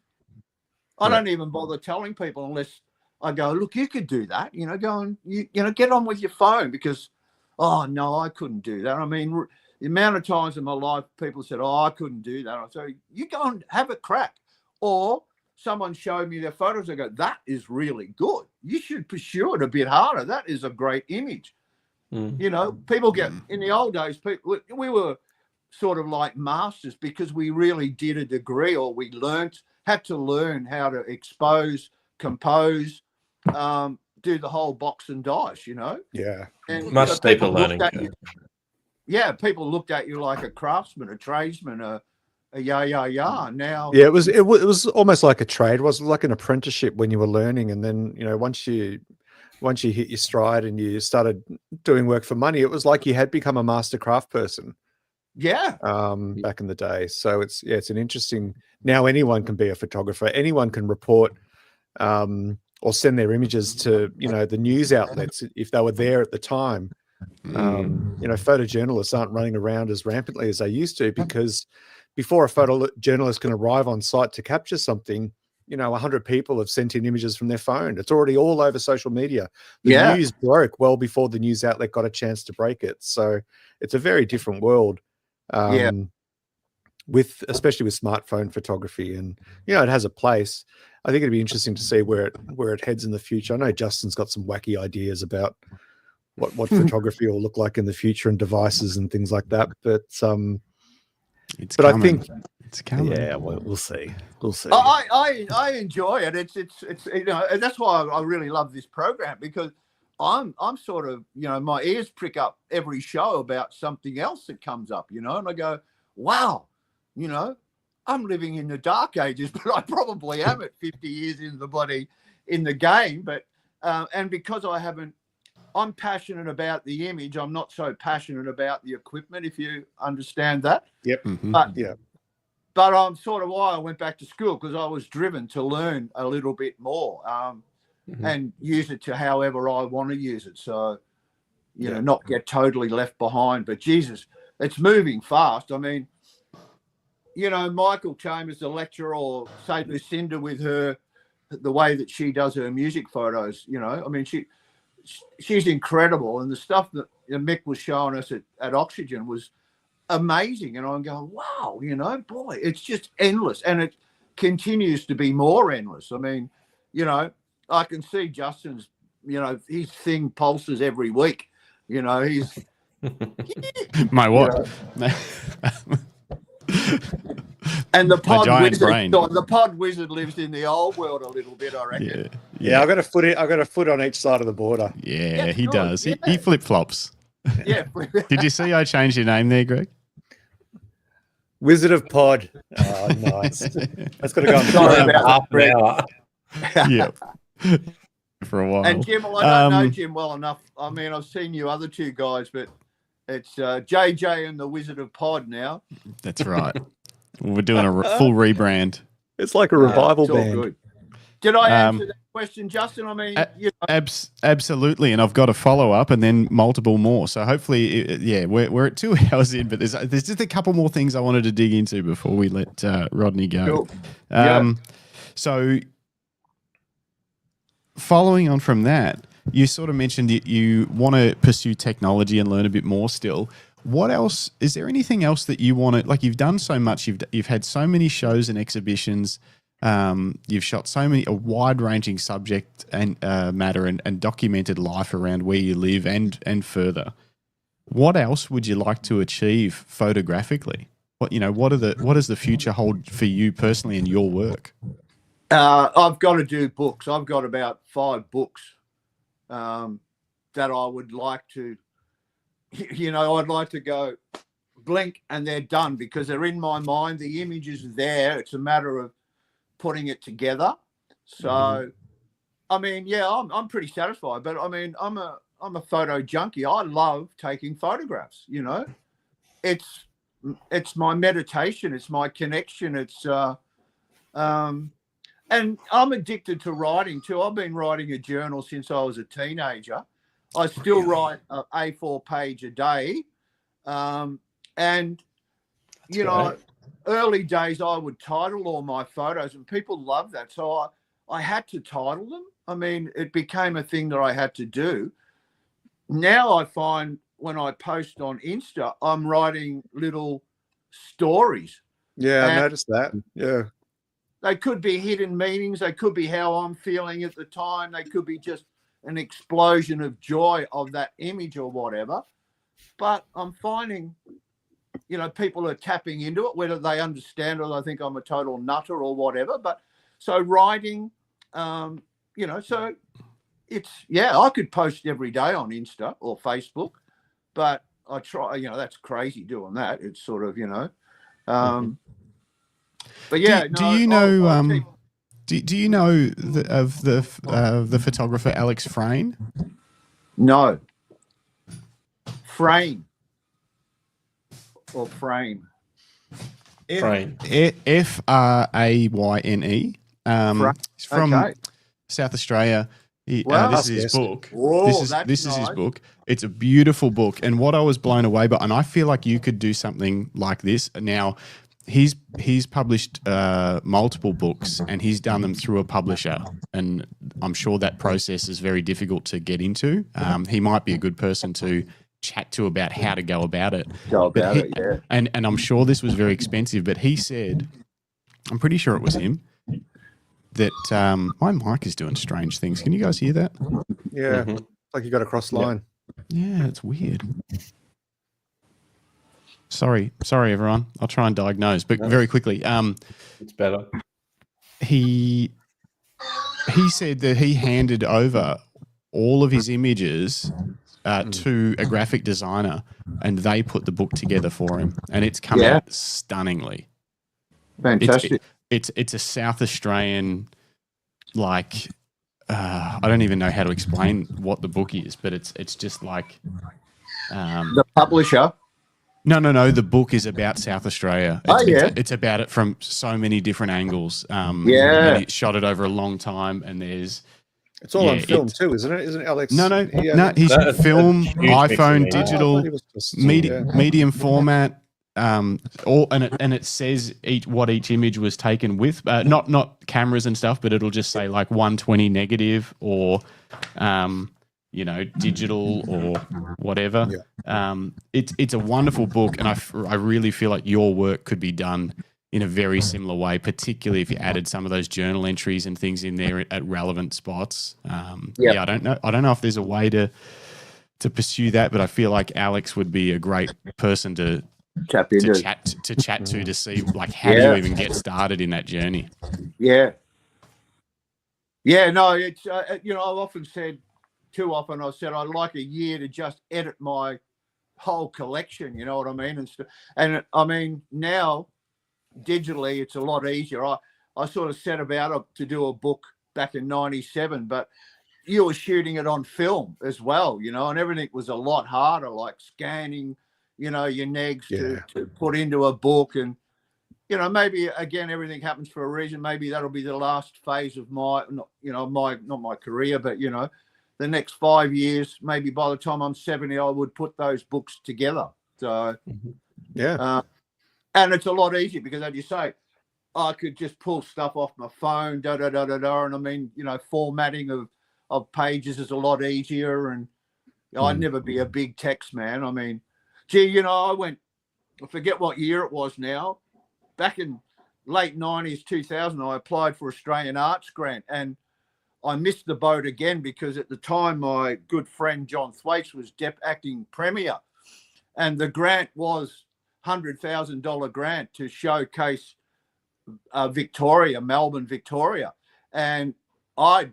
I don't even bother telling people unless I go, look, you could do that, you know, go and, you know, get on with your phone, because, oh, no, I couldn't do that. I mean, the amount of times in my life people said, oh, I couldn't do that. I say, you go and have a crack. Or someone showed me their photos. I go, that is really good. You should pursue it a bit harder. That is a great image. You know, people get, in the old days, we were sort of like masters because we really did a degree, or we had to learn how to expose, compose, do the whole box and dice, you know? Yeah. And much deeper learning. People looked at you like a craftsman, a tradesman, a now. Yeah, it was almost like a trade. It was like an apprenticeship when you were learning, and then, you know, once you hit your stride and you started doing work for money, it was like you had become a master craft person. Yeah. Back in the day. So it's an interesting, now anyone can be a photographer, anyone can report or send their images to, you know, the news outlets if they were there at the time. You know, photojournalists aren't running around as rampantly as they used to, because before a photojournalist can arrive on site to capture something, you know, 100 people have sent in images from their phone. It's already all over social media. The news broke well before the news outlet got a chance to break it. So it's a very different world. Especially with smartphone photography, and, you know, it has a place. I think it'd be interesting to see where it heads in the future. I know Justin's got some wacky ideas about what photography will look like in the future, and devices and things like that. But I think it's coming. Yeah, we'll see. We'll see. I enjoy it. It's you know, and that's why I really love this program, because I'm sort of, you know, my ears prick up every show about something else that comes up, you know, and I go, wow, you know, I'm living in the dark ages, but I probably am at 50 years in the game. But and because I haven't I'm passionate about the image. I'm not so passionate about the equipment, if you understand that. Yep. But Yeah. But I'm sort of why I went back to school, because I was driven to learn a little bit more and use it to however I want to use it. So, you know, not get totally left behind. But Jesus, it's moving fast. I mean, you know, Michael Chambers, the lecturer, or say Lucinda with her, the way that she does her music photos, you know, I mean, she's incredible. And the stuff that Mick was showing us at Oxygen was amazing. And I'm going, wow, you know, boy, it's just endless. And it continues to be more endless. I mean, you know, I can see Justin's, you know, his thing pulses every week. You know, he's my what? And the pod wizard, the pod wizard lives in the old world a little bit, I reckon. Yeah, I got a foot on each side of the border. Yeah, he does. Yeah. He flip flops. Yeah. Did you see I changed your name there, Greg? Wizard of Pod. Oh, nice. That's got to go on. Sorry about half an hour. Yeah. For a while. And Jim, well, I don't know Jim well enough. I mean, I've seen you other two guys, but it's JJ and the Wizard of Pod now. That's right. We're doing a full rebrand. It's like a revival it's all band. Good. Did I answer that question, Justin? I mean, you know. Absolutely, and I've got a follow up and then multiple more. So hopefully, we're at 2 hours in, but there's just a couple more things I wanted to dig into before we let Rodney go. Cool. So following on from that, you sort of mentioned that you want to pursue technology and learn a bit more still. What else? Is there anything else that you want to, like, you've done so much, you've had so many shows and exhibitions, you've shot a wide-ranging subject and matter and documented life around where you live and further. What else would you like to achieve photographically? What does the future hold for you personally in your work? I've got to do books. I've got about 5 books that I would like to, you know, I'd like to go blink and they're done, because they're in my mind. The image is there. It's a matter of putting it together. So, I mean, yeah, I'm pretty satisfied. But I mean, I'm a photo junkie. I love taking photographs. You know, it's my meditation. It's my connection. It's and I'm addicted to writing too. I've been writing a journal since I was a teenager. I still write an A4 page a day. And, you know, early days I would title all my photos and people love that. So I had to title them. I mean, it became a thing that I had to do. Now I find when I post on Insta, I'm writing little stories. Yeah, I noticed that. Yeah. They could be hidden meanings. They could be how I'm feeling at the time. They could be just an explosion of joy of that image or whatever. But I'm finding, you know, people are tapping into it, whether they understand or they think I'm a total nutter or whatever. But so writing, you know, so it's, yeah, I could post every day on Insta or Facebook, but I try, you know, that's crazy doing that. It's sort of, you know, but yeah. Do you know of the photographer Alex Frayne? No. Frayne. Or Frame. Frayne. Frayne. He's from South Australia. This is his book. Whoa, this is his book. It's a beautiful book. And what I was blown away by, and I feel like you could do something like this. Now, he's published multiple books and he's done them through a publisher. And I'm sure that process is very difficult to get into. He might be a good person to chat to about how to go about it. Yeah. And I'm sure this was very expensive, but he said, I'm pretty sure it was him, that my mic is doing strange things. Can you guys hear that? Yeah, like you got a cross line. Yeah, it's weird. Sorry, everyone. I'll try and diagnose, but very quickly. It's better. He said that he handed over all of his images to a graphic designer, and they put the book together for him, and it's come out stunningly. Fantastic. It's a South Australian, like, I don't even know how to explain what the book is, but it's just like The publisher. No. The book is about South Australia. It's about it from so many different angles. And he shot it over a long time, and there's it's all on film too, isn't it? Isn't it, Alex? No. He's film, iPhone, digital, medium format. And it says what each image was taken with, not cameras and stuff, but it'll just say like 120 negative or digital or whatever. It's a wonderful book, and I really feel like your work could be done in a very similar way, particularly if you added some of those journal entries and things in there at relevant spots. I don't know if there's a way to pursue that, but I feel like Alex would be a great person to chat to see like how do you even get started in that journey. No, it's I've often said, too often I've said I'd like a year to just edit my whole collection, you know what I mean, and I mean now digitally it's a lot easier. I sort of set about to do a book back in '97, but you were shooting it on film as well, and everything was a lot harder, like scanning your negs to put into a book. And, maybe, again, everything happens for a reason. Maybe that'll be the last phase of not my career, but, the next 5 years, maybe by the time I'm 70, I would put those books together. So, and it's a lot easier because, as you say, I could just pull stuff off my phone, and I mean, formatting of pages is a lot easier. And I'd never be a big text man. I mean, I forget what year it was now. Back in late 90s, 2000, I applied for Australian Arts Grant, and I missed the boat again because at the time my good friend John Thwaites was acting premier, and the grant was $100,000 grant to showcase Victoria, Melbourne, Victoria. And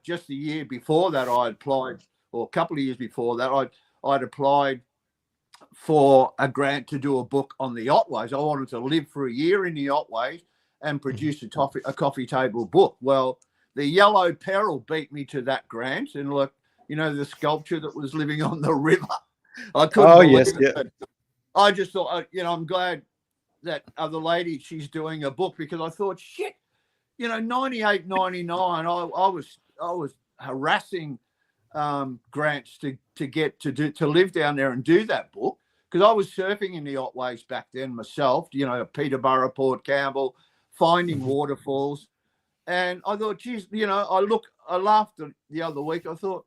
just the year before that, I applied, or a couple of years before that, I'd applied for a grant to do a book on the Otways. I wanted to live for a year in the Otways and produce a coffee table book. Well, the Yellow Peril beat me to that grant, and look, the sculpture that was living on the river. I couldn't believe it. I just thought, I'm glad that other lady, she's doing a book, because I thought, shit, 98, 99, I was harassing grants to get to live down there and do that book, because I was surfing in the Otways back then myself, Peterborough, Port Campbell, finding waterfalls. And I thought, geez, I laughed the other week. I thought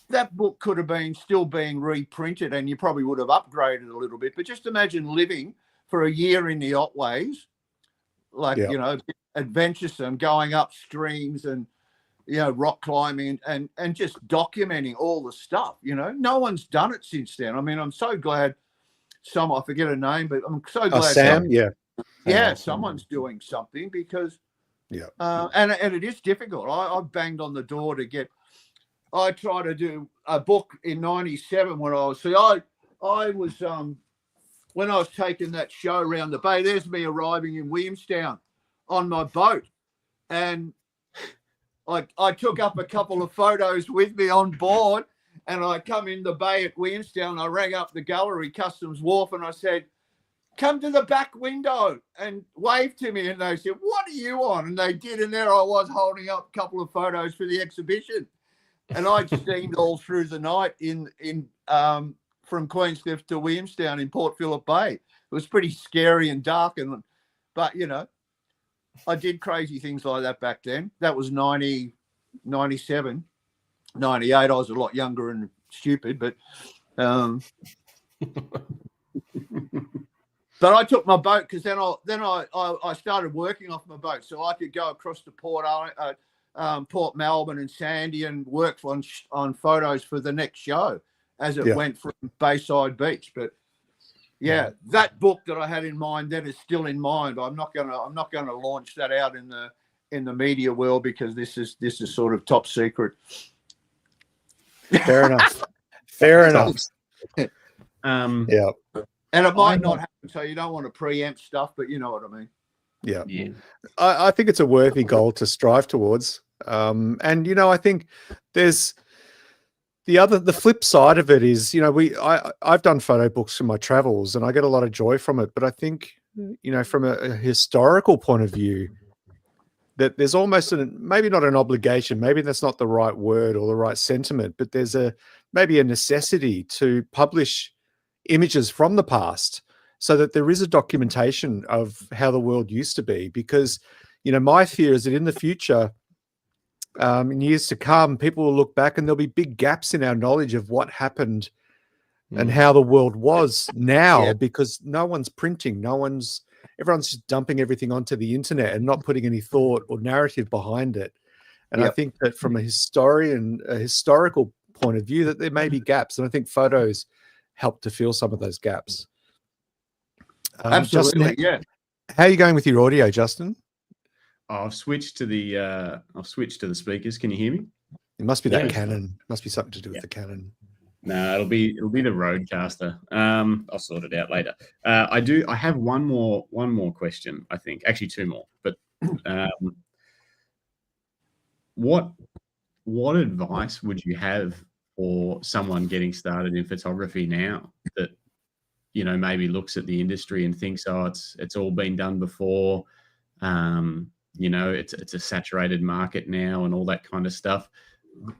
that book could have been still being reprinted, and you probably would have upgraded a little bit. But just imagine living for a year in the Otways, like, adventuresome, going up streams and, rock climbing and just documenting all the stuff. No one's done it since then. I mean, I'm so glad I forget her name, but I'm so glad. Sam, someone's doing something, because and it is difficult. I banged on the door to get. I tried to do a book in '97 when I was. I was when I was taking that show around the bay. There's me arriving in Williamstown on my boat, and I took up a couple of photos with me on board, and I come in the bay at Williamstown. I rang up the gallery, Customs Wharf, and I said, come to the back window and wave to me. And they said, what are you on? And they did. And there I was holding up a couple of photos for the exhibition. And I steamed all through the night from Queenscliff to Williamstown in Port Phillip Bay. It was pretty scary and dark. But, I did crazy things like that back then. That was 90, 97, 98. I was a lot younger and stupid, but but I took my boat, because then I started working off my boat, so I could go across to Port Melbourne and Sandy and work on photos for the next show as it went from Bayside Beach. But that book that I had in mind then is still in mind, but I'm not gonna launch that out in the media world, because this is sort of top secret. Fair enough. Fair enough. And it might not happen, so you don't want to preempt stuff, but you know what I mean. Yeah. I think it's a worthy goal to strive towards. And I think there's the flip side of it is, I've done photo books for my travels and I get a lot of joy from it. But I think, from a historical point of view, that there's almost maybe not an obligation, maybe that's not the right word or the right sentiment, but there's maybe a necessity to publish images from the past so that there is a documentation of how the world used to be. Because, my fear is that in the future, in years to come, people will look back and there'll be big gaps in our knowledge of what happened and how the world was now, because no one's printing, everyone's just dumping everything onto the internet and not putting any thought or narrative behind it. And I think that from a historical point of view, that there may be gaps. And I think photos help to fill some of those gaps. Absolutely. Justin, how are you going with your audio, Justin? I've switched to the speakers. Can you hear me? It must be that Canon. Must be something to do with the Canon. No, it'll be the Rodecaster. I'll sort it out later. I have one more question, I think. Actually, two more. But what advice would you have for someone getting started in photography now that maybe looks at the industry and thinks, oh, it's all been done before, it's a saturated market now and all that kind of stuff?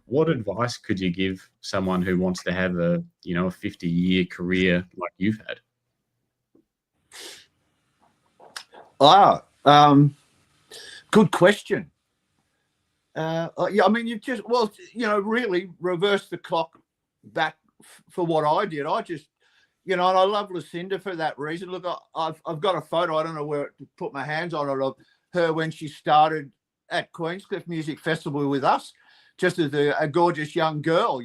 What advice could you give someone who wants to have a 50-year career like you've had? Good question. You just, really reverse the clock back for what I did. I just, and I love Lucinda for that reason. Look, I've got a photo. I don't know where to put my hands on it, of her when she started at Queenscliff Music Festival with us, just as a gorgeous young girl,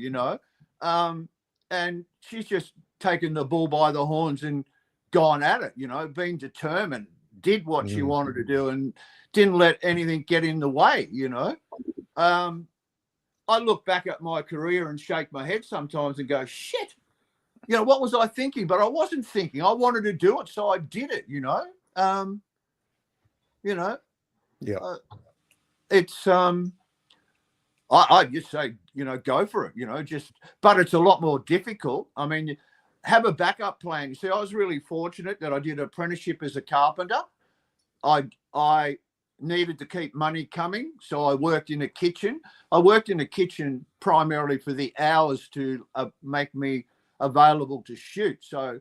and she's just taken the bull by the horns and gone at it, been determined, did what she wanted to do and didn't let anything get in the way, I look back at my career and shake my head sometimes and go, shit, what was I thinking? But I wasn't thinking. I wanted to do it, so I did it, it's I just say, go for it, but it's a lot more difficult. I mean, have a backup plan. You see, I was really fortunate that I did an apprenticeship as a carpenter. I needed to keep money coming, so I worked in a kitchen. I worked in a kitchen primarily for the hours to make me available to shoot. So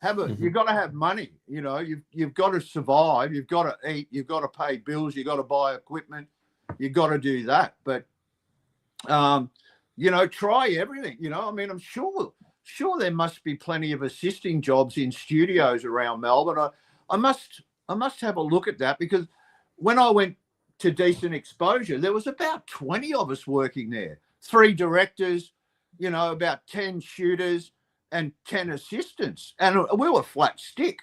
you've got to have money, you've got to survive, you've got to eat, you've got to pay bills, you've got to buy equipment, you've got to do that. But try everything. I'm sure there must be plenty of assisting jobs in studios around Melbourne. I must have a look at that, because when I went to Decent Exposure, there was about 20 of us working there, 3 directors, about 10 shooters and 10 assistants, and we were flat stick.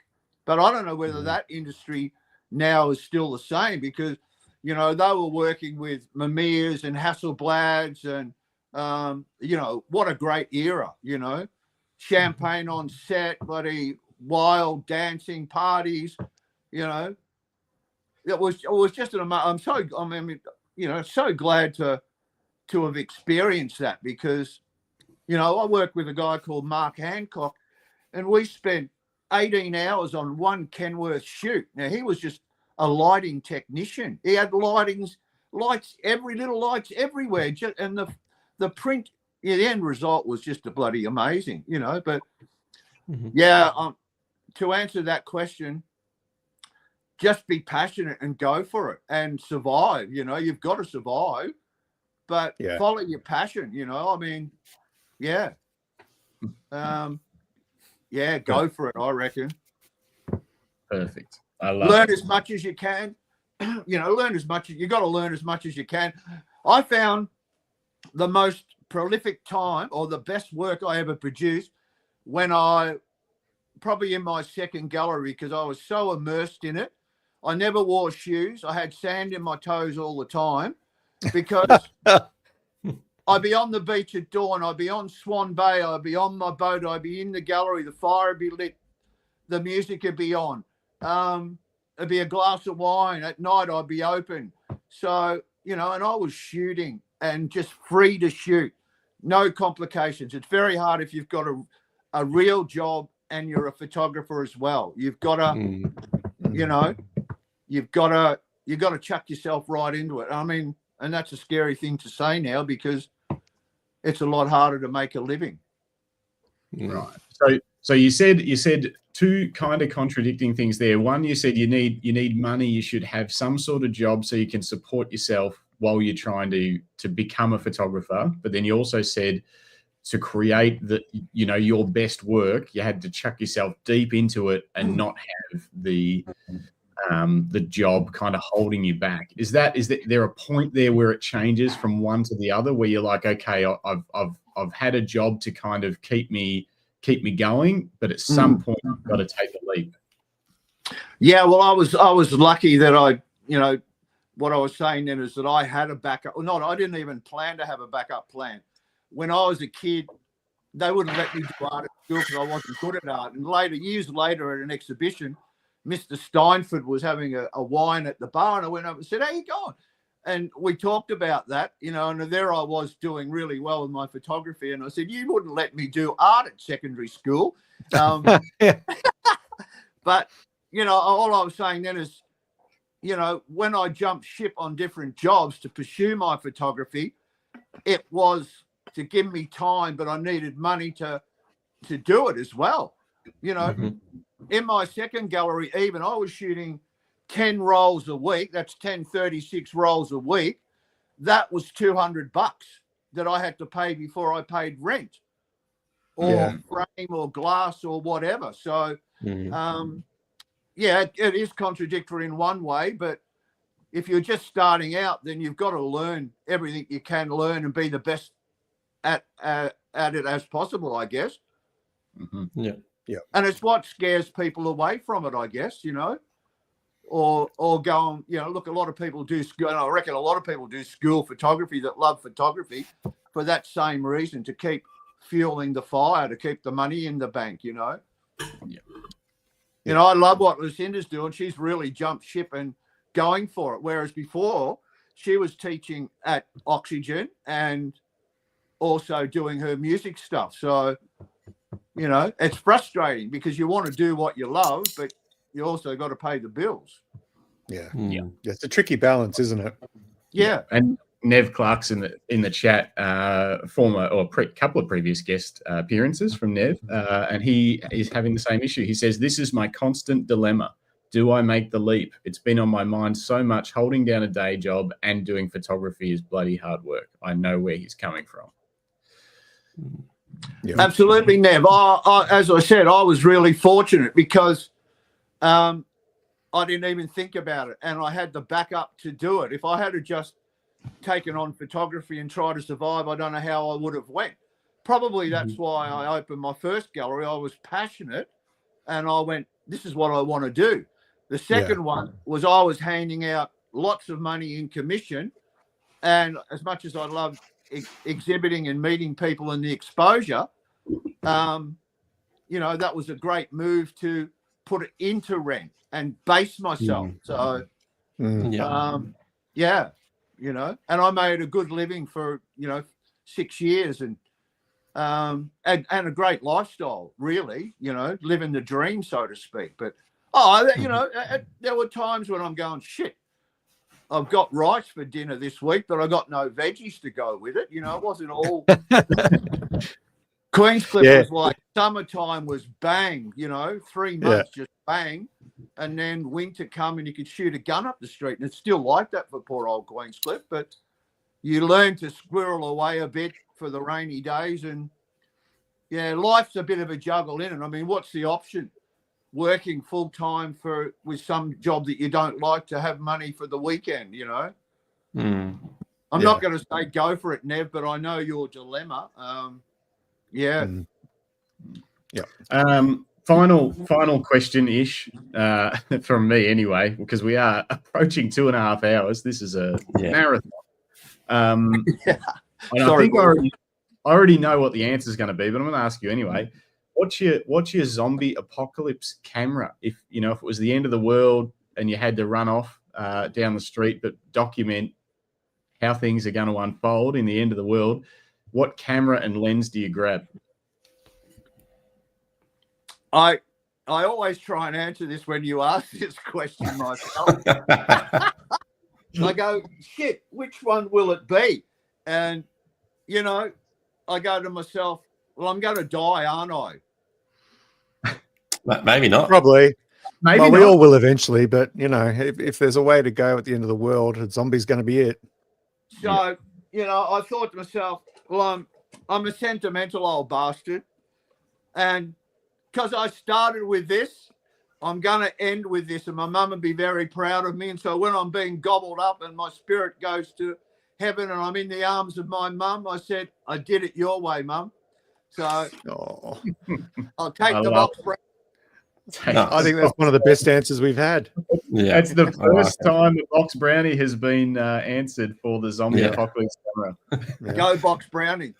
But I don't know whether that industry now is still the same, because they were working with Mamirs and Hasselblads and, what a great era, champagne on set, bloody wild dancing parties, it was just I'm so glad to have experienced that, because, I worked with a guy called Mark Hancock, and we spent 18 hours on one Kenworth shoot. Now, he was just a lighting technician. He had lights everywhere. And the print, the end result was just a bloody amazing, But to answer that question, just be passionate and go for it and survive. You've got to survive, but follow your passion. Go for it, I reckon. Perfect. Learn as much as you can. You got to learn as much as you can. I found the most prolific time, or the best work I ever produced, when probably in my second gallery, because I was so immersed in it. I never wore shoes. I had sand in my toes all the time, because I'd be on the beach at dawn. I'd be on Swan Bay. I'd be on my boat. I'd be in the gallery. The fire would be lit. The music would be on. It'd be a glass of wine. At night, I'd be open. So you know, and I was shooting and just free to shoot, no complications. It's very hard if you've got a real job and you're a photographer as well. You've got to, you know, you've got to chuck yourself right into it. I mean, and that's a scary thing to say now because it's a lot harder to make a living. Right. So you said two kind of contradicting things there. One, you said you need money. You should have some sort of job so you can support yourself while you're trying to become a photographer. But then you also said to create your best work, you had to chuck yourself deep into it and not have the job kind of holding you back. Is there a point there where it changes from one to the other, where you're like, okay, I've had a job to kind of keep me going, but at some point I've got to take a leap? Yeah, well, I was lucky that what I was saying then is that I had a backup. Well, I didn't even plan to have a backup plan. When I was a kid, they wouldn't let me do art at school because I wasn't good at art. And years later at an exhibition, Mr. Steinford was having a wine at the bar, and I went up and said, "How you going?" And we talked about that, and there I was doing really well with my photography. And I said, "You wouldn't let me do art at secondary school." But, all I was saying then is, when I jumped ship on different jobs to pursue my photography, it was to give me time, but I needed money to do it as well. In my second gallery, even I was shooting 10 rolls a week. That's 36 rolls a week. That was $200 that I had to pay before I paid rent or frame or glass or whatever. So, it is contradictory in one way, but if you're just starting out, then you've got to learn everything you can learn and be the best at it as possible, I guess. Yeah. And it's what scares people away from it, I guess, or go and, look, a lot of people do school, and I reckon a lot of people do school photography that love photography for that same reason, to keep fueling the fire, to keep the money in the bank, I love what Lucinda's doing. She's really jumped ship and going for it. Whereas before she was teaching at Oxygen and also doing her music stuff. So, it's frustrating because you want to do what you love, but you also got to pay the bills. Yeah. It's a tricky balance, isn't it? Yeah. And Nev Clark's in the chat, couple of previous guest appearances from Nev, and he is having the same issue. He says, "This is my constant dilemma. Do I make the leap? It's been on my mind so much. Holding down a day job and doing photography is bloody hard work." I know where he's coming from. Yeah. Absolutely, Nev. As I said, I was really fortunate because I didn't even think about it, and I had the backup to do it. If I had just taken on photography and tried to survive, I don't know how I would have went. Probably that's why I opened my first gallery. I was passionate, and I went, "This is what I want to do." The second one was I was handing out lots of money in commission, and as much as I loved exhibiting and meeting people and the exposure, that was a great move to put it into rent and base myself. So, and I made a good living for 6 years and a great lifestyle, really, living the dream, so to speak. But there were times when I'm going, shit, I've got rice for dinner this week, but I got no veggies to go with it. It wasn't all. Queenscliff was like summertime was bang, 3 months just bang, and then winter come and you could shoot a gun up the street, and it's still like that for poor old Queenscliff. But you learn to squirrel away a bit for the rainy days, and life's a bit of a juggle in it. I mean, what's the option? Working full time with some job that you don't like to have money for the weekend, I'm not going to say go for it, Nev, but I know your dilemma. Final question-ish from me anyway, because we are approaching 2.5 hours. This is a marathon. And Sorry, I think I already know what the answer is going to be, but I'm going to ask you anyway. What's your zombie apocalypse camera? If if it was the end of the world and you had to run off down the street, but document how things are going to unfold in the end of the world, what camera and lens do you grab? I always try and answer this when you ask this question myself. I go, shit, which one will it be? And, you know, I go to myself, well, I'm going to die, aren't I? Maybe not. Probably. Maybe well, not. we all will eventually, but, you know, if there's a way to go at the end of the world, a zombie's going to be it. So, you know, I thought to myself, well, I'm a sentimental old bastard. And because I started with this, I'm going to end with this, and my mum would be very proud of me. And so when I'm being gobbled up and my spirit goes to heaven and I'm in the arms of my mum, I said, I did it your way, mum. So I'll take the box. No. I think that's one of the best answers we've had. Yeah, That's the first time the box brownie has been answered for the zombie apocalypse camera. Go box brownie.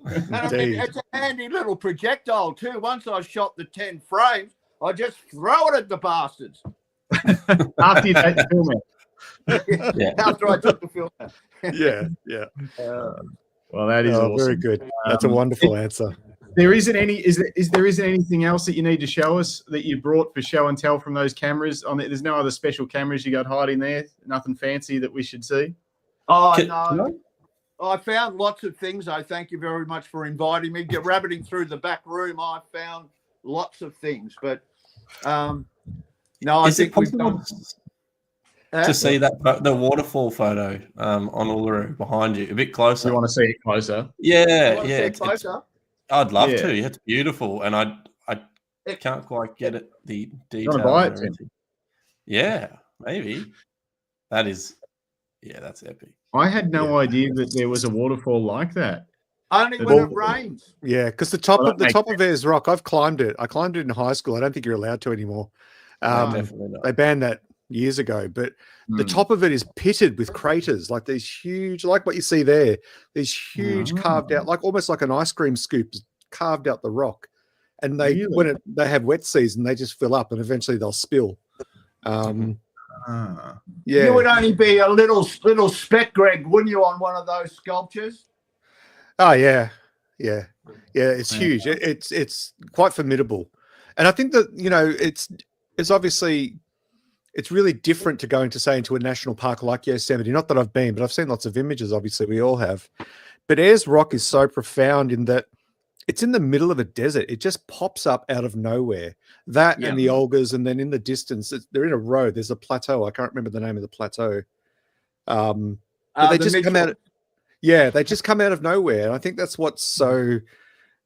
And I mean, it's a handy little projectile too. Once I shot the 10 frames, I just throw it at the bastards. After you take the film out. After I took the film out. Yeah. Well, that is awesome. Very good. That's a wonderful answer. There isn't any. Is there isn't anything else that you need to show us that you brought for show and tell from those cameras? There's no other special cameras you got hiding there. Nothing fancy that we should see. Oh no. I found lots of things. I thank you very much for inviting me. Rabbiting through the back room, I found lots of things. But no, I think we've done. To see that the waterfall photo on Uluru behind you a bit closer. You want to see it closer? Yeah, See it closer? I'd love to. It's beautiful, and I can't quite get it. The detail. You want to buy it? Yeah, maybe. That's epic. I had no idea that there was a waterfall like that. Only when it rains. Yeah, because the top of Ayers Rock, I've climbed it. I climbed it in high school. I don't think you're allowed to anymore. No, definitely not. They banned that years ago, but the top of it is pitted with craters, like these huge, like what you see there, these huge carved out, like almost like an ice cream scoop carved out the rock. And they when they have wet season, they just fill up and eventually they'll spill. You would only be a little speck, Greg, wouldn't you, on one of those sculptures? Oh yeah. It's huge. It's quite formidable, and I think that it's obviously it's really different to going to say into a national park like Yosemite. Not that I've been, but I've seen lots of images. Obviously, we all have. But Ayers Rock is so profound in that it's in the middle of a desert. It just pops up out of nowhere. That and the Olgas, and then in the distance, they're in a row. There's a plateau. I can't remember the name of the plateau. But they just come out. Yeah, they just come out of nowhere. And I think that's what's so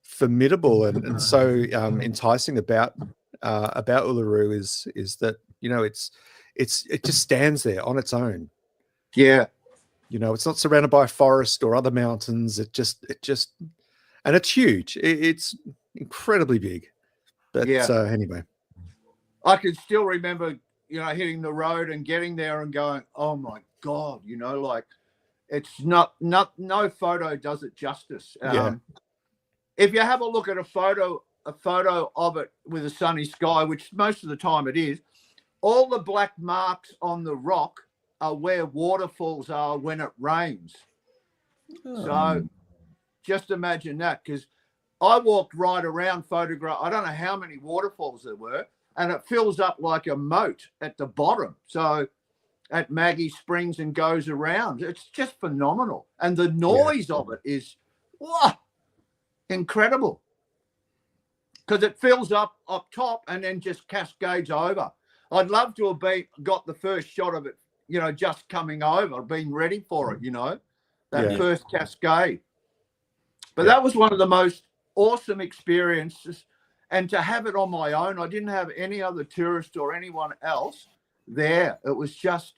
formidable and so enticing about Uluru is that it just stands there on its own. Yeah, it's not surrounded by a forest or other mountains. It just and it's huge. It's incredibly big. But anyway, I can still remember hitting the road and getting there and going, oh my God, like it's not no photo does it justice. If you have a look at a photo of it with a sunny sky, which most of the time it is, all the black marks on the rock are where waterfalls are when it rains. So just imagine that, because I walked right around I don't know how many waterfalls there were, and it fills up like a moat at the bottom. So at Maggie Springs and goes around. It's just phenomenal. And the noise of it is incredible, because it fills up top and then just cascades over. I'd love to have got the first shot of it, just coming over, being ready for it, that first cascade. But that was one of the most awesome experiences. And to have it on my own, I didn't have any other tourist or anyone else there. It was just,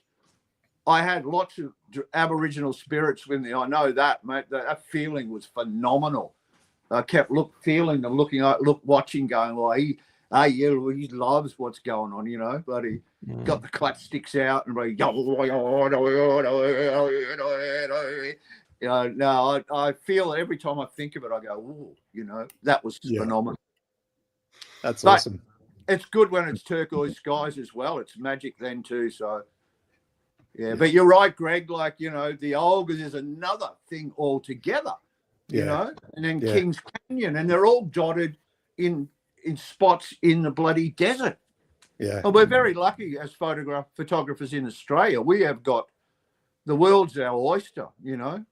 I had lots of Aboriginal spirits with me. I know that, mate. That feeling was phenomenal. I kept watching, going, well, he loves what's going on, but he got the clutch sticks out and I feel it every time I think of it. I go, ooh, that was phenomenal. That's awesome. It's good when it's turquoise skies as well. It's magic then too. So Yeah, but you're right, Greg. Like, you know, the Olgas is another thing altogether, you know, and then Kings Canyon, and they're all dotted in spots in the bloody desert. Yeah. And we're very lucky as photographers in Australia. We have got the world's our oyster, you know.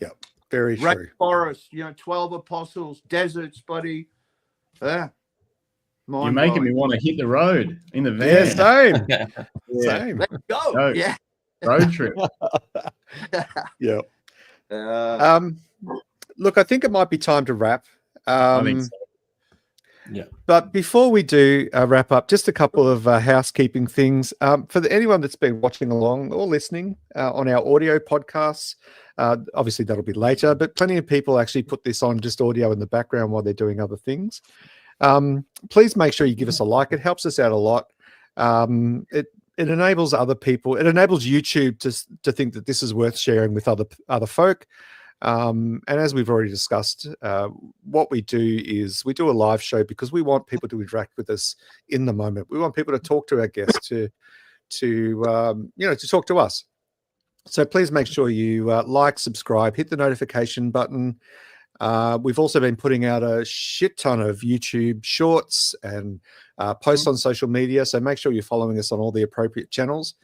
Yeah, very true. Rainforest, you know, 12 apostles, deserts, buddy. Yeah. You're making me want to hit the road in the van. Yeah, same. Yeah. Same. Let's go. Yeah. Road trip. Yeah. Look, I think it might be time to wrap. I think so. Yeah. But before we do wrap up, just a couple of housekeeping things. For anyone that's been watching along or listening on our audio podcasts, obviously that'll be later, but plenty of people actually put this on just audio in the background while they're doing other things. Please make sure you give us a like. It helps us out a lot. It enables other people. It enables YouTube to think that this is worth sharing with other folk. And as we've already discussed, what we do is we do a live show because we want people to interact with us in the moment. We want people to talk to our guests, to talk to us. So please make sure you like, subscribe, hit the notification button. We've also been putting out a shit ton of YouTube shorts and posts on social media. So make sure you're following us on all the appropriate channels.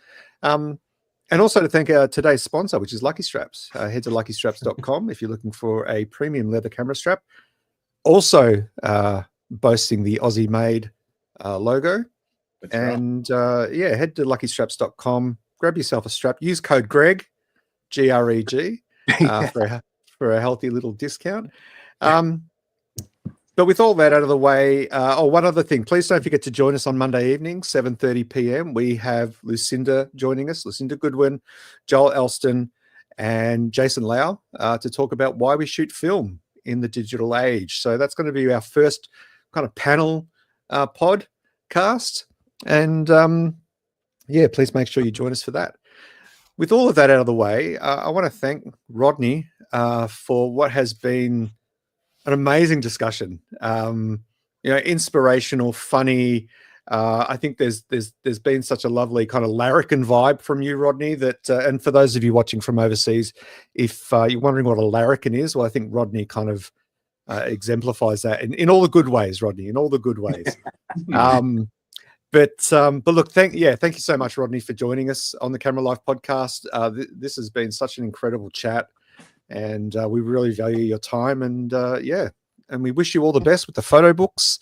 And also to thank our today's sponsor, which is Lucky Straps. Head to luckystraps.com if you're looking for a premium leather camera strap. Also boasting the Aussie-made logo. That's and head to luckystraps.com. Grab yourself a strap. Use code Greg, G-R-E-G, for a healthy little discount. But with all that out of the way, one other thing, please don't forget to join us on Monday evening, 7:30 p.m. We have Lucinda joining us, Lucinda Goodwin, Joel Elston, and Jason Lau to talk about why we shoot film in the digital age. So that's going to be our first kind of panel podcast. And please make sure you join us for that. With all of that out of the way, I want to thank Rodney for what has been an amazing discussion. Inspirational, funny. I think there's been such a lovely kind of larrikin vibe from you, Rodney. That and for those of you watching from overseas, if you're wondering what a larrikin is, well, I think Rodney kind of exemplifies that in all the good ways, Rodney, in all the good ways. But look, thank you so much, Rodney, for joining us on the Camera Life podcast. This has been such an incredible chat. And we really value your time, and we wish you all the best with the photo books,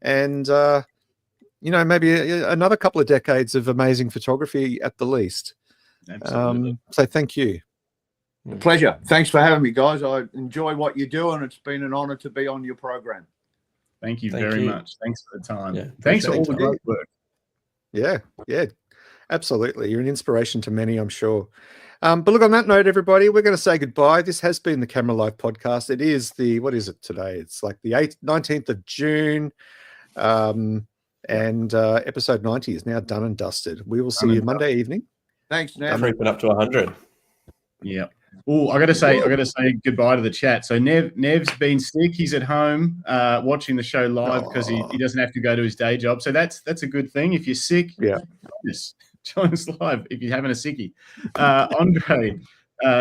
and maybe another couple of decades of amazing photography at the least. Absolutely. So thank you. A pleasure. Thanks for having me, guys. I enjoy what you do, and it's been an honor to be on your program. Thank you very much. Thanks for the time. Yeah, thanks for all the great work. Yeah, absolutely. You're an inspiration to many, I'm sure. But look, on that note, everybody, we're going to say goodbye. This has been the Camera Life podcast. It is what is it today? It's like the 19th of June. And episode 90 is now done and dusted. We will see you Monday evening. Thanks, Nev. Creeping up to 100. Yeah. Oh, I got to say goodbye to the chat. So Nev's been sick. He's at home watching the show live because he doesn't have to go to his day job. So that's a good thing. If you're sick, join us live if you're having a sickie. Andre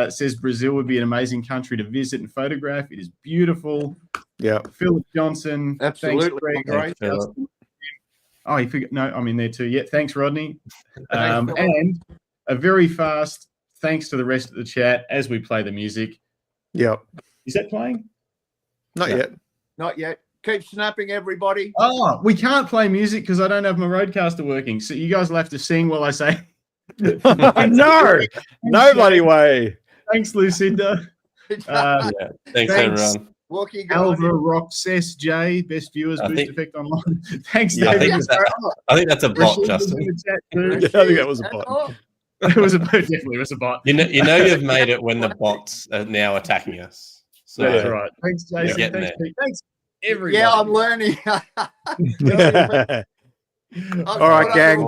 says Brazil would be an amazing country to visit and photograph. It is beautiful. Yeah. Philip Johnson. Absolutely. Thanks, Greg. Oh, you forget? No, I'm in there too. Yeah. Thanks, Rodney. And a very fast thanks to the rest of the chat as we play the music. Yeah. Is that playing? Not yet. Not yet. Keep snapping, everybody. Oh, we can't play music because I don't have my roadcaster working. So you guys will have to sing while I say. No bloody way. Thanks, Lucinda. Thanks, everyone. Alva Roxess J, best viewers, Boost Effect Online. Thanks, David. I think that's a bot, Justin. I think that was a bot. It was definitely was a bot. You know you've made it when the bots are now attacking us. So that's right. Thanks, Jason. Thanks, Pete. Thanks, everybody. Yeah, I'm learning. All right, gang.